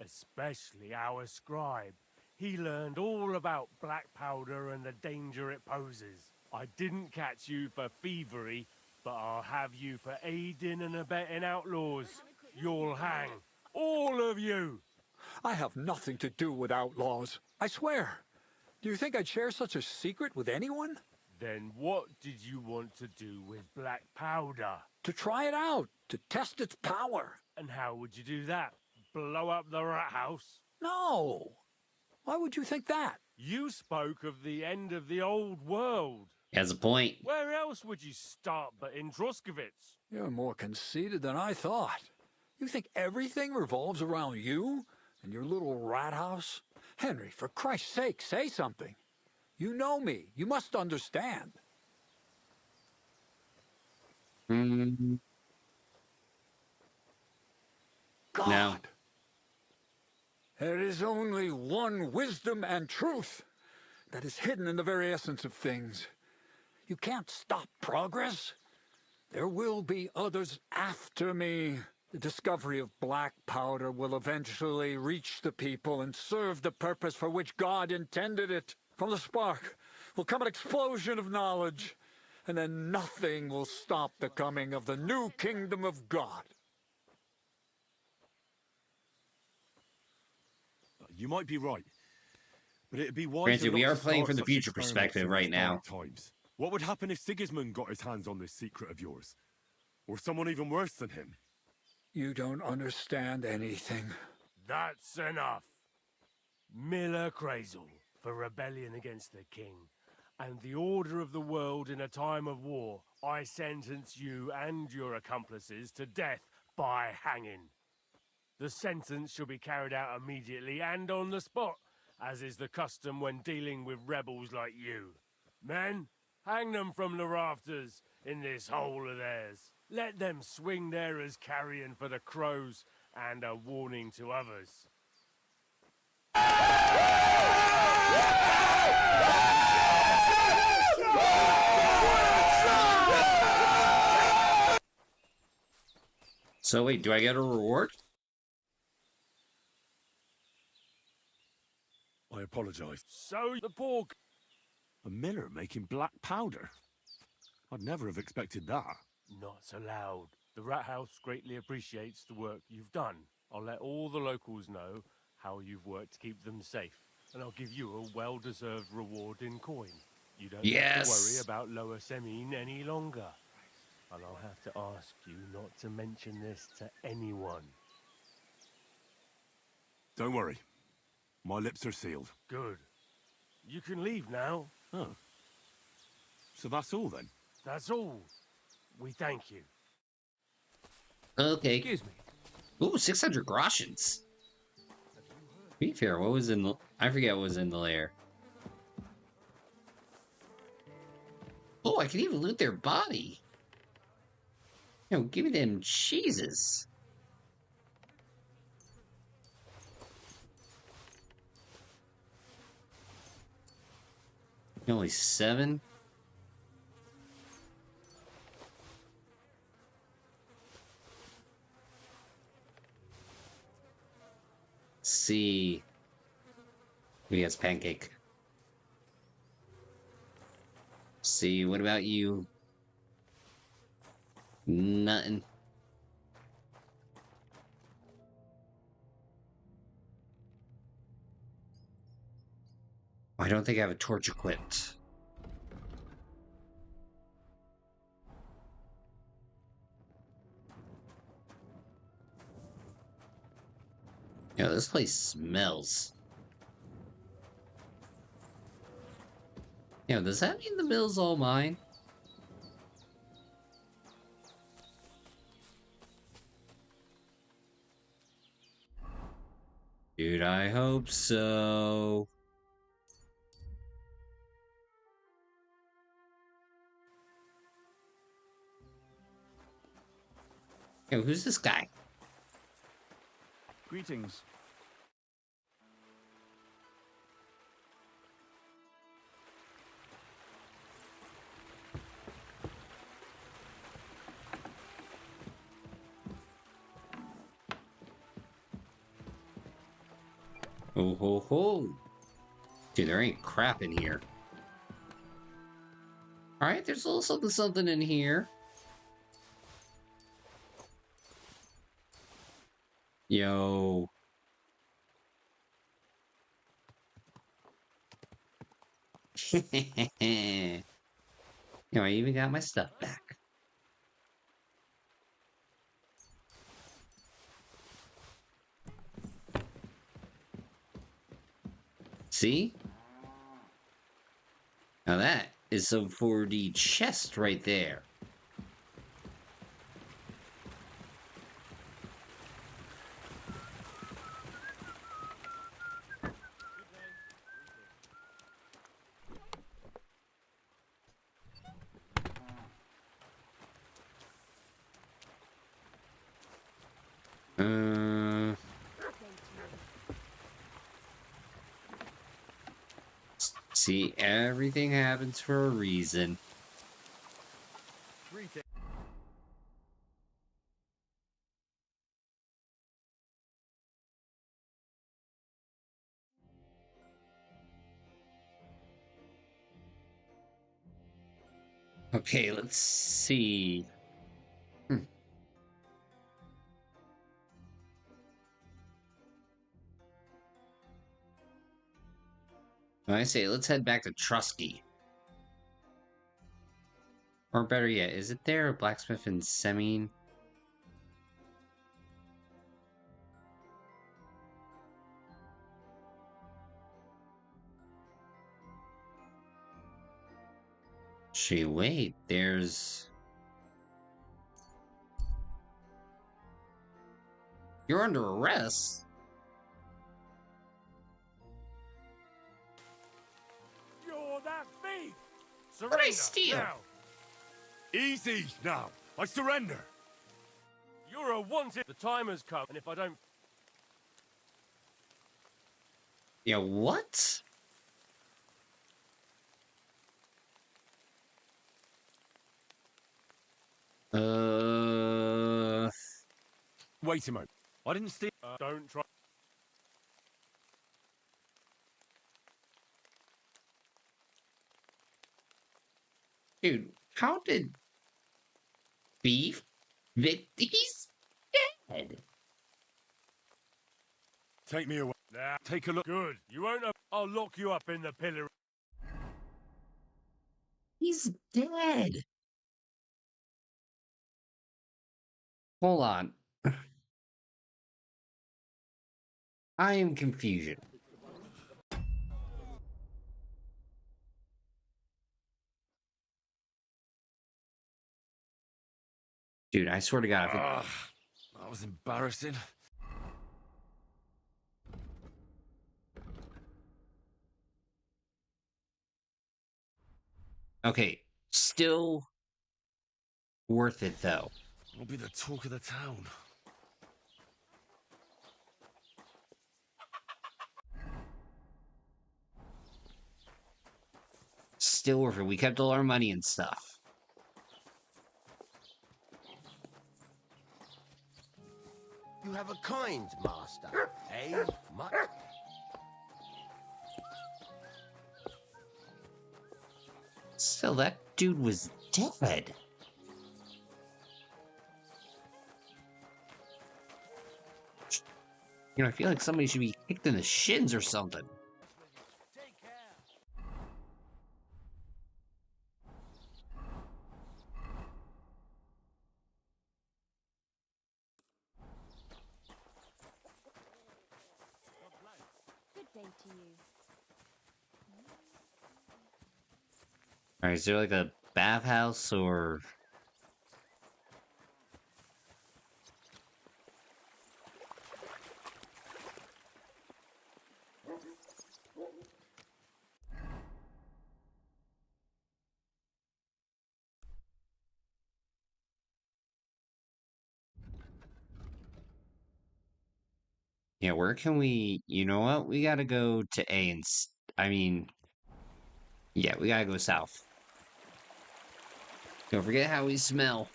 Especially our scribe. He learned all about black powder and the danger it poses. I didn't catch you for thievery, but I'll have you for aiding and abetting outlaws. You'll hang. All of you. I have nothing to do with outlaws. I swear. Do you think I'd share such a secret with anyone? Then what did you want to do with black powder? To try it out, to test its power. And how would you do that? Blow up the rat house? No. Why would you think that? You spoke of the end of the old world. He has a point. Where else would you start but in Droskowitz? You're more conceited than I thought. You think everything revolves around you and your little rat house? Henry, for Christ's sake, say something. You know me. You must understand. God. No. There is only one wisdom and truth that is hidden in the very essence of things. You can't stop progress. There will be others after me. The discovery of black powder will eventually reach the people and serve the purpose for which God intended it. From the spark will come an explosion of knowledge, and then nothing will stop the coming of the new kingdom of God. You might be right, but it'd be wise. Granted, we are playing from the future perspective right now. Times. What would happen if Sigismund got his hands on this secret of yours? Or someone even worse than him? You don't understand anything. That's enough. Miller Crazel for rebellion against the king and the order of the world in a time of war. I sentence you and your accomplices to death by hanging. The sentence shall be carried out immediately and on the spot, as is the custom when dealing with rebels like you. Men, hang them from the rafters in this hole of theirs. Let them swing there as carrion for the crows and a warning to others. So wait, do I get a reward? I apologize. So the pork. A miller making black powder? I'd never have expected that. Not allowed. The rat house greatly appreciates the work you've done. I'll let all the locals know how you've worked to keep them safe, and I'll give you a well-deserved reward in coin. You don't have to worry about Lower Semine any longer. And I'll have to ask you not to mention this to anyone. Don't worry. My lips are sealed. Good. You can leave now. Oh. So that's all then? That's all. We thank you. Okay. Excuse me. Ooh, 600 groshens. be fair, what was in the... I forget what was in the lair. Oh, I can even loot their body. You know, give me them cheeses. Only 7? Let's see. Maybe has pancake. See, what about you? Nothing. I don't think I have a torch equipped. Yeah, this place smells. Yeah, does that mean the mill's all mine? Dude, I hope so. Yo, who's this guy? Greetings. Oh ho ho. Dude, there ain't crap in here. Alright, there's a little something in here. Yo. You know, I even got my stuff back. See? Now that is some 4D chest right there. See, everything happens for a reason. Okay, let's see. I say, let's head back to Trusky. Or better yet, is it there a blacksmith in Semine? Gee, wait, there's... You're under arrest? You're that thief! What did I steal? Now. Easy now. I surrender. You're a wanted. The time has come, and if I don't... Yeah, what? Wait a moment. I didn't steal. Don't try. Dude, how did Beef Vicky's dead? Take me away. Nah. Take a look. Good. You won't know. I'll lock you up in the pillory. He's dead. Hold on. I am confusion. Dude, I swear to God. That was embarrassing. Okay, still worth it though. I'll be the talk of the town. Still worth it. We kept all our money and stuff. You have a kind master, eh, mutt? Still, that dude was dead. You know, I feel like somebody should be kicked in the shins or something. Good day to you. Alright, is there like a bathhouse or... Yeah, where can we... You know what? We gotta go to A and... I mean... Yeah, we gotta go south. Don't forget how we smell.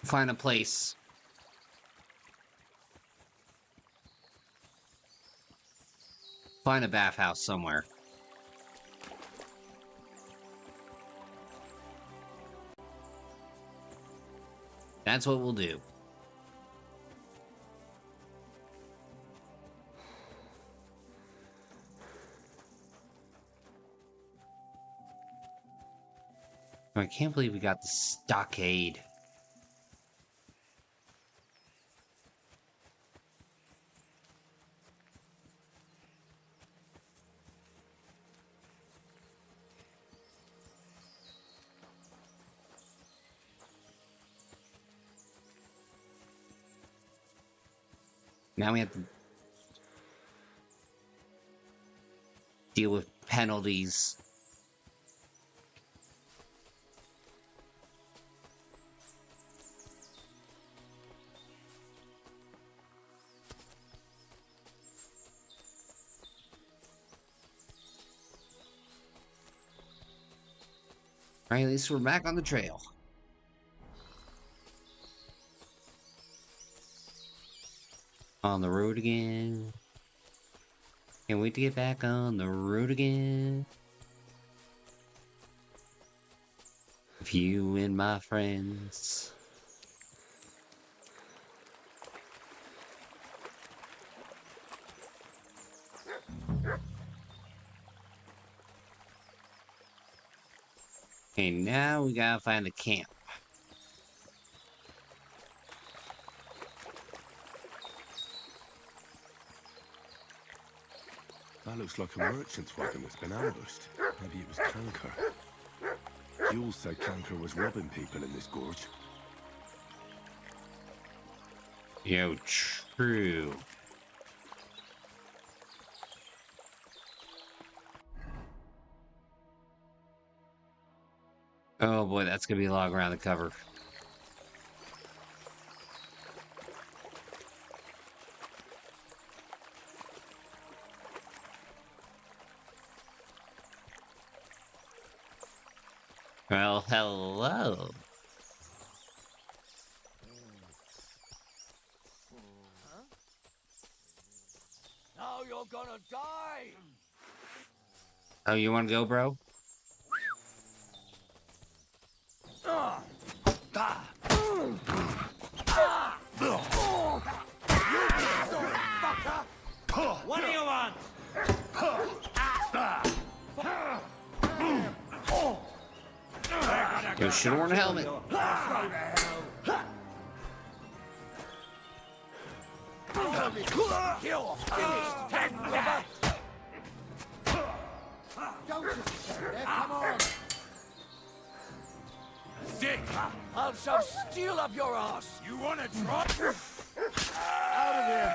Find a place. Find a bathhouse somewhere. That's what we'll do. I can't believe we got the stockade. Now we have to deal with penalties. Right, at least we're back on the trail. On the road again. Can't wait to get back on the road again. With you and my friends. Okay, now we gotta find the camp. That looks like a merchant's wagon that's been ambushed. Maybe it was Canker. Jules said Canker was robbing people in this gorge. Yo, true. Oh boy, that's gonna be a long around the cover. Well, hello. Now you're gonna die! Oh, you wanna go, bro? What do you want? You should've worn a helmet. You're finished, King Luvat! Don't just stand there, come on! Dick! I'll shove steel up your ass! You wanna try? Out of here!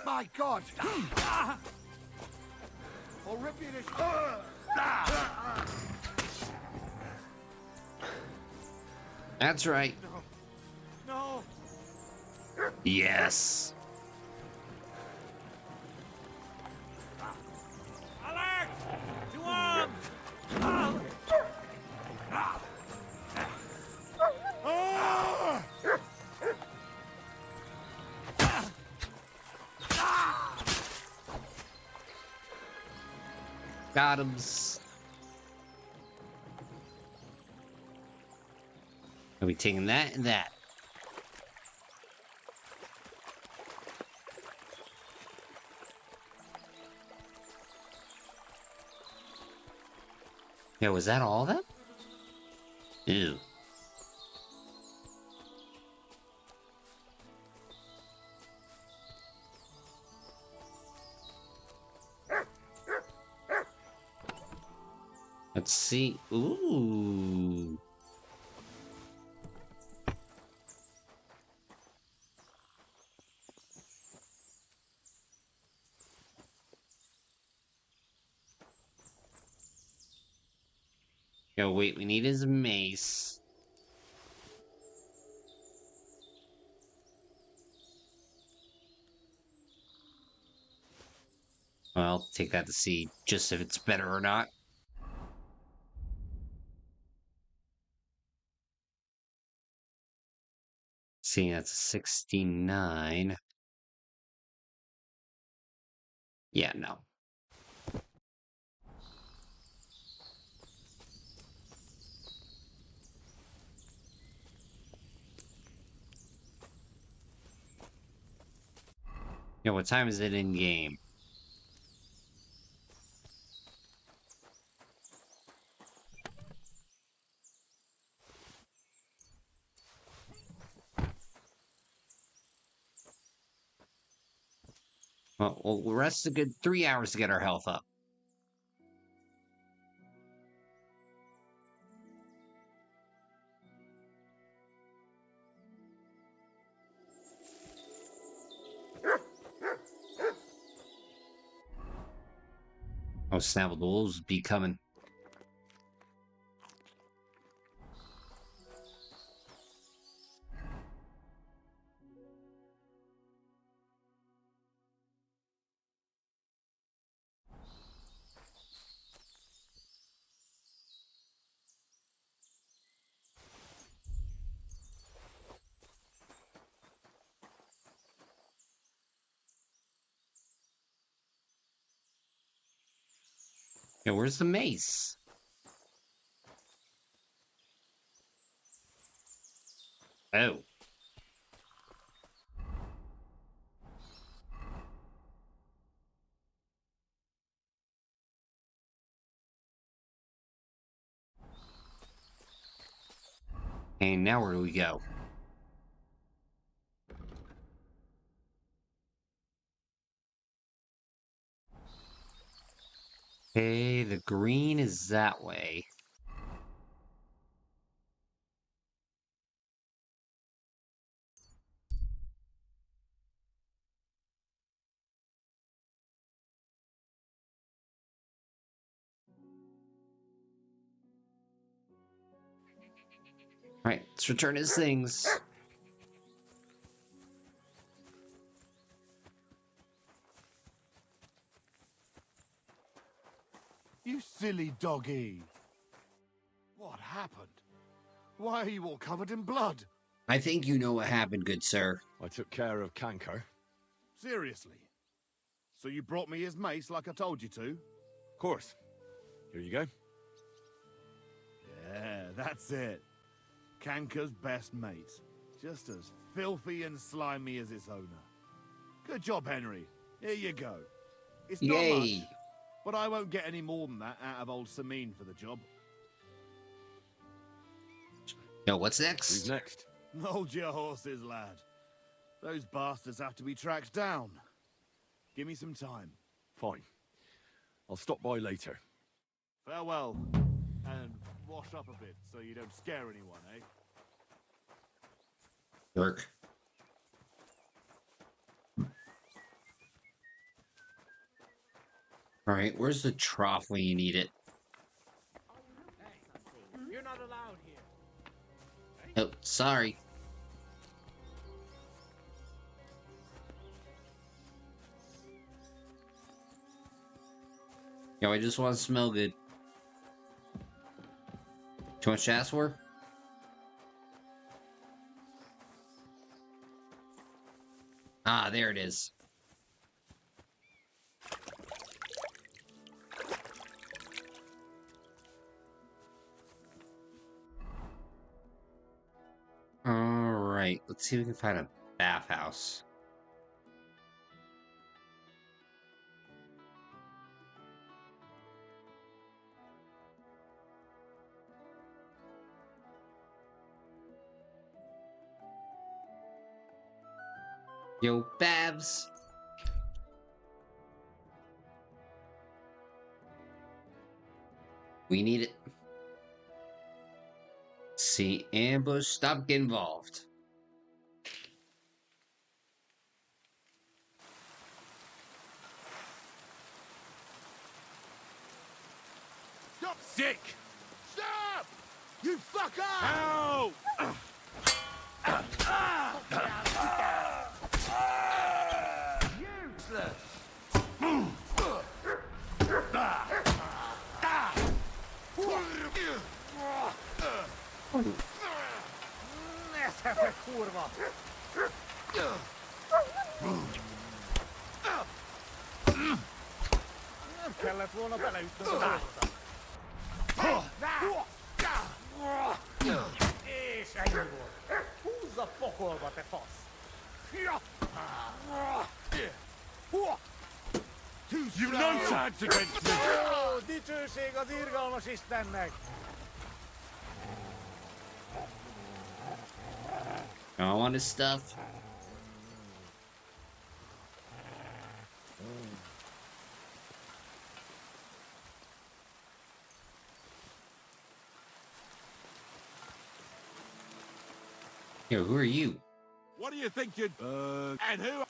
My God! I'll rip you to That's right. No! Yes. Alex! To arms! Ah! Got him. Are we taking that and that? Yeah, was that all of them? Ew. Let's see. Ooh. Yo, wait, we need his mace. Well, I'll take that to see just if it's better or not. See, that's a 69. Yeah, no. Yo, what time is it in game? Well, we'll rest a good 3 hours to get our health up. Oh, snap, the wolves be coming. Yeah, where's the mace? Oh. And now where do we go? Okay, the green is that way. Alright, let's return his things. You silly doggy! What happened? Why are you all covered in blood? I think you know what happened, good sir. I took care of Canker. Seriously? So you brought me his mace like I told you to? Of course. Here you go. Yeah, that's it. Canker's best mate. Just as filthy and slimy as its owner. Good job, Henry. Here you go. It's not much, but I won't get any more than that out of old Serene for the job. Yo, what's next? Who's next? Hold your horses, lad. Those bastards have to be tracked down. Give me some time. Fine. I'll stop by later. Farewell. And wash up a bit so you don't scare anyone, eh? Work. Alright, where's the trough when you need it? You're not allowed here. Oh. Sorry. Yo, I just want to smell good. Too much to ask for? Ah, there it is. Alright, let's see if we can find a bathhouse. Yo, Babs! We need it. See, ambush, stop getting involved. Stop! Sick! Stop! You fucker! Ow! Useless! Näsa kurva! Kellett volna beleütnöm az orrodat. És ennyi volt. Húzz a pokolba, te fasz! You've no chance against me! Ó, dicsőség az irgalmas Istennek! I want his stuff. Yo, who are you? What do you think you'd... And who...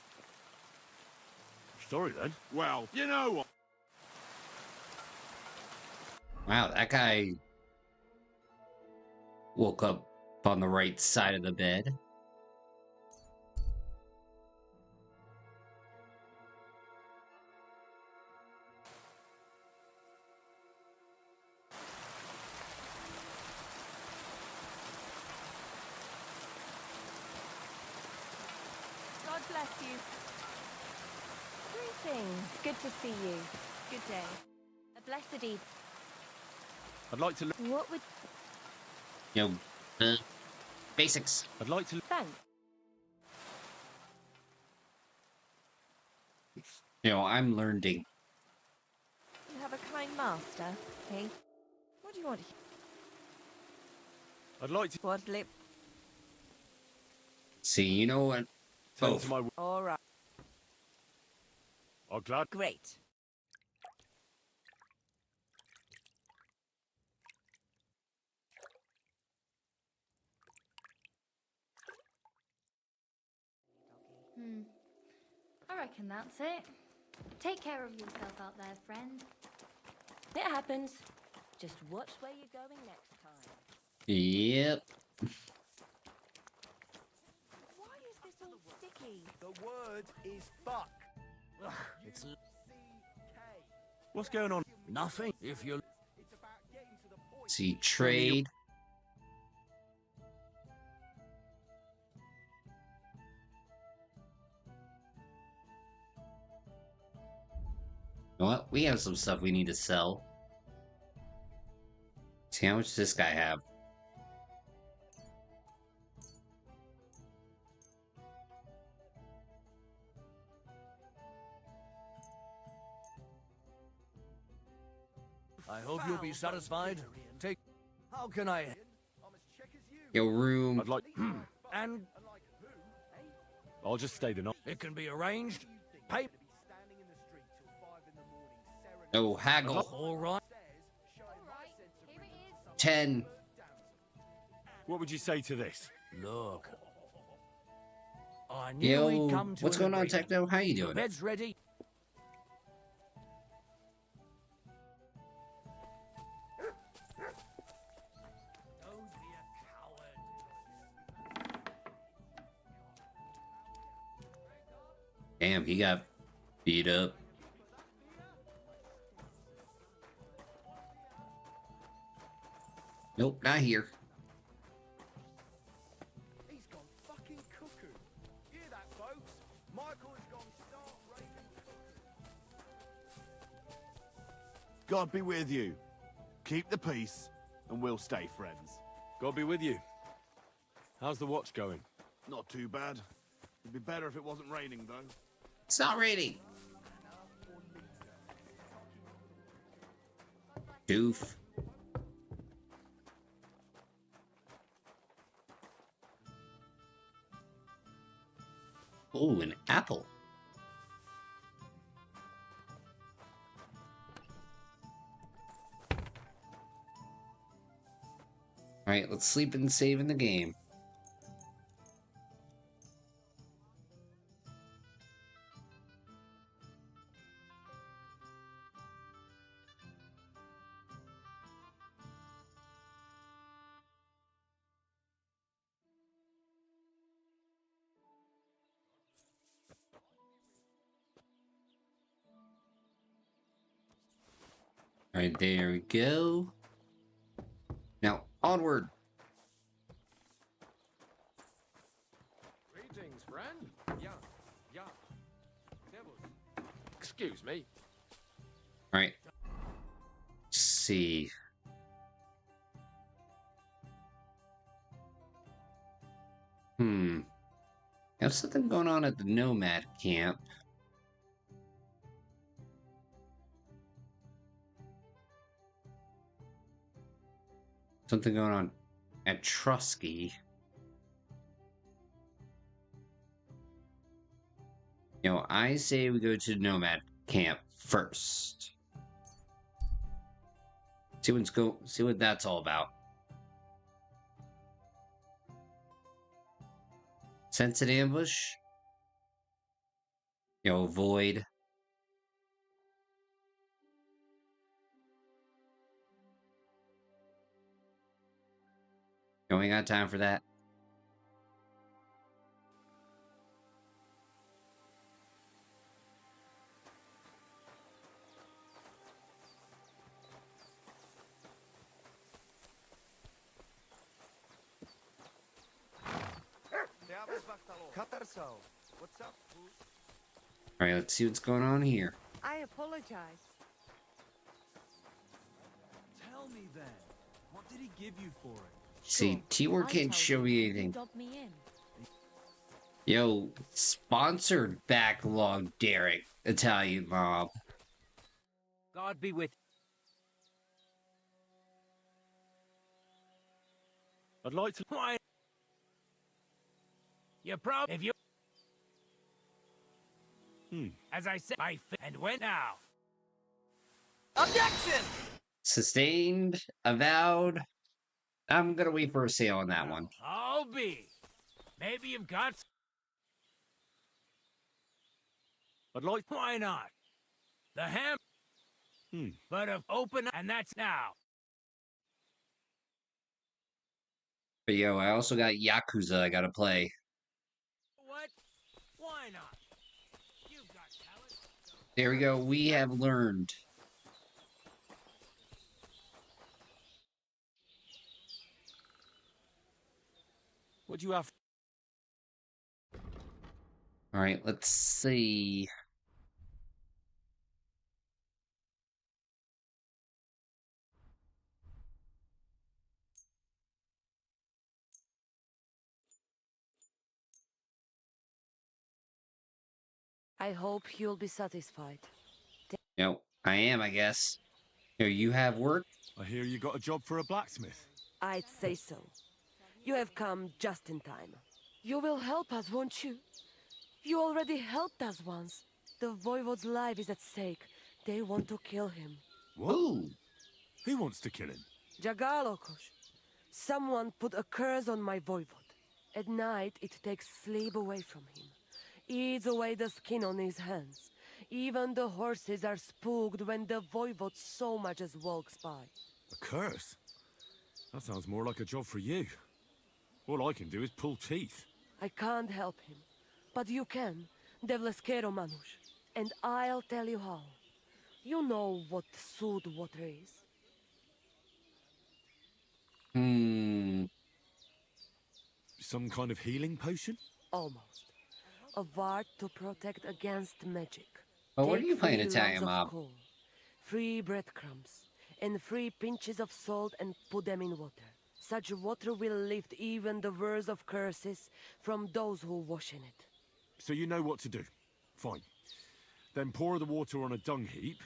Sorry then. Well, you know what? Wow, that guy woke up on the right side of the bed. God bless you. Greetings. Good to see you. Good day. A blessed eve. I'd like to... What would... Yo, basics. I'd like to... Thanks. Yo, I'm learning. You have a kind master, eh? What do you want? I'd like to... What lip? See, you know what? Turn to my... All right. I'm glad... Great. I reckon that's it. Take care of yourself out there, friend. It happens. Just watch where you're going next time. Yep. Why is this all sticky? The word is fuck. It's... What's going on? Nothing. If you're... See, trade. You know what? We have some stuff we need to sell. See, how much does this guy have? I hope you'll be satisfied. Take... How can I... Yo, room. I'd like... And... I'll just stay the night. It can be arranged. Pay... Oh, haggle. All right. 10. What would you say to this? Look. I knew Yo, we'd come to what's an going on, agreement. Techno? How you The doing? bed's ready. Damn, he got beat up. Nope, not here. He's gone fucking cuckoo. Hear that, folks? Michael has gone stark raving cuckoo. God be with you. Keep the peace, and we'll stay friends. God be with you. How's the watch going? Not too bad. It'd be better if it wasn't raining, though. It's not raining. Doof. Oh, an apple. Alright, let's sleep and save in the game. Alright, there we go. Now, onward. Greetings, friend. Yeah. Excuse me. Alright. Let's see. There's something going on at the Nomad camp. Something going on at Trusky. You know, I say we go to the Nomad camp first. See what that's all about. Sense an ambush. You know, avoid. You ain't got time for that. What's up? Alright, let's see what's going on here. I apologize. Tell me then, what did he give you for it? See, T-War can't show me anything. Yo, sponsored backlog, Derek, Italian mob. God be with you. I'd like to... You probably... If you... As I said, and when now? Objection! Sustained, avowed. I'm gonna wait for a sale on that one. I'll be. Maybe you've got... I'd like... Why not? The ham... But of open... And that's now. But yo, I also got Yakuza I gotta play. What? Why not? You've got talent. There we go, we have learned. What do you have? Alright, let's see. I hope you'll be satisfied. Yo, I am, I guess. Here, you have work? I hear you got a job for a blacksmith. I'd say so. You have come just in time. You will help us, won't you? You already helped us once. The Voivode's life is at stake. They want to kill him. What? Who wants to kill him? Jagalokos. Someone put a curse on my Voivode. At night, it takes sleep away from him. Eats away the skin on his hands. Even the horses are spooked when the Voivode so much as walks by. A curse? That sounds more like a job for you. All I can do is pull teeth. I can't help him. But you can. Devleskero, Manush. And I'll tell you how. You know what sooth water is? Some kind of healing potion? Almost. A ward to protect against magic. Oh, what are you playing 3 Italian, lumps of Mom? coal, 3 breadcrumbs, and 3 pinches of salt and put them in water. Such water will lift even the worst of curses from those who wash in it. So you know what to do. Fine. Then pour the water on a dung heap,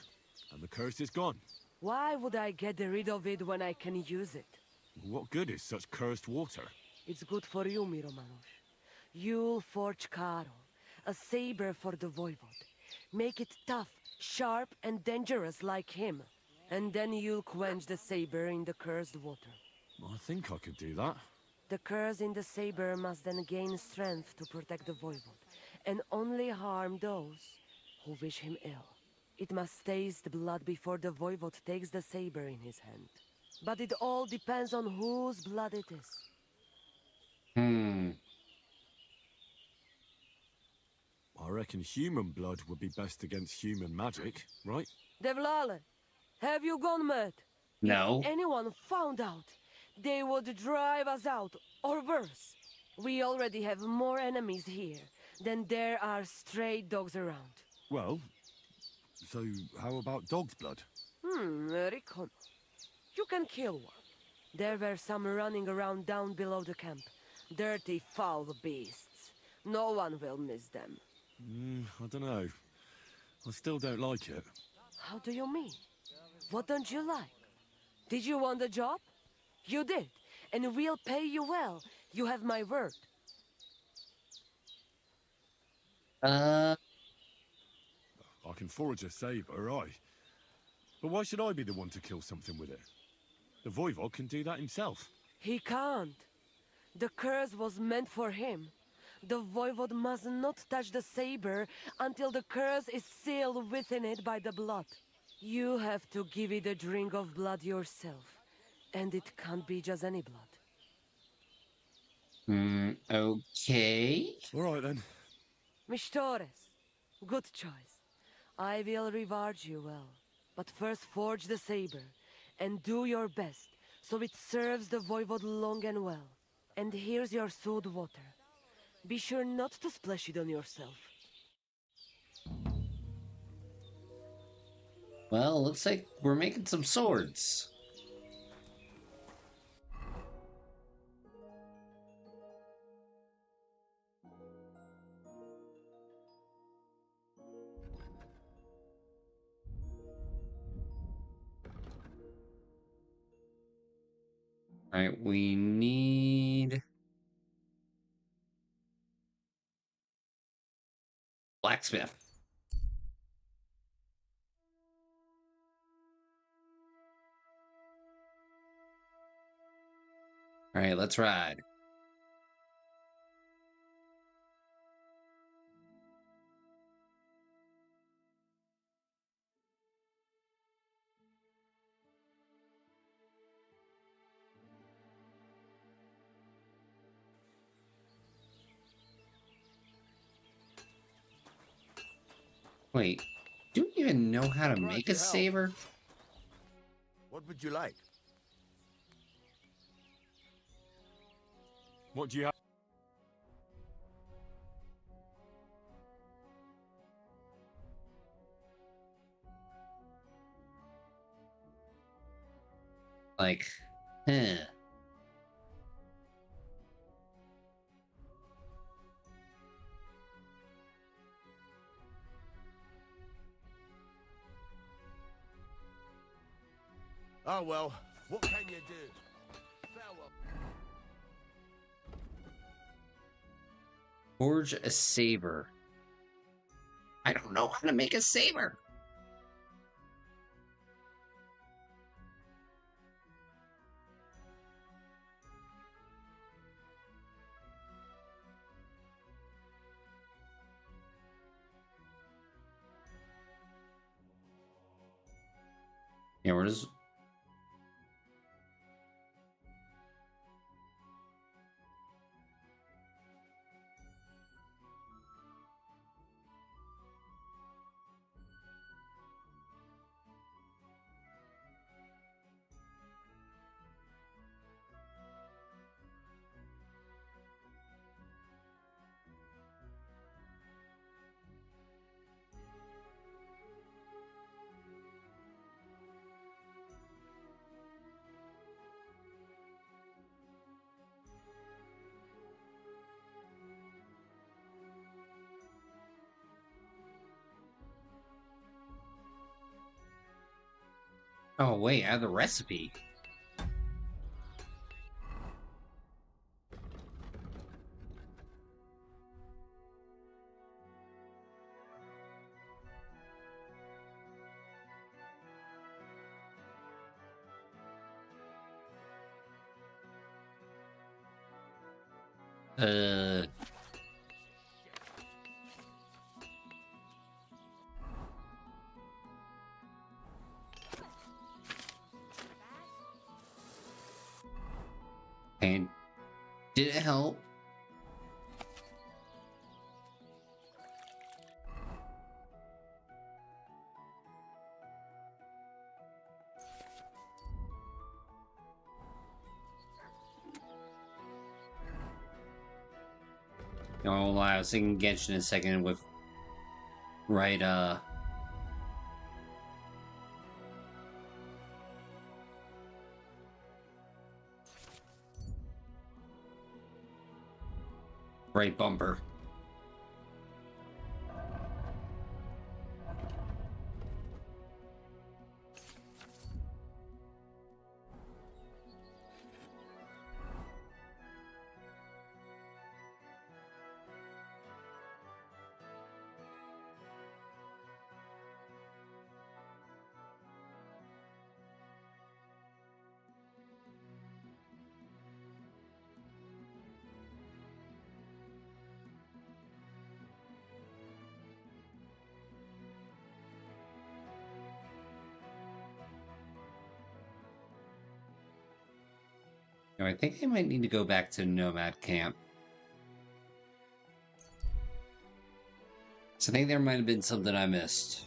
and the curse is gone. Why would I get rid of it when I can use it? What good is such cursed water? It's good for you, Miromanush. You'll forge Karo, a saber for the voivod. Make it tough, sharp, and dangerous like him. And then you'll quench the saber in the cursed water. I think I could do that. The curse in the saber must then gain strength to protect the voivod, and only harm those who wish him ill. It must taste blood before the voivod takes the saber in his hand. But it all depends on whose blood it is. I reckon human blood would be best against human magic, right? Devlale, have you gone mad? No. If anyone found out, they would drive us out, or worse. We already have more enemies here than there are stray dogs around. Well, so how about dog's blood? Rikon. You can kill one. There were some running around down below the camp. Dirty, foul beasts. No one will miss them. I don't know. I still don't like it. How do you mean? What don't you like? Did you want the job? You did, and we'll pay you well. You have my word. I can forge a saber, aye. But why should I be the one to kill something with it? The Voivod can do that himself. He can't. The curse was meant for him. The Voivod must not touch the saber until the curse is sealed within it by the blood. You have to give it a drink of blood yourself. And it can't be just any blood. Okay. All right, then. Mistores, good choice. I will reward you well. But first forge the saber, and do your best, so it serves the Voivod long and well. And here's your sooth water. Be sure not to splash it on yourself. Well, looks like we're making some swords. Alright, we need blacksmith. Alright, let's ride. Wait, do you even know how to make a saber? What would you like? What do you have? Like, huh. Oh well, what can you do? Farewell. Forge a saber. I don't know how to make a saber. Yeah, where does... Oh, wait, I have the recipe. And did it help? Oh, I was thinking Genshin in a second with right right bumper. I think I might need to go back to Nomad Camp. So I think there might have been something I missed.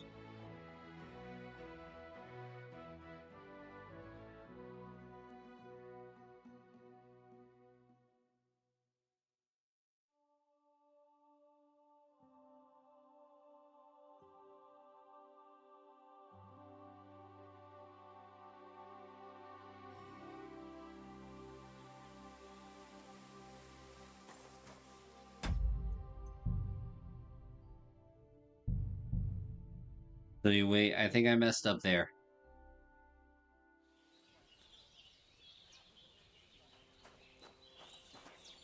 So wait, I think I messed up there.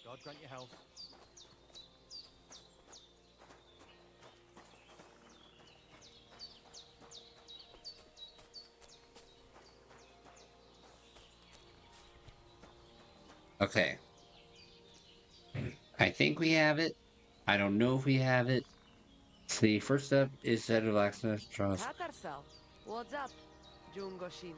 God grant you health. Okay. I think we have it. I don't know if we have it. The first step is to blacksmith trust. Tatarsal, what's up, Jungoshina?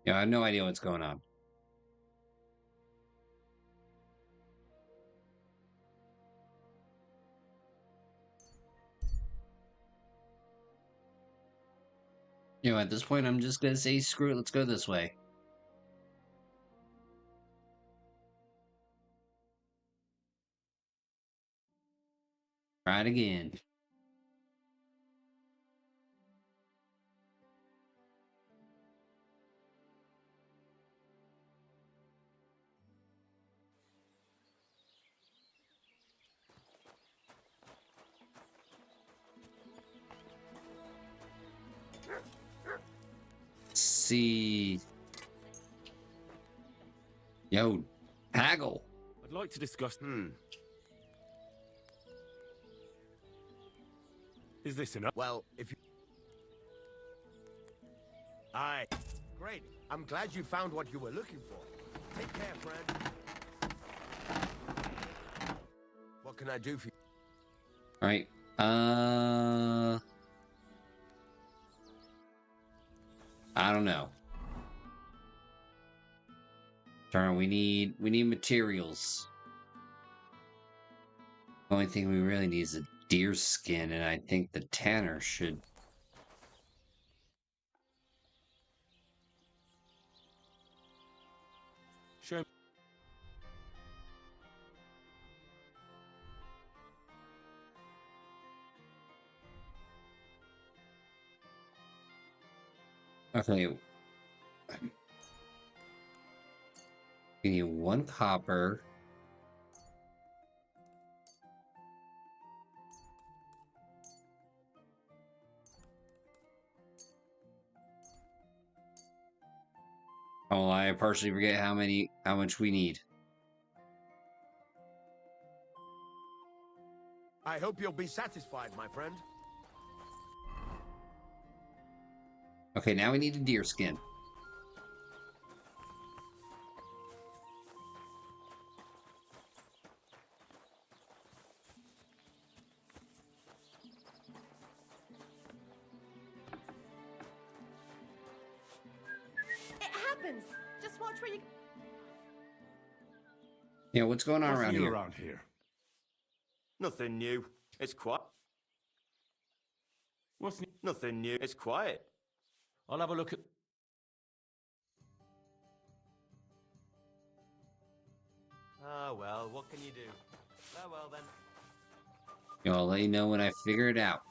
Yeah, I have no idea what's going on. You know, at this point, I'm just gonna say, screw it, let's go this way. Try it again. See. Yo, haggle. I'd like to discuss. Is this enough? Well, if you... Aye. Great. I'm glad you found what you were looking for. Take care, friend. What can I do for you? Right. I don't know. Darn, we need materials. The only thing we really need is a deer skin, and I think the tanner should. Show. Okay. We need 1 copper. Oh, I partially forget how much we need. I hope you'll be satisfied, my friend. Okay, now we need a deer skin. It happens. Just watch where you. Yeah, what's going on What's new here? around here? Nothing new. It's quiet. What's new? Nothing new. It's quiet. I'll have a look at. Ah, well, what can you do? Farewell, then. Yeah, I'll let you know when I figure it out.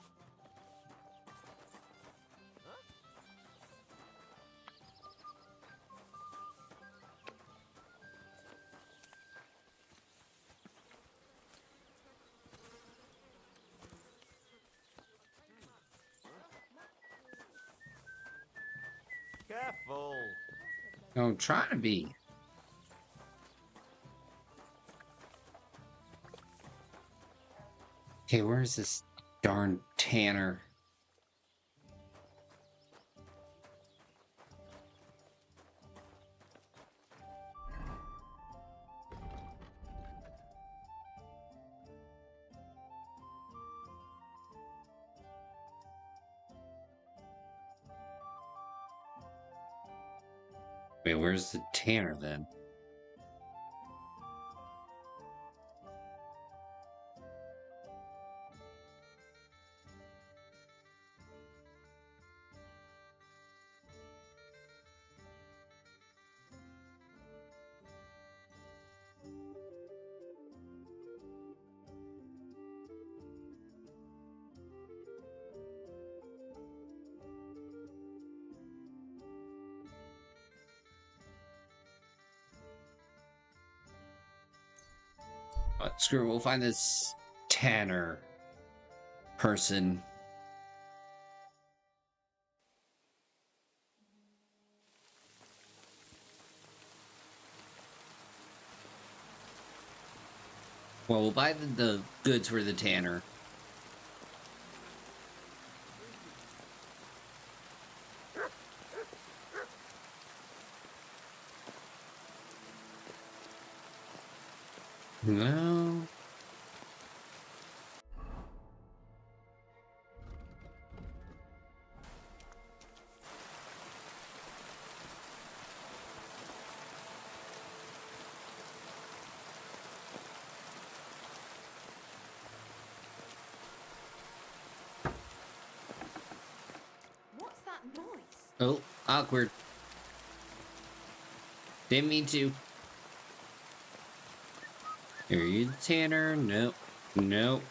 Careful. I'm trying to be. Okay, where's this darn tanner? Wait, where's the tanner then? Screw it, we'll find this tanner person. Well, we'll buy the goods for the tanner. No. What's that noise? Oh, awkward. Didn't mean to. Are you the tanner? Nope. Nope.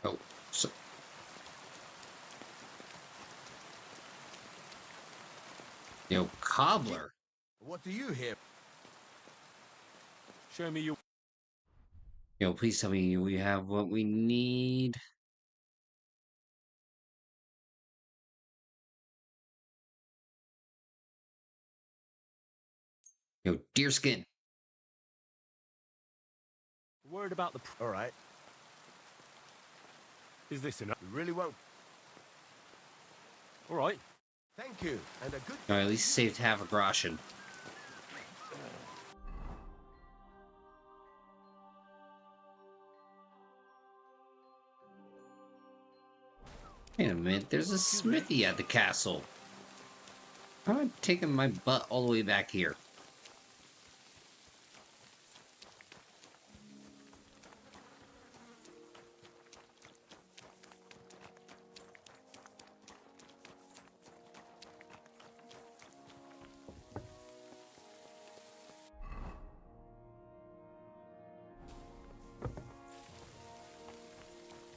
Oh, so. Yo, cobbler. What do you hear? Show me your. Yo, please tell me we have what we need. Yo, deerskin. Worried about the. All right. Is this enough? You really won't. All right. Thank you, and a good. Or at least saved half a groschen. Wait a minute, there's a smithy at the castle. I'm taking my butt all the way back here.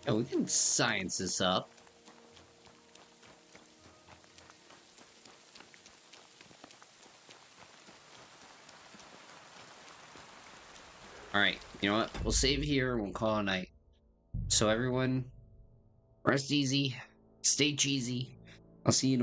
Oh, we can science this up. Alright, you know what? We'll save here and we'll call it a night. So everyone, rest easy, stay cheesy. I'll see you tomorrow.